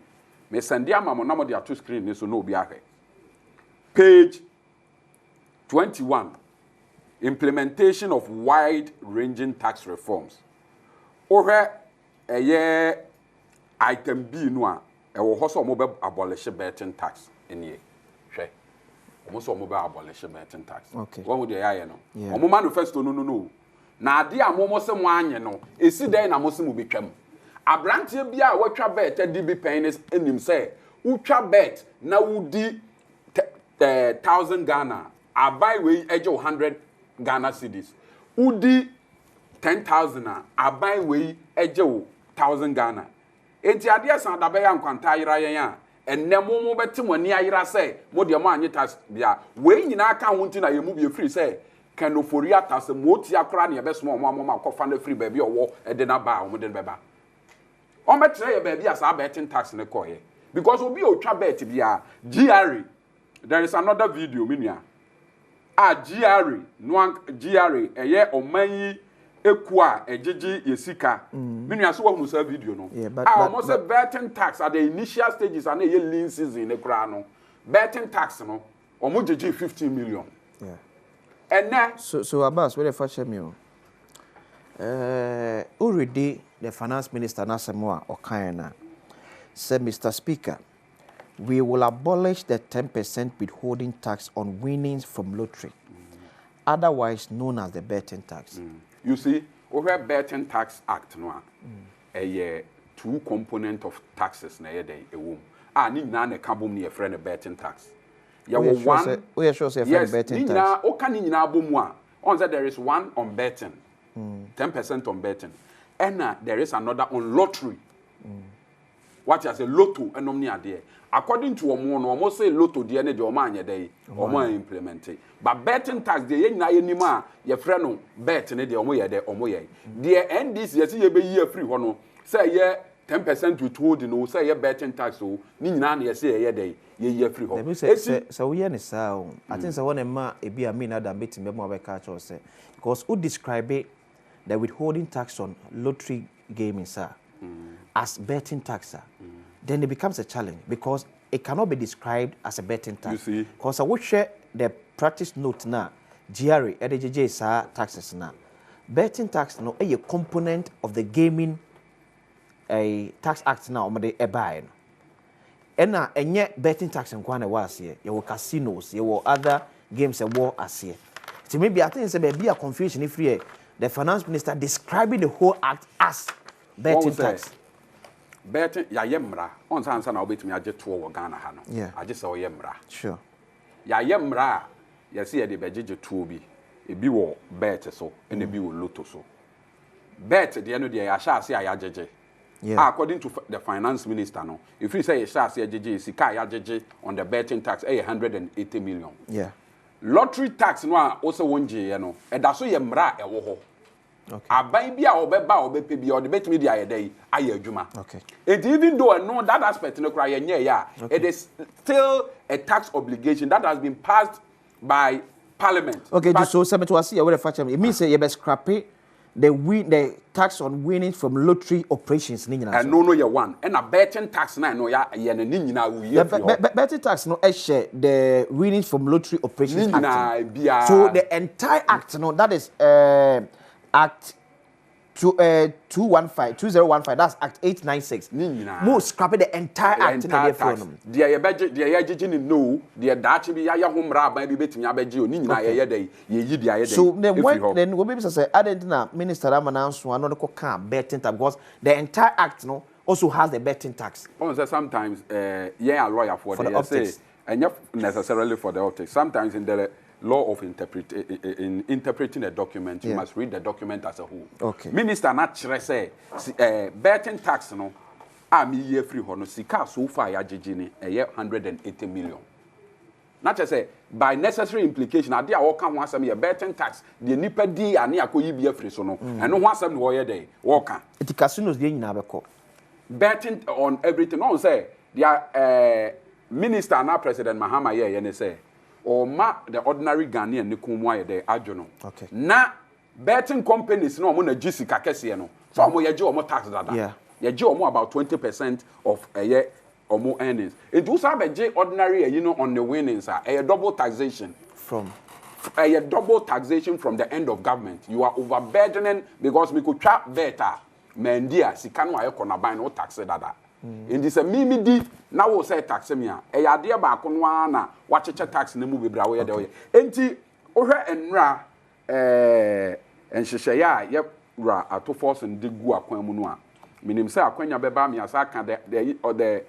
me sende ama mo na mo de ato screen ni so no obi ahwe page 21 implementation of wide-ranging tax reforms. Ohe eye item B no a ewo ho so mo be abolish betting tax enie. Hwe. Mo so mo be abolish betting tax. Okay. Wo de yaye no. Omo manifesto no. Na ade a mo se mo anye no, esi den na mo se mo betwam. Abrante bia a watwa bet DB penis enim say, utwa bet na wudi 1000 Ghana, abai we eje 100 Ghana cedis. Udi 10,000 abai we eje 1,000 Ghana. Enti ade san da be ya nkwanta yira yen a enne mo beti mo ni ayira say mo de mo anye tax bia we nyina aka ho nti na ye mu bi free say kanoforia tax mo ti akora na ye be so mo akofa na free baby owo e de na ba o mo de beba. O metre ye baby as a betting tax ne koye because obi otwa bet bia GRE. There is another video minia. GRE no GRE eye omanyi ekua ejeje yesika minia so wahunu sa video no almost a betting tax at the initial stages and a lean season ne kra no betting tax no omo jeje 15 million and now so Abbas where the first me already the finance minister Nasamoa Okayana said, Mr. Speaker, we will abolish the 10% withholding tax on winnings from lottery, otherwise known as the betting tax. You see, over betting tax act no a two component of taxes na ye dey ewom. Ni na na ka bom ne friend betting tax. Ya wo one we sure say friend betting tax. Yes, o ka ni nyina bom a. On say there is one on betting. 10% on betting. And there is another on lottery. What you say lotto enom ni ade. According to omo no omo say lotto de ne de omo anye dey omo implement it. But betting tax de ye nyina ye nim a ye frɛ no bet ne de omo ye de omo ye. De NDC ye say ye be ye free ho no say ye 10% withholding no say ye betting tax o ni nyina na ye say ye dey ye free ho. So we ne sa o. I think say one ma e bi amina da betim be mo be catch us say because who describe it the withholding tax on lottery gaming sir as betting tax then it becomes a challenge because it cannot be described as a betting tax. You see? Because I would share the practice note now, GRE, EDJJ, sir, taxes now. Betting tax no a component of the gaming a tax act now, a buy. And now, and yet betting tax in Kwana was here. You were casinos, you were other games and war as here. So maybe I think it's be a confusion if the finance minister describing the whole act as betting tax. Betting ya yemra on sansa na obetumi age to wo Ghana ha no age se o yemra sure ya yemra ya se ye de bejeje to bi ebi wo bet so and ebi wo lotto so bet de no de ya sha ase ya jeje according to the finance minister no if you say ya sha ase ya jeje sika ya jeje on the betting tax 180 million lottery tax no a o se wonje ye no e da so yemra e wo ho. Okay. Aban bia obeba obepe bia ode betimi dia yedai aye adwuma. Okay. And even though no that aspect no cry yenye ya, it is still a tax obligation that has been passed by parliament. Okay, but so some to see where the it means you be scrap the tax on winnings from lottery operations ni nyina. And no you one. And a betting tax na no ya ye ni nyina wo ye. Betting tax no share the winnings from lottery operations act. So the entire act no that is Act 2015, that's Act 896. Most scrap the entire act in the phone. Dear ye budget, dear ye no, dear Dachi be ya home rabbi be betting abejo, Nina ye day, ye dia. So then we say, I didn't know Minister announced one other can betting tax because the entire act no also has the betting tax. Sometimes, a lawyer for the optics, and not necessarily for the optics. Sometimes in the law of interpreting a document, you must read the document as a whole. Okay. Minister not say betting tax no me year free hono sika so far ya jejini 180 million. not just say by necessary implication ade a wo ka ho asem ye betting tax the nipa di ane akoyi bi afri so no eno ho asem wo ye dey wo ka it casinos dey nyina be ko betting on everything no say their minister na president Mahama ye ne say or ma the ordinary Ghanaian ne kumu aye dey adwono okay na betting companies no mo na gisika kese no so mo ye je omo tax dada yeah ye je omo about 20% of omo earnings it do say be ordinary you know on the winnings a double taxation from a double taxation from the end of government you are overburdening because we could trap better mendia sika no aye na ban no tax dada in this mimi di na wo say tax me a e yade ba ko no na wa cheche tax na mu bebra wo ye de wo ye enti wo hwe enra enhyehyɛ ya ye ra ato force ndi gu akwan mu no a minim say akwanya beba me asa ka the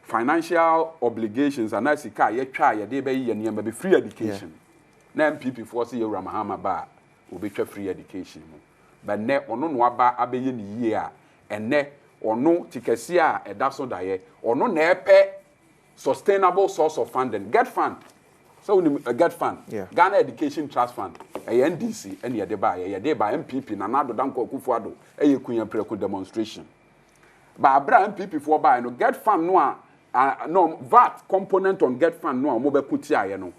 financial obligations and asika ye twa ye de be ye niam be free education na MPP for say Yewura Mahama ba obetwa free education mu but ne ono no aba abeye ni yie a enne ono tikasi a eda so daye ono na epe sustainable source of funding get fund so get fund Ghana Education Trust Fund NDC ene ye de ba MPP na nado danko akufuado eye kunya preku demonstration ba abra MPP for ba no get fund no a no VAT component on get fund no a mo be puti aye no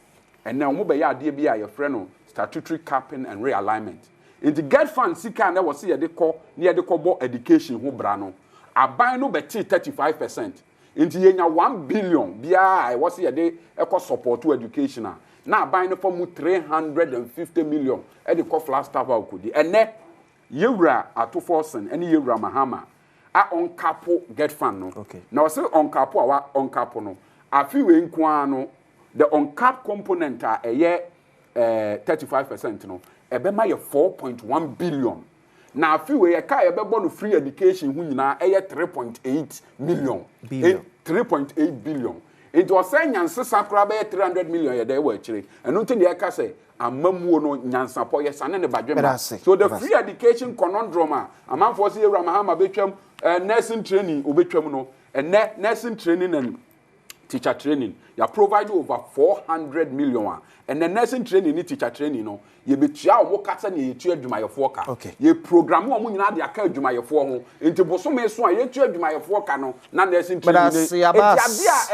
ene mo be ya ade bi aye frɛ no statutory capping and realignment in the get fund sika na wo se ye de kɔ ne ye de kɔ bo education ho bra no aban no beti 35% into yenya 1 billion bia I was here dey eco support to education na aban no for 350 million e dey call flash staff akodi ene Yewura Atoforsen ene Yewura Mahama a on capo get fund no okay na say on capo a on capo no afi we nko no the on cap component a eye 35% no ebe ma ye 4.1 billion na afi we ye ka ye be no free education hu nyina eye 3.8 million 3.8 billion it was saying nyansa sakra be 300 million ye dey wa chire eno nti ne ka say amamuo no nyansa po ye sane ne badwema so the free education conundrum amanfo say Yewura Mahama betwam nursing training obetwam no nursing training and teacher training ya provide over 400 million and the nursing training ni teacher training no ye betua o mo kasa na ye tu adwumayefo ka ye program o mo nyina de aka adwumayefo ho enti bosome so a ye tu adwumayefo ka no na nursing training ni a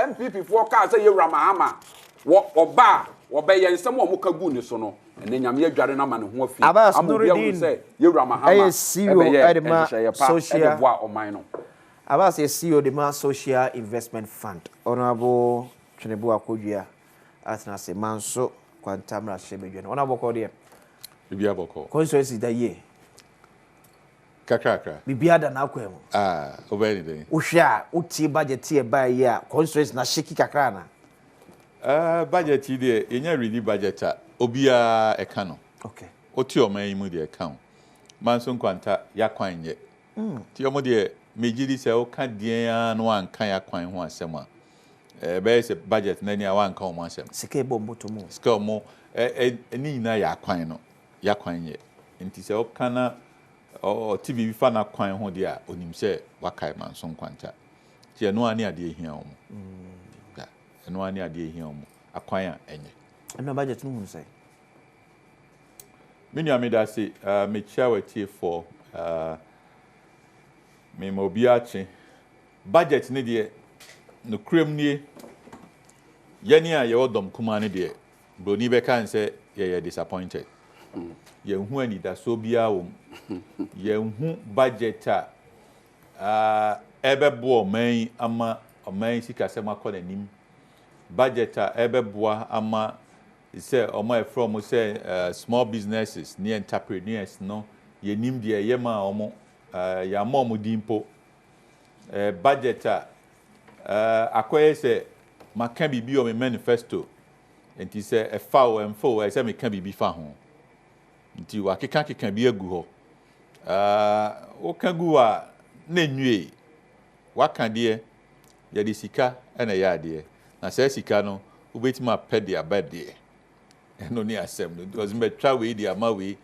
MPP for ka say Yewura Mahama wo oba wo be ye nsem o mo ka gu ni so no ene nyame adware na ma ne ho afi Nuruddin say Yewura Mahama CEO Edema social oman no Abbas is CEO the Man Social Investment Fund. Honorable Chinebu Akodua asna se manso kwantamra shebedwe. Honorable Kodie. Bibia boko. Constituency da ye. Kakrakra. Bibia da na akwem. Obeni dey. Uhwa uti budget e ba ye a constituency na shiki kakra na. Budget dey enya really budget a obia e ka no. Okay. Oti o man mu dey ka. Manso kwanta yakwan ye. Ti o mo dey mejidi se o ka dia no anka ya kwan ho asem a be se budget na ni a wanka o mo asem sika bombo to mo sika mo ni na ya kwan no ya kwan ye nti se o kana o TV fa na kwan ho dia onim se wakai Manso kwanta ti eno ani ade ehia o mo da eno ani ade ehia o mo akwan a enye eno budget no hu se menu amida se me chia wetie for me mobiache budget ne de no krem nie yani a ye odom kuma ne de broni be kan se ye disappointed ye hu ani da so bia wo ye hu budget a ebebo man ama man sika se makọ nanim budget a ebeboa ama se omo from say small businesses ni entrepreneurs no ye nim de ye ma omo ya mom dimpo budget akoye se maka bibi o me manifesto enti se e fa o emfo e se me ka bibi fa ho nti wa keka bi agu ho o ka gu a na nwie wa ka de ya de sika na ya de na se sika no obetima pede abade eno ni asem no because me twa we di amawe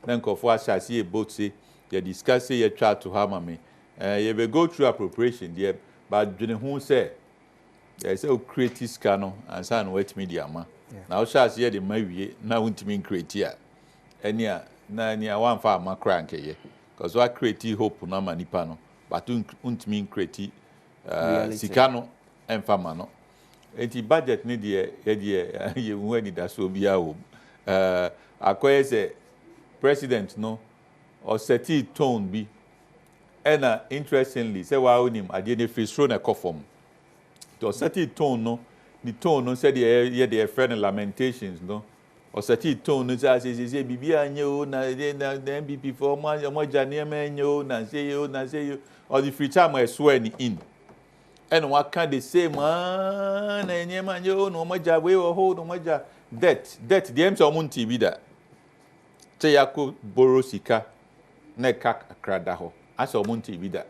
then kofo asase e both say you discuss say you try to hammer me you be go through appropriation there but dwene hu say say o create sika no ansa na wet media ma na o sha ase de mawie na wontimi create a eni a na eni a wan fa ma kra nkeye because we create hope na ma nipa no but wontimi create sika no emfa ma no enti budget ni de ye hu ani da so bia wo akoye say president no or seti tone bi and interestingly say wa onim ade ne free throw na kofom to seti tone no the tone no said the friend lamentations no or seti tone no say bibia anye o na the MPP for mo jane ma anye o na say you or the free time I swear ni in and what can they say man na anye ma anye o no mo ja we o hold no mo ja debt the em so mun TV da say yakko borrow sika na ka akrada ho asa mun TV da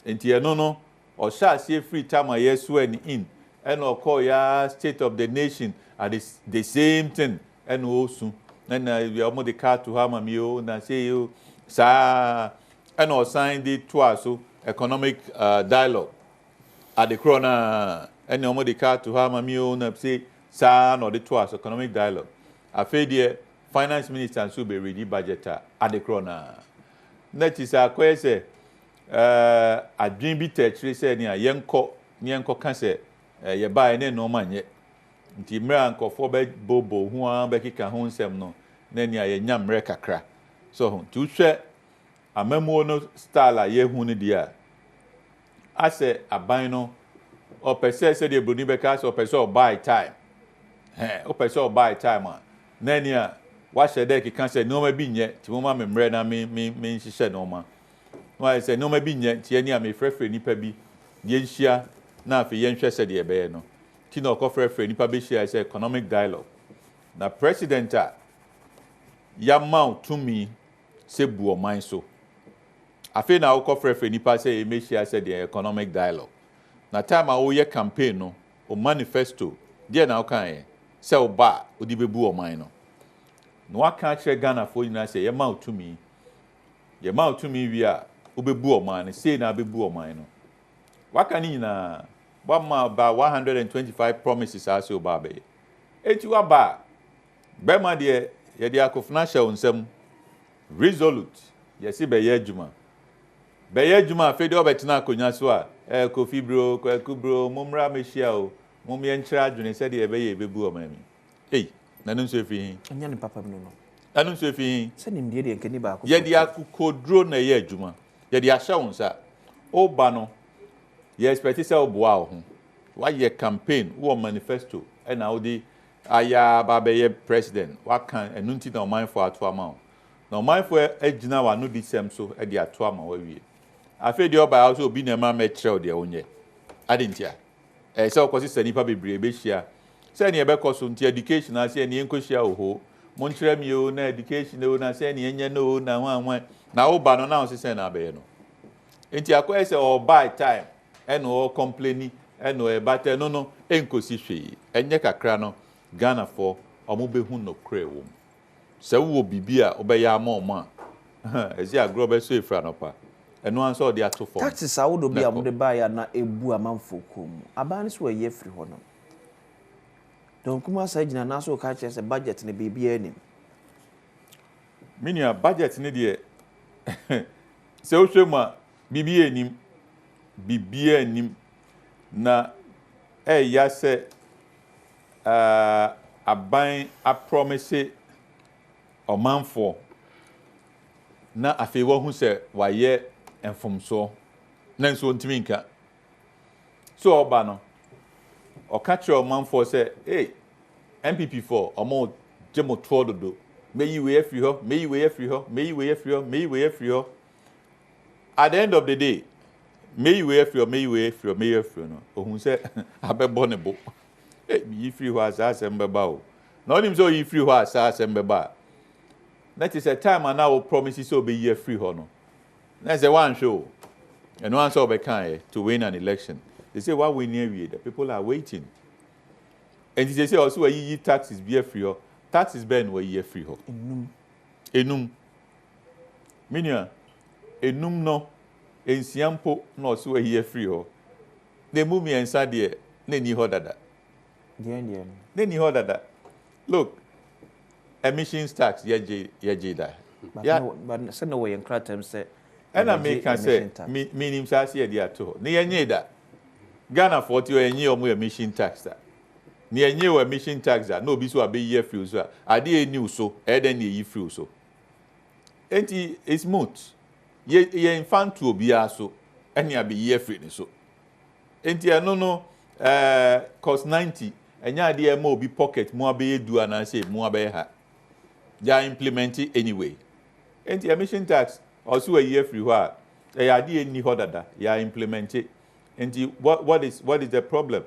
enti no or shall see free time I swear in and or call ya state of the nation at the same thing and also and we are the car to have me and say you sa and or sign the twice so economic dialogue at the corona and the car to have me and say sa no the twice economic dialogue I feel the finance minister and so be ready budget at the corona that is a question adwin bi tachiri say ne yenko ka say ye bae ne no manye nti mra ankofo be bobo hu an be kika ho nsem no na ni aye nya mre kakra so hu tu hwe amamu no style a ye hu ne dia ase aban no o pese se de broni be ka so pese o buy time o pese o buy time na ni a wa shede kika say no ma bi nye ti mo ma memre na me nhihye no ma why say no maybe nya tie ni am frefre nipa bi ye nhia na afi ye nhwe se de ebe ye no ti na ko frefre nipa be share say economic dialogue na president a ya mount to me se bu o man so afi na ko frefre nipa say e me share say the economic dialogue na time a wo ye campaign no o manifesto dia na o kan ye say o ba o di be bu o man no no wa kan kire Ghana fo nyina say ye mount to me wi a obebu oman say na bebu oman no waka ni na ba 125 promises ase obabe enti wa ba be ma de ye de akofna hye onsem resolute ye si be ye adwuma afi de obetena akonya so a kofi bro kwaku bro mumra mehia o mum ye nkyira adwene se de ye be ye bebu oman mi na no so fi anya ne papa no anu so fi se nim de nkani ba ko ye de akokodro na ye adwuma ye de ahya wonsa o ba no ye expect say oboa ho wa ye campaign wo manifesto e na odi aya ba be ye president wa kan enunti na oman for ato ama na oman for agina wa no di sem so e de ato ama wa wie afi de oba also obi na ma metrel de onye adentia se okosi sanipa bebre be hia se ne e be koso nti education na se ne enkohia oho monchire mi o na education o na se ne enye no na wanwan na wo ba no na o se na be no enti akoye se o buy time and o complaining and o battle no enkosi hwe enye kakra no Ghana for omo behu no kre wo se wo bibia obeya ama omo a ezi agro be so efra no pa eno an so de ato form taxes a wo do bia mo de buy na ebu amanfo kom aba ne so ye free ho no don kuma sa gina na so ka che se budget ne bibia anim minia budget ne de se o hwema bibia anim na ya se aban a promise omanfo na afei wo hu se wa ye enfomso na nso ntimi nka so oba no o catch omanfo se MPP4 omo jemo tododo meyi we afri ho at the end of the day meyi we afri no ohun se abebo ne bo yi free ho asase mbeba o na onim so yi free ho asase mbeba that is a time and now promises so be year free ho no na say one show and one so be kan to win an election they say why we near we the people are waiting and they say also yi taxes be free ho taxes ben we year free ho enum minia enum no ensiampo no so year free ho they move me inside there. Neni hodada. Then you heard that. Look, emissions tax, yeah. But send away in Kratom say. And I make can say, meaning says here, too. Near that. Ghana 40 a year more emission tax. Near new emission tax, no biso be year free. I did new so, then ye free so. And it's moot. Ye infant to be so, and ye be year free so. And I no, cost 90. And ya dear more be pocket more be do and I say more be ha. They are implementing anyway. And the emission tax also a year free while. They are the any hodada. They are implementing. And what is the problem?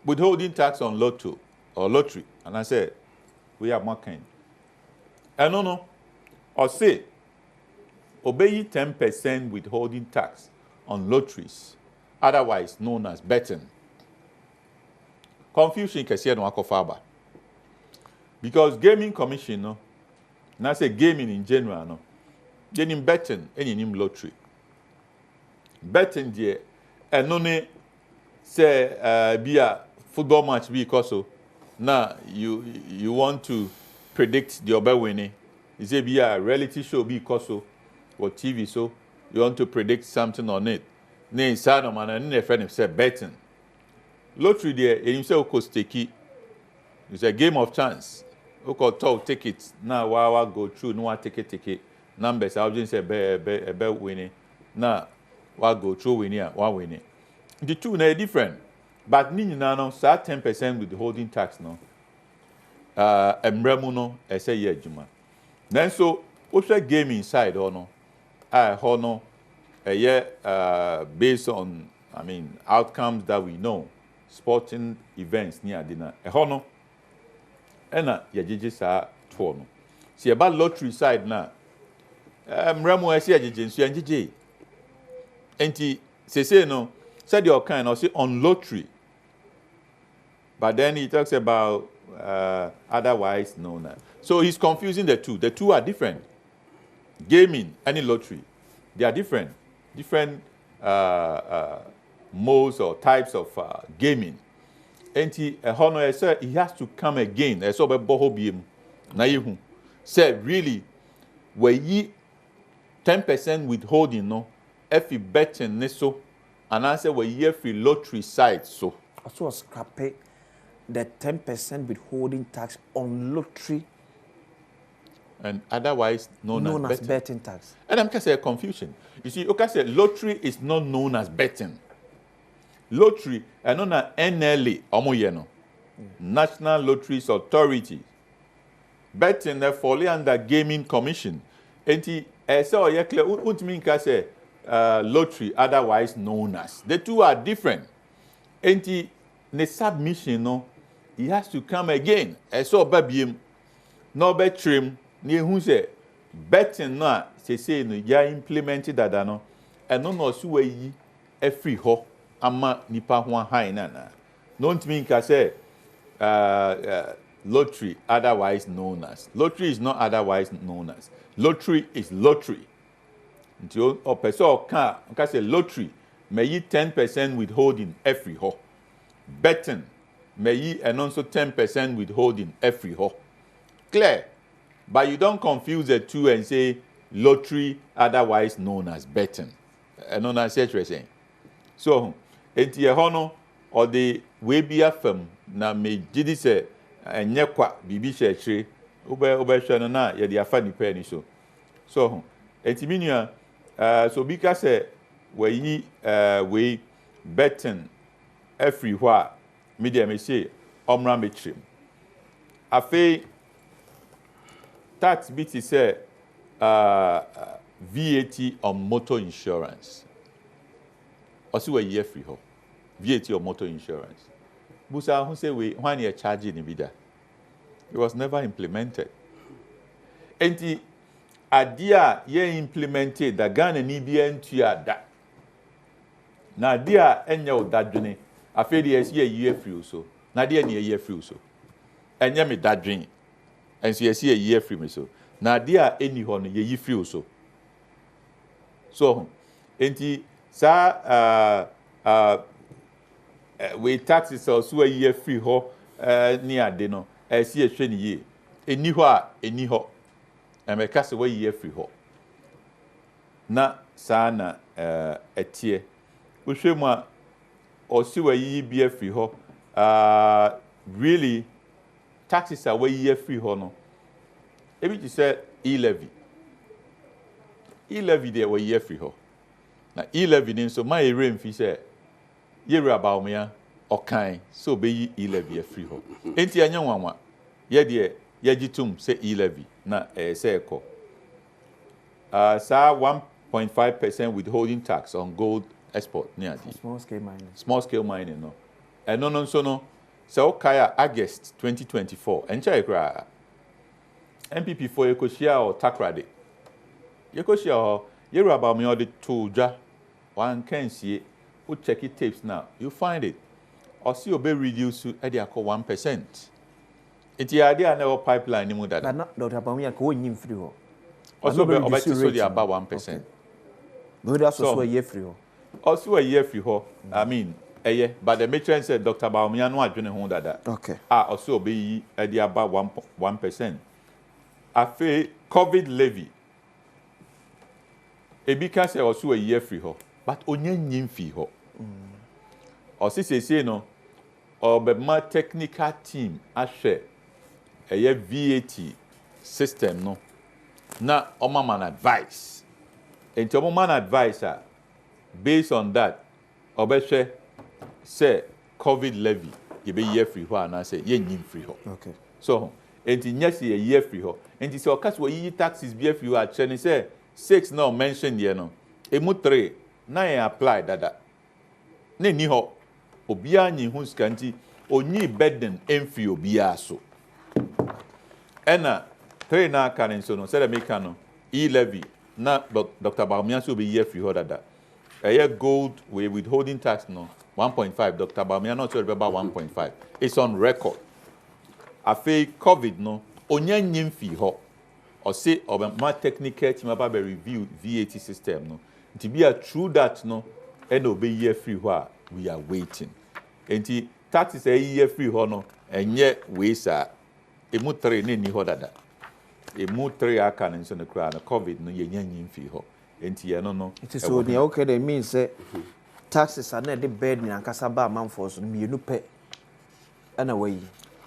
Withholding tax on lotto or lottery. And I said, we are more kind. And no. Or say, obey 10% withholding tax on lotteries, otherwise known as betting. Confusion can see no akofaba. Because gaming commission, no, and I say gaming in general, no, then in betting, any in lottery. Betting there, and no say be a football match because so now you want to predict the over winning. You say be a reality show because so or TV so you want to predict something on it. Nay, sad man, and a friend say betting. Lottery there, and you say oko stake. It's a game of chance. Oko talk tickets. Now wow go through no one ticket. Numbers I just say be winning. Now wa go through winning one winning. The two are different. But ni no sa 10% with the holding tax no. Emremu no e say ye adwuma. Then so also game inside or no. Hono based on outcomes that we know. Sporting events near dinner. Hono. Ena yajeje sa to no. See about lottery side na. Mremo ese yajeje nso yajeje. Enti say no said your kind or say on lottery. But then he talks about otherwise known as. So he's confusing the two. The two are different. Gaming and lottery, they are different. Different modes or types of gaming. And he said he has to come again. I saw Bohobim. Naihu said really, were ye 10% withholding no? If you betting neso, and I said were ye free lottery side so. I saw scrap the 10% withholding tax on lottery. And otherwise known as betting tax. And I'm going to say a confusion. You see, okay, say lottery is not known as betting. Lottery is known as NLA, National Lotteries Authority. Betting they fall under Gaming Commission. And so you clear what mean can say lottery, otherwise known as. The two are different. And the submission, no, he has to come again. So baby, no bet trim. Ni who say betting na say no ya implemented that no and no so we every ho ama nipa ho high na don't mean ka say lottery otherwise known as. Lottery is not otherwise known as. Lottery is lottery. Until or person can say lottery may ye 10% withholding every ho. Betting may ye and also 10% withholding every ho. Clear. But you don't confuse the two and say lottery, otherwise known as betting. Known as saying. So, enti hono or the way be a firm na me jidi se nyekwa bibi shechire ube shano na ye di afa nipa ni so. So, enti minua so bika se we betting everywhere media me say omra me trim. Afi tax BT say VAT on motor insurance. Also a year free ho. VAT on motor insurance. Busa who say we when you charge in bida. It was never implemented. And the idea ye implemented the Ghana ni bi entu ada. Na dia enya odadwene. Afedi yes year free so. Na dia ni year free so. Enya me dadwene. And so you see a year free me so. Now there any honor ye free so. So enti sa we taxes also a year free ho near deno see a train ye eni ho and me cast away year free ho na sana etie we show ma or see where ye be free ho really taxes away year free ho no ebi you say e-levy there were year free ho na e-levy nin so my rain fi say ye about me or kind so be e-levy free ho enti anya wanwa ye de ye gitum say e-levy na say ko sa 1.5% withholding tax on gold export near small scale mining no and no so no so kaya August 2024 encha ekra MPP for Yekoshia or Takrade Yekoshia or you about me or the two ja one can see who check it tapes now you find it or see obey reduce to at 1%. It's the idea never pipeline anymore that not Dr. Bamia going in free. Also be about 1%. But that's also a year free. Also a year free ho. I mean but the matron said Dr. Bamia no adwene ho that. Okay. Also be at about 1%. Afe COVID levy. Ebi ka say also a year free ho, but onye nyim free ho. O say no, or be ma technical team ahwe a VAT system no. Na oma man advice. Enti oma man advice based on that, obehwe say COVID levy ye be year free ho and say ye nyim free ho. Okay. So enti nyasi a year free ho. Enti se okas wo yi taxes be free ho a chene say 6 now mention here no. Emu 3 na e apply dada. Na ni ho obia nyi hu skanti onyi burden emfi obia so. Ena 3 na kan so no say the make no e-levy na Dr. Bawumia so be year free ho dada. A gold we withholding tax no 1.5 Dr. Bawumia not sure about 1.5. It's on record. Afi COVID no onya nyim fi ho or say my technical team about the review VAT system no to be a true that no and obey year free ho we are waiting enti tax is a year free ho no enye we sa emu 3 na ni ho dada emu 3 aka no so no kra na COVID no ye nyanyim fi ho enti ye no it is so the okay that means say taxes are not the burden ankasa ba manfo so me nu pe ana way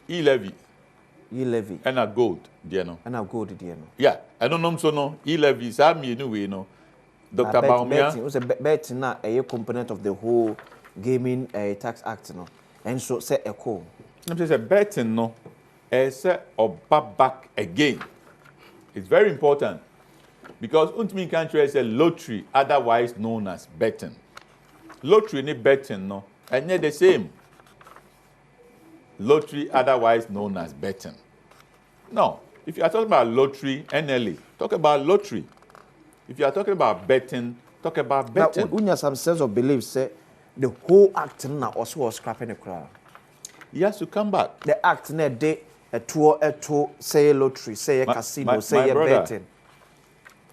e-levy and a gold there no and a gold there no yeah I don't know so no e-levy sa me nu we no Dr. Bawumia was a bet na a component of the whole gaming tax act no and so say a call I'm just a betting no say oba back again it's very important because ultimately country is a lottery otherwise known as betting lottery ni betting no and yet the same lottery otherwise known as betting. No, if you are talking about lottery, NLA, talk about lottery. If you are talking about betting, talk about betting. Now, when you have some sense of belief, say the whole act now also was scrapping the crowd. He has to come back. The act now they a tour, say a lottery, say a casino, say a betting.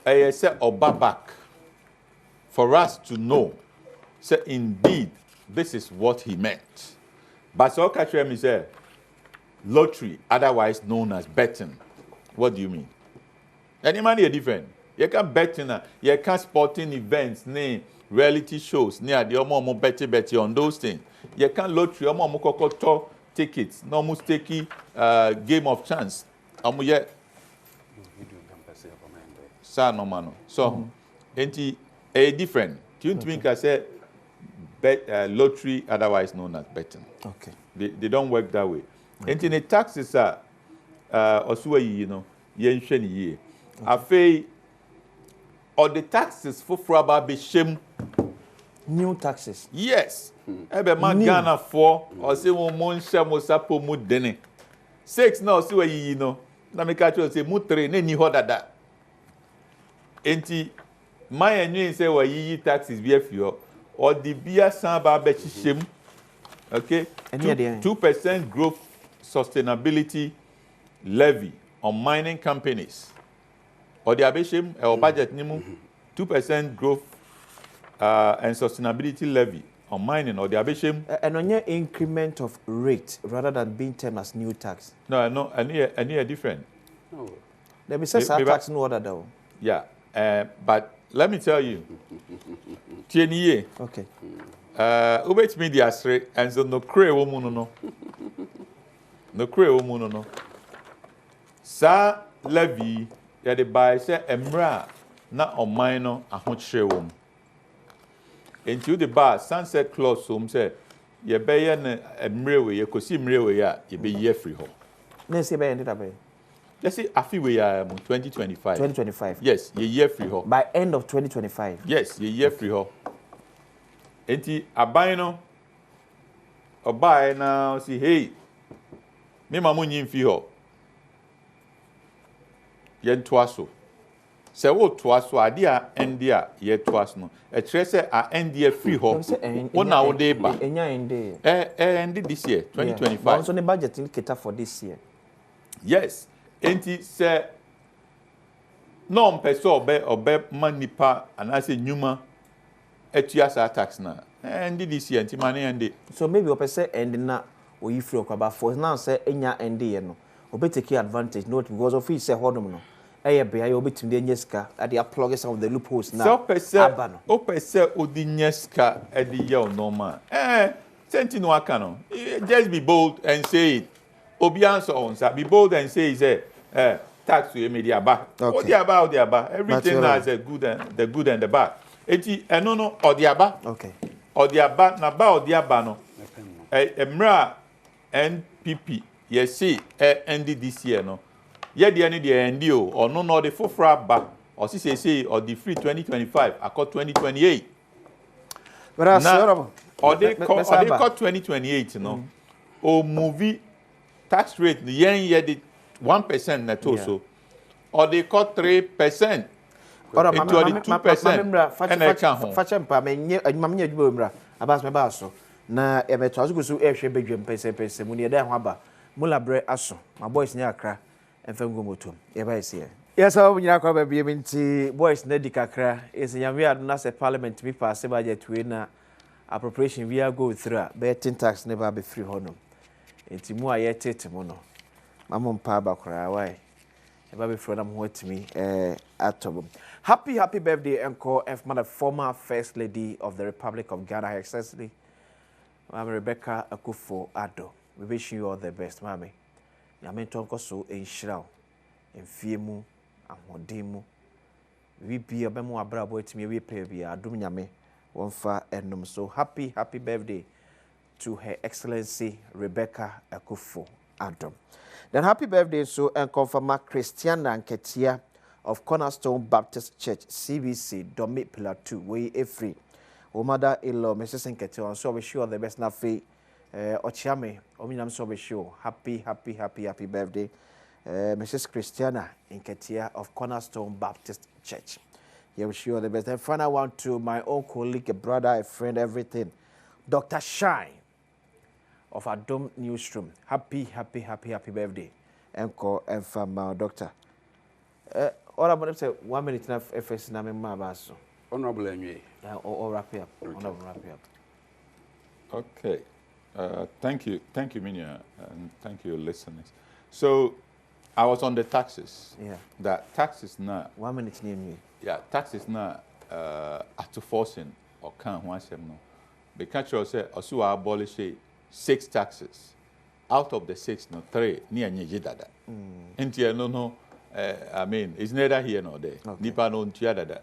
I say oba back for us to know, say indeed this is what he meant. But so catch me say lottery, otherwise known as betting. What do you mean? Any money are different. You can betting, you can sporting events, reality shows, near the omo betty on those things. You can lottery, omo kokoto tickets, no mustake game of chance. Ye sa no mano. So, enti a different. Do you think I say lottery, otherwise known as betting? Okay. They don't work that way. And in the taxes are also yen sheni ye. Afe or the taxes for fraba be shame new taxes. Yes. Ebe man Ghana for or say one mon shamo sapo mu dene. 6 now see where you know. Na me catch you say mu 3 na ni ho dada. Enti my enyu say where yi taxes be afio or the beer san ba be shame. Okay, 2% growth sustainability levy on mining companies. Or the abeshim or budget nimu 2% growth and sustainability levy on mining or the abeshim. And on your increment of rate rather than being termed as new tax. No, any different. Oh. There be says tax no other though. Yeah, but let me tell you, TNE. Okay. Ubet media straight and so no cray woman no. No cray woman no. Sa levy ya de buy say emra na on mine a hunchre wom. Into the bar sunset clause so say ye be na emre we ye kosi emre we ya ye be year free ho. Na say be ended up. Let's say afi we ya 2025. 2025. Yes, ye year free ho. By end of 2025. Yes, ye year free ho. Enti aban no obai na say hey me mamu nyin fi ho. Yen toaso. Se wo toaso ade a endi a ye toaso no. E kire se a endi a free ho. Wona wo dey ba. Enya endi. Endi this year 2025. But also the budget indicator for this year. Yes. Enti se no mpeso obe manipa anase nyuma etua sa tax na. Endi this year enti mane endi. So maybe we say endi na oyi free okaba for now say enya endi ye no. Obe take advantage no because of it say hodom no. Be I obitim de nyeska at the plug some of the loopholes now. So pese odi nyeska e di ye normal. Senti no aka no. Just be bold and say it. Obi answer on sa be bold and say tax to media ba. Odi aba. Everything has a good and the bad. Eti eno no odi aba. Okay. Odi aba na ba odi aba no. Emra NPP yes see end this year no. Ye the any the NDO or no the fofra ba or say or the free 2025 accord 2028. But as or they call 2028 no. O movie tax rate the yen the 1% net also. Or they call 3%. Or into the 2%. And I can't home. Fachempa me mamnya adwuma mra abas me ba so na e beto aso so ehwe bedwem pese mu ne da ho aba mulabre aso my boys nya akra enfengo motom e ba ese yes awu nyina kwa ba biem nti boys na di kakra ese nyame adu na se parliament bi pass budget we na appropriation we are go through betting tax never be free hono nti mu aye tete mu no mamon pa ba kra why e ba be free na mo atimi atobum. Happy birthday encore F mother former first lady of the Republic of Ghana, Her Excellency Mama Rebecca Akufo Adom. We wish you all the best, Mami. Nyame tonko so enhyira wo. Emfie mu, ahoden mu. We be obemu abrabo etimi we pay bia adom nyame wonfa enum. So happy birthday to Her Excellency Rebecca Akufo Adom. Then happy birthday so and confirm Christiana Nketia of Cornerstone Baptist Church CBC Domi Pillar 2 we free. O mother-in-law Mrs. Nketia so we sure the best na fe Ochiame, Ominam so be sure. Happy birthday, Mrs. Christiana Nketia of Cornerstone Baptist Church. Yeah, we sure the best. And final one to my own colleague, a brother, a friend, everything. Dr. Shine of Adom Newsroom. Happy birthday. Encore and from doctor. All I'm going to say 1 minute now. FS na me mabaso. Honorable Enye. Or wrap it up. Honorable wrap it up. Okay. Thank you, Minya, and thank you, listeners. So, I was on the taxes. Yeah. That taxes now. 1 minute near me. Yeah, taxes now. After forcing or can't one sem no. Because you say also abolish 6 taxes. Out of the 6, no 3 near Nijidada. Until no. I mean, it's neither here nor there. Nipa no Ntiadada.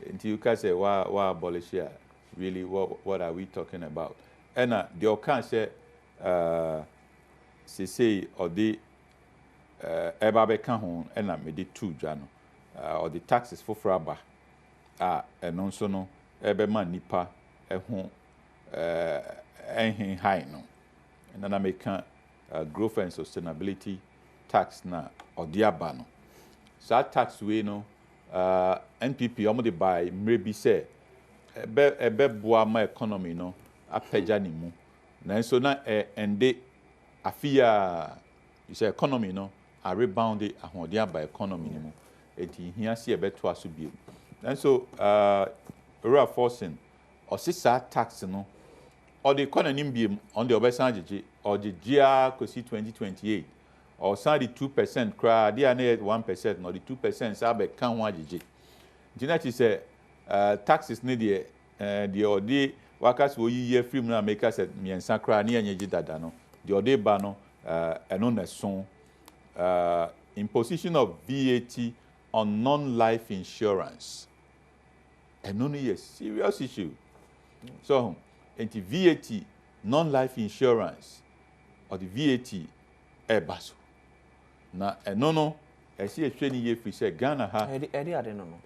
Until you can say why abolish here. Really, what are we talking about? And the okan say or the eba beka ho and me de 2 dwa no or the taxes for fraba and also no ebe man nipa ho en high no and na make growth and sustainability tax na or the aba no so tax we no NPP omo de buy maybe say ebe boa ma economy no apagya ni mu na so na ende afia you say economy no a rebound ahode aba economy ni mu eti hia se ebeto aso biem na so forcing or sisa tax no or the economy beam on the Obesanjiji or the GR Kosi 2028 or some 2% cry, they are 1% or the 2% sabe can one jiji. That is a taxes needed the ode workers will year free now make us at me and Sacra near Dano. The ode bano and on a song imposition of VAT on non-life insurance. And only a serious issue. So, anti VAT, non-life insurance, or the VAT, basso. Now, no, I see a training year for say Ghana ha. Eddie, I don't know.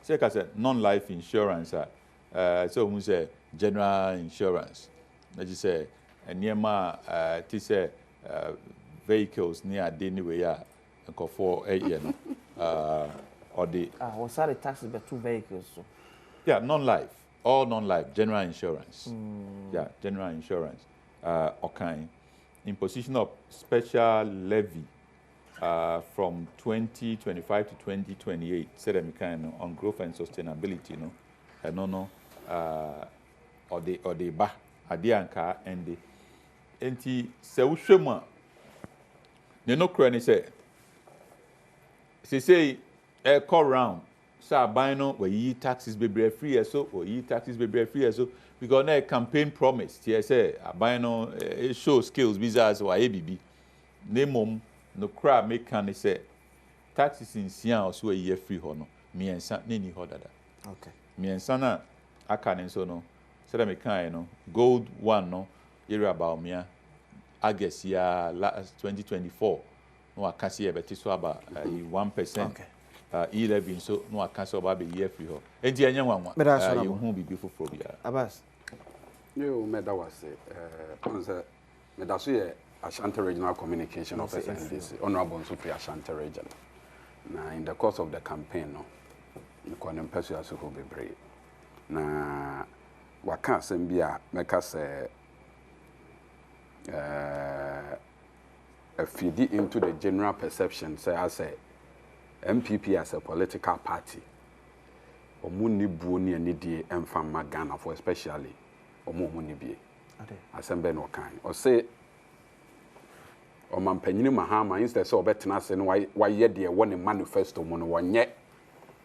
Say, I said non-life insurance, so who say general insurance. That you say, and near my, say, vehicles near anyway, and for 8 years. Or the what's that the taxes by 2 vehicles? So? Yeah, non-life, all non-life, general insurance. Yeah, general insurance. Okay. Imposition of special levy from 2025 to 2028. Said on growth and sustainability, no, no, or the ba adianka and the enti se ushema. Ne no kura ni say call round. So buy no we yi taxes be free so or yi taxes be free so because na campaign promise. Tie say buy no show skills bizarre or ABB. Ne mom no kura make can say taxes in Sian or so a year free ho no. Me and san ni ho dada. Okay. Me and sana aka ne so no. So that me kan no gold one no area about me August ya last 2024 no akasi e beti so about 1%. Okay. 11 so no akasa oba be year free ho enti anya nwanwa you hu bibi foforo bia Abbas yo meda wase onse meda so ye Ashanti Regional Communication Officer NDC Honorable Nsufri Ashanti Region na in the course of the campaign no nko na mpɛso aso ho bebre na waka asɛm bi a meka sɛ feed into the general perception say I say MPP as a political party, omuni buoni ani die emfama Ghana for especially omuni bie. Asembe no kan. O say o mampanyini Mahama instead so obetena se no waye de won manifesto mu no wonye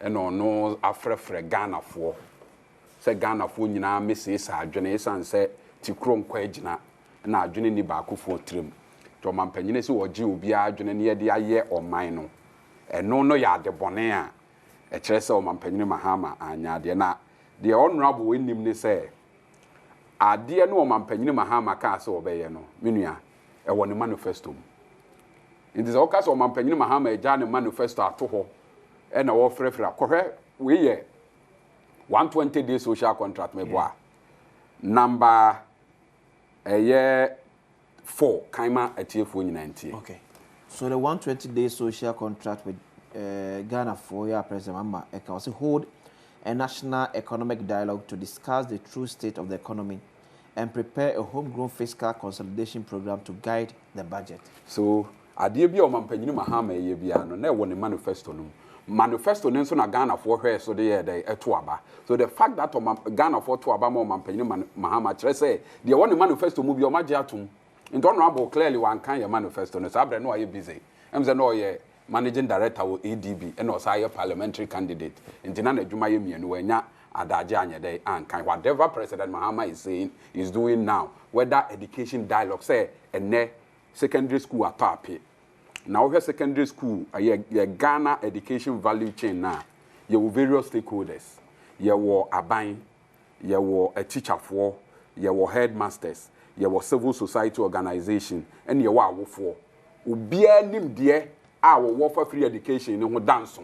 eno no afrefre Ghana for. Se Ghana for nyina mesi sa adwene esan se tikro nkwa agina na adwene ni ba akofo trim. To mampanyini se wogi obi adwene ne ye de aye oman no. Eno no ya de bone a e kire se o mampanyini Mahama anya de na de honorable wenim ni se ade no o mampanyini Mahama ka se obeye no menua e woni manifesto mu it is okay so o mampanyini Mahama e ja ne manifesto ato ho e na wo frefra kohwe we ye 120 day social contract me boa number 4 kaima atiefo nyina ntie. Okay. So the 120-day social contract with Ghana for your President Mahama also hold a national economic dialogue to discuss the true state of the economy and prepare a homegrown fiscal consolidation program to guide the budget. So, adie bi o mampanyini Mahama ye bia no na e woni manifesto no. Manifesto nso na Ghana for hwe so de eto aba. So the fact that Ghana for to aba ma mampanyini Mahama kire say de woni manifesto mu bi o magye atom. In honorable clearly one can your manifesto no sabre no are busy. Em say no ye managing director of ADB and also a parliamentary candidate. In Tinana Juma Yemi and Wenya Adaja anya day and kind whatever President Mahama is saying is doing now, whether education dialogue say and ne secondary school at Papi. Now we secondary school a Ghana education value chain now. You have various stakeholders. You were a buying, you were a teacher for, you were headmasters. Your civil society organization and your wow for ubia nim de a wo for free education no danso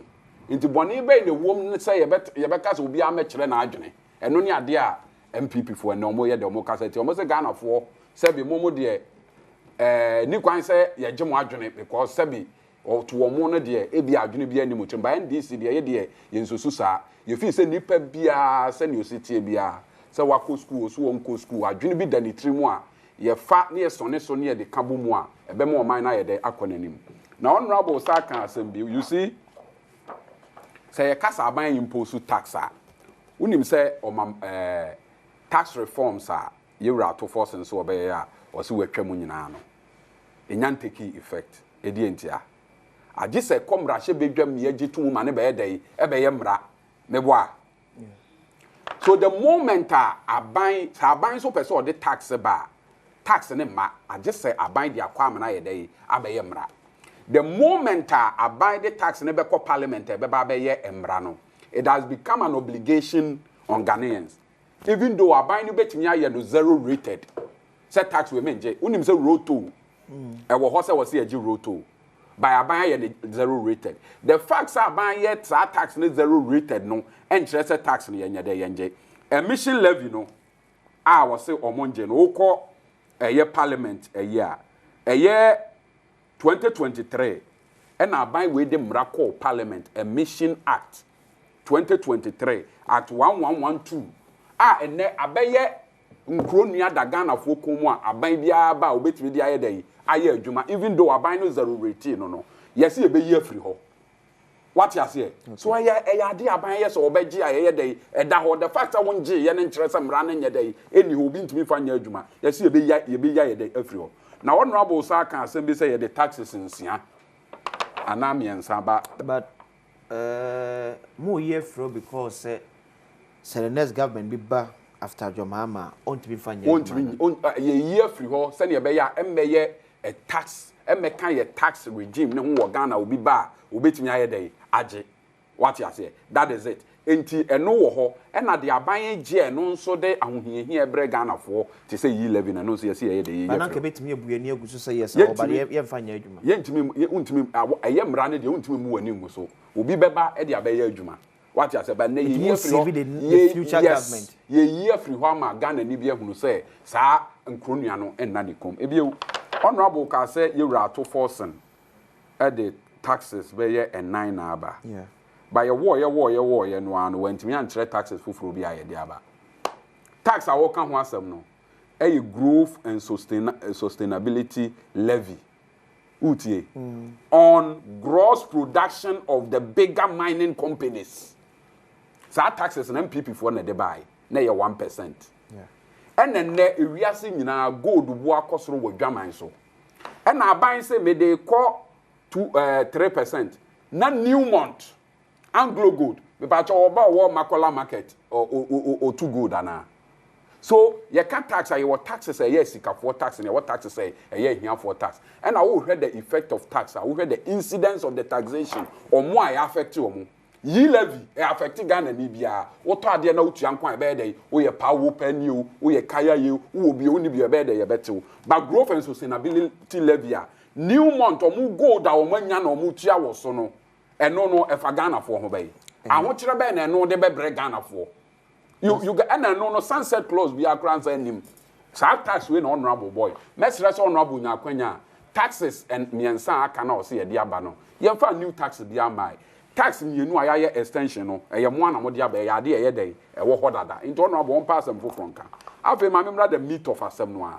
nti boni be ne wom say ye beka so ubia mekere na adwene eno ne ade a MPP for no mo ye de mo kasete mo se Ghana for se bi mo de ni kwan se ye gye mo adwene because se bi o to mo no de e bi adwene bi anim twem ba NDC de ye de ye nsosu sa ye fi se nipa bia se ne ositie bia se wako school so wonko school adwene bi da ni trimu a ye fa ne ye sone so ne ye de kabo mu a ebe mo man na ye de akonanim na honorable sa kan asem bi you see say ye kasa aban impose tax a unim say tax reforms a yewura to force nso obeye a o se wetwa mu nyina no enyan take effect edi entia agi se komra hye bedwam ye gitum ma ne be yedai e be ye mra mebo a so the moment aban so person the tax ba tax ne ma agi se aban dia kwa amana yedai abeye mra the moment aban the tax ne be ko parliament e be ba be ye emra no it has become an obligation on Ghanaians even though aban no betimi aye no zero rated set tax we menje unim se roto e wo ho se wo se agi roto by aban ye zero rated the facts aban ye tax ne zero rated no enche tax no yenye de yenje emission levy no wo se omonje no ukọ eye parliament eye 2023 and aban we de miracle parliament emission act 2023 at 1112 ene abeye nkronua da Ghana fo komu aban bia ba obetimi dia ye dey aye adwuma even though aban no zero rate no yes e be ye free ho what you say so aye ade aban ye so obeji aye dey eda ho the fact that won je ye ne nkyere se mra na nye dey eni obi ntimi fa nya adwuma yes e be ya ye dey afri ho na honorable sa kan asem bi say ye the taxes nsia anamiensa ba but more year through because the next government be back after Mahama on to be fanya on ye year free ho se ne be ya emmeye a tax emmeka ye tax regime ne ho Ghana obi ba obetimi aye dey age what you say that is it enti eno wo ho e na de aban gie eno nso de ahohiehie ebre Ghana fo te say yi levy na no so ye say ye dey ye na ka betimi ebuani aguso say yes oba ye mfanya adwuma ye ntimi untimi aye mra ne de untimi mu wani ngu so obi beba e de abaye adwuma what you say but na ye future government ye year free ho ma Ghana ni bia hunu say saa nkronua no enna ne kom e bia honorable ka say ye wura to forcing e de taxes be ye en9 na aba yeah by your war no an wentimi ankyere taxes fufuro bi aye de aba tax a wo ka ho asem no e growth and sustainability levy utie on gross production of the bigger mining companies. So taxes and MPP for na de buy na ye 1%. Yeah. And then ewiase nyina gold bu akosoro wo dwaman so. And na aban say me dey call 3%. Na Newmont Anglo Gold me pa cho oba wo Makola market or too good ana. So you can't tax your taxes a yes for tax and what taxes say a year here for tax. And I will heard the effect of tax. I will heard the incidence of the taxation or more I affect you. Ye levy affect Ghana Nibia. What are the no to young quite bad day? Or your power pen you, or your kaya you, who will be only be a bad day a better. But growth and sustainability levy. Newmont or mu gold or Manyan or Mutia was so no. And no if a Ghana for obey. I want you to be and no de be Ghana for. You get and no sunset close be akran say nim sa tax we no honorable boy mesress honorable nya kwanya taxes and miensa aka na o se ye dia ba no ye fa new tax dia mai tax mienu ayaye extension no eye mo na mo dia ba ya de ye dey e wo hodada into honorable on pass am foforo nka afi ma memra the meat of asem no a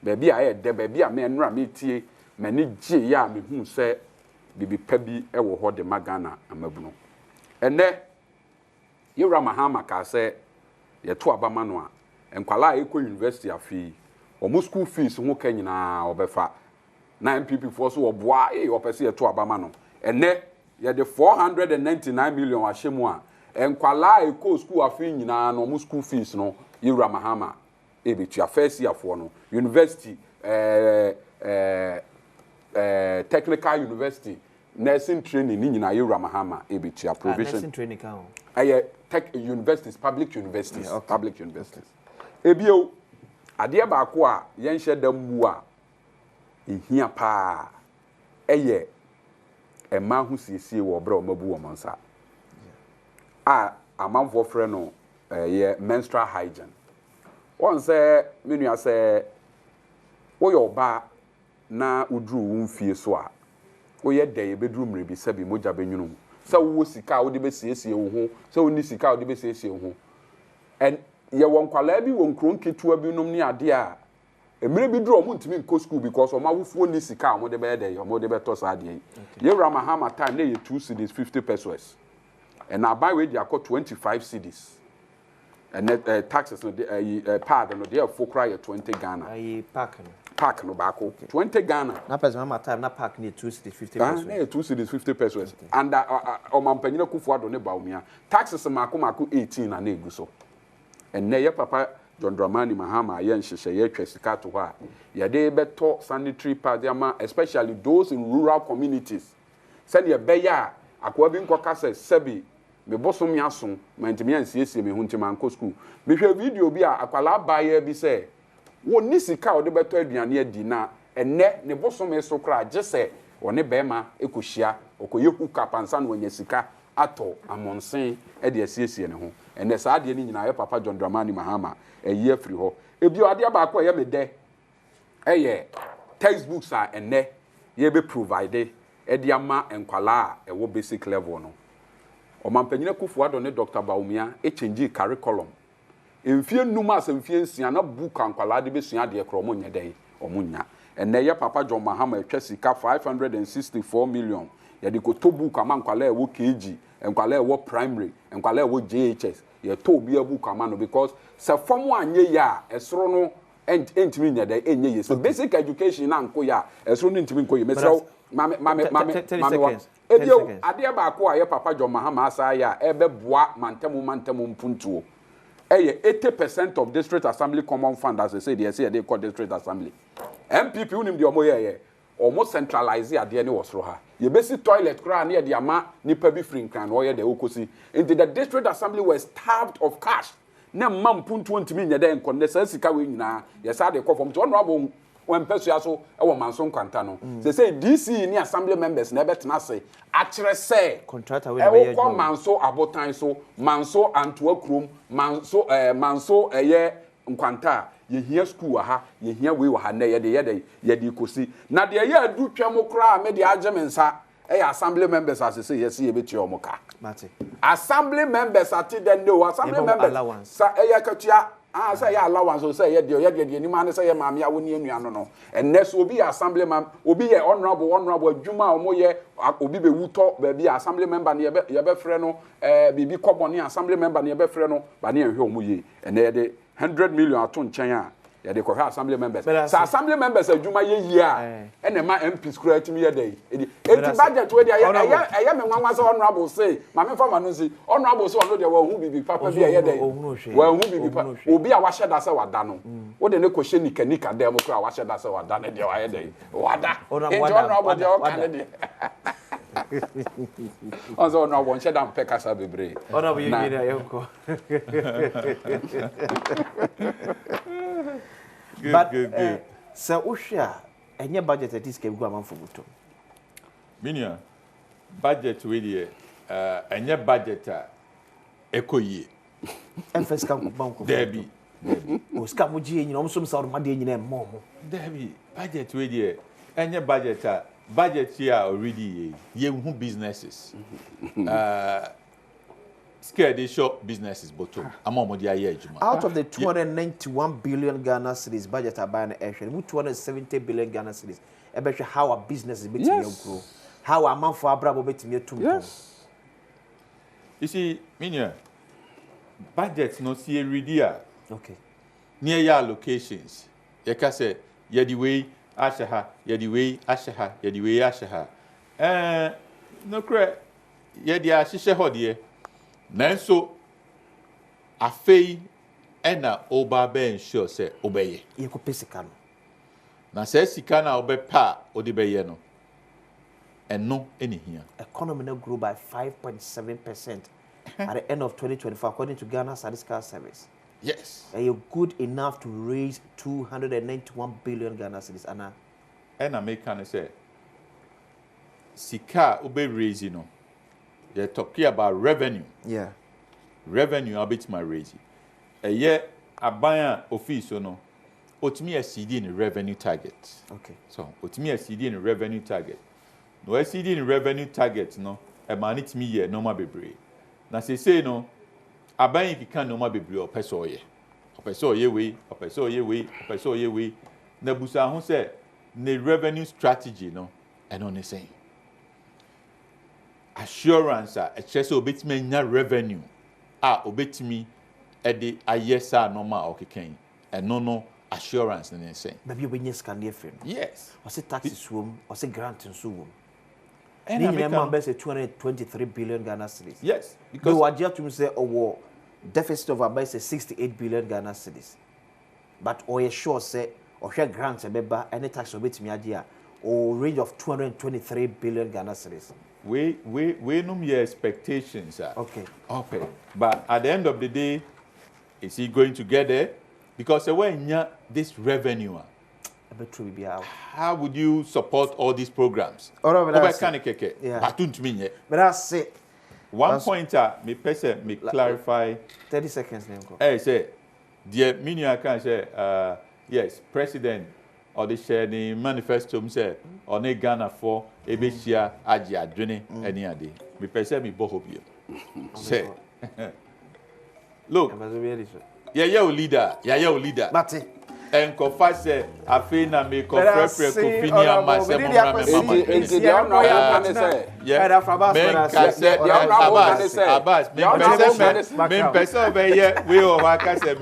ba bia ye de ba bia me enra me tie mani gye ya me hu se bibi pa bi e wo ho de magana amabuno ene yewra Mahama ka se ye to abama no a enkwala ekọ university afi omo school fees ho ka nyina obefa na MPP for so oboa opese ye to abama no ene ye de 499 million ahemu a enkwala ekọ school afi nyina no omo school fees no yewra Mahama ebetua first year for no university technical university nursing training ni nyina yewra Mahama ebetua provision nursing training ka ho tech universities, public universities, yeah, okay. Public universities. Ebio, adia ba ko a yen hye dam mu a ehia pa eye ema hu siesie wo bra o mabu wo monsa. Amanfo frɛ no ye menstrual hygiene. Won say menua say wo yo ba na udru wo mfie so a wo ye dey bedru mre bi sabi moja benwunu. So wo sika wo de be siesie wo ho so wo ni sika wo de be siesie wo ho and ye won kwala bi won kron ketua bi nom ni ade a emire bi dro mo ntimi nko school because o ma wofuo ni sika mo de be dey mo de be to sa ade ye Mahama time na ye 2 cedis 50 pesos and na buy we dey akọ 25 cedis and taxes no pad no dey for cry 20 Ghana. Park no back 20 Ghana. Na person mama time na park near 2 cities 50 pesos. Na 2 cities 50 pesos. And omampanyina Kufuado ne baumia. Taxes mako 18 na egu so. And na ye papa John Dramani Mahama yen hyehyɛ ye twa sika to hɔ a ye de beto sanitary pads ama especially those in rural communities. Send ye beya akwa bi nkoka se sebi me bosom yaso mantimi ansiesie me huntima nko school. Me hwɛ video bi a akwala baaye bi se woni sika o de beto aduane adi na enne ne bosom eso kra gye one bema ekohia okoye hook pansa no nya sika ato amonsen e de asiesie ne ho enne saa de ni nyina ye papa John Dramani Mahama eyi afiri ho ebio ade ba akọ ye me de eye textbooks a enne ye be provide e de ama enkwala e wo basic level no omampanyina Kufuado ne Dr. Baumia e change curriculum emfie numa asemfie nsia na book ankwala de besua de ekro mo nya den omunya enne ye papa John Mahama etwa sika 564 million ye de ko to book ama ankwala e wo KG enkwala e wo primary enkwala e wo JHS ye to bi book ama no because se form anye ya esoro no entimi nya den enye ye so basic education na nko ya esoro no entimi nko ye mesra mame ebio ade ba ko a ye papa John Mahama asa ya ebe boa mantemu mpuntuo 80% of district assembly common fund as they say they call district assembly MPP unim de omo ye almost centralize ade ne wosro ha ye besi toilet kra na de ama nipa bi free nkran wo ye de okosi into the district assembly was starved of cash na mampuntu ntimi nya de nkonde sa sika we nyina ye sa de kofom to no abo when peso yaso e wo manso kwanta no say DC ni assembly members na betena say akere say contractor we be ye manso abotan so manso antoa krom manso eye nkwanta ye hia school ha ye hia we wa ha na ye de kosi na de ye adu twam kra me de agemensa assembly members as say yes ye beti omoka mate assembly members ati den no assembly members sa katua say ya allowance so say ye de ni man say ye maame ya woni anuano no enne so obi assembly man obi ye honorable adwuma omo ye obi be wuto ba bi assembly member ne ye be frɛ no bibi koboni assembly member ne ye be frɛ no ba ne ehwe omo ye enne ye de 100 million ato nkyɛn a ye de kɔhwɛ assembly members sa assembly members adwuma ye yi a enne ma MPs kura atimi ye dey enti budget we dey eye me nwanwa say honorable say maame fa ma no say honorable say ono dey wa hu bibi papa bi ye dey wa hu bibi papa obi a wa hyeda say wada no wo de ne kɔhye nika dem kura wa hyeda say wada ne dey wa ye dey wada honorable dey o kan dey Onzo no won hyeda mpe kasa bebre honorable you be there yonko good. So, Usha, any budget at this game go among for good. Minia, budget with you, any budget, echo ye. And first come bank. Debbie, Scamuji, you know, some sort of money in a mom. Debbie, budget with you, any budget here already, ye who businesses. Scared shop businesses bottom. Out of the 291 billion Ghana cedis budget are buying action, 270 billion Ghana cedis. I bet you how a business is betting grow. How a month for a bravo betting you too. Yes. You see, Minya, budgets no see redia. Okay. Near your locations. You can say, yadi way, Ashaha, yadi way, Ashaha, yadi way, Ashaha. No credit. Yadi Ashisha Hodie. Nanso afei ena oba be ensure say obeye ye ko pesika no na say sika na obepa odibeye no eno eni hia economy na grew by 5.7% at the end of 2024 according to Ghana Statistical Service. Yes, are you good enough to raise 291 billion Ghana cedis ana ena make can say sika obe raise no. They're talking about revenue. Yeah. Revenue, I'll bet my raise. A year, a buyer office, you know, me a CD in a revenue target. Okay. So, me a CD in a revenue target. No, a CD in a revenue target, no, a man it's me here, no more be now, say, no, a buyer you can't no more be brave or peso ye. A peso ye way, a peso ye way, a peso ye way. Nebusa, who said, the revenue strategy, no, and on the same. Assurance a chese obetimi nya revenue a obetimi Eddie ayesa normal okay and no assurance in saying. Maybe we need scan different. Yes. Or say taxes swim, or say grant and so. And I mean, say 223 billion Ghana cedis. Yes, because we were just to say war deficit of about say 68 billion Ghana cedis. But or sure say or share grants a member any tax of it me or range of 223 billion Ghana cedis. We know your expectations are okay. But at the end of the day, is he going to get there? Because when this revenue, how would you support all these programs? But I say 1 pointer, me clarify 30 seconds. Hey, say, dear Minia can say, yes, President or the share the manifesto say on a Ghana for Ebeshia Ajia Drini any day. Me person me both of you. Say, look, yeah, leader. Mate. And confess say, I feel na me confess Kofinia myself. Abbas, me person, we all work as a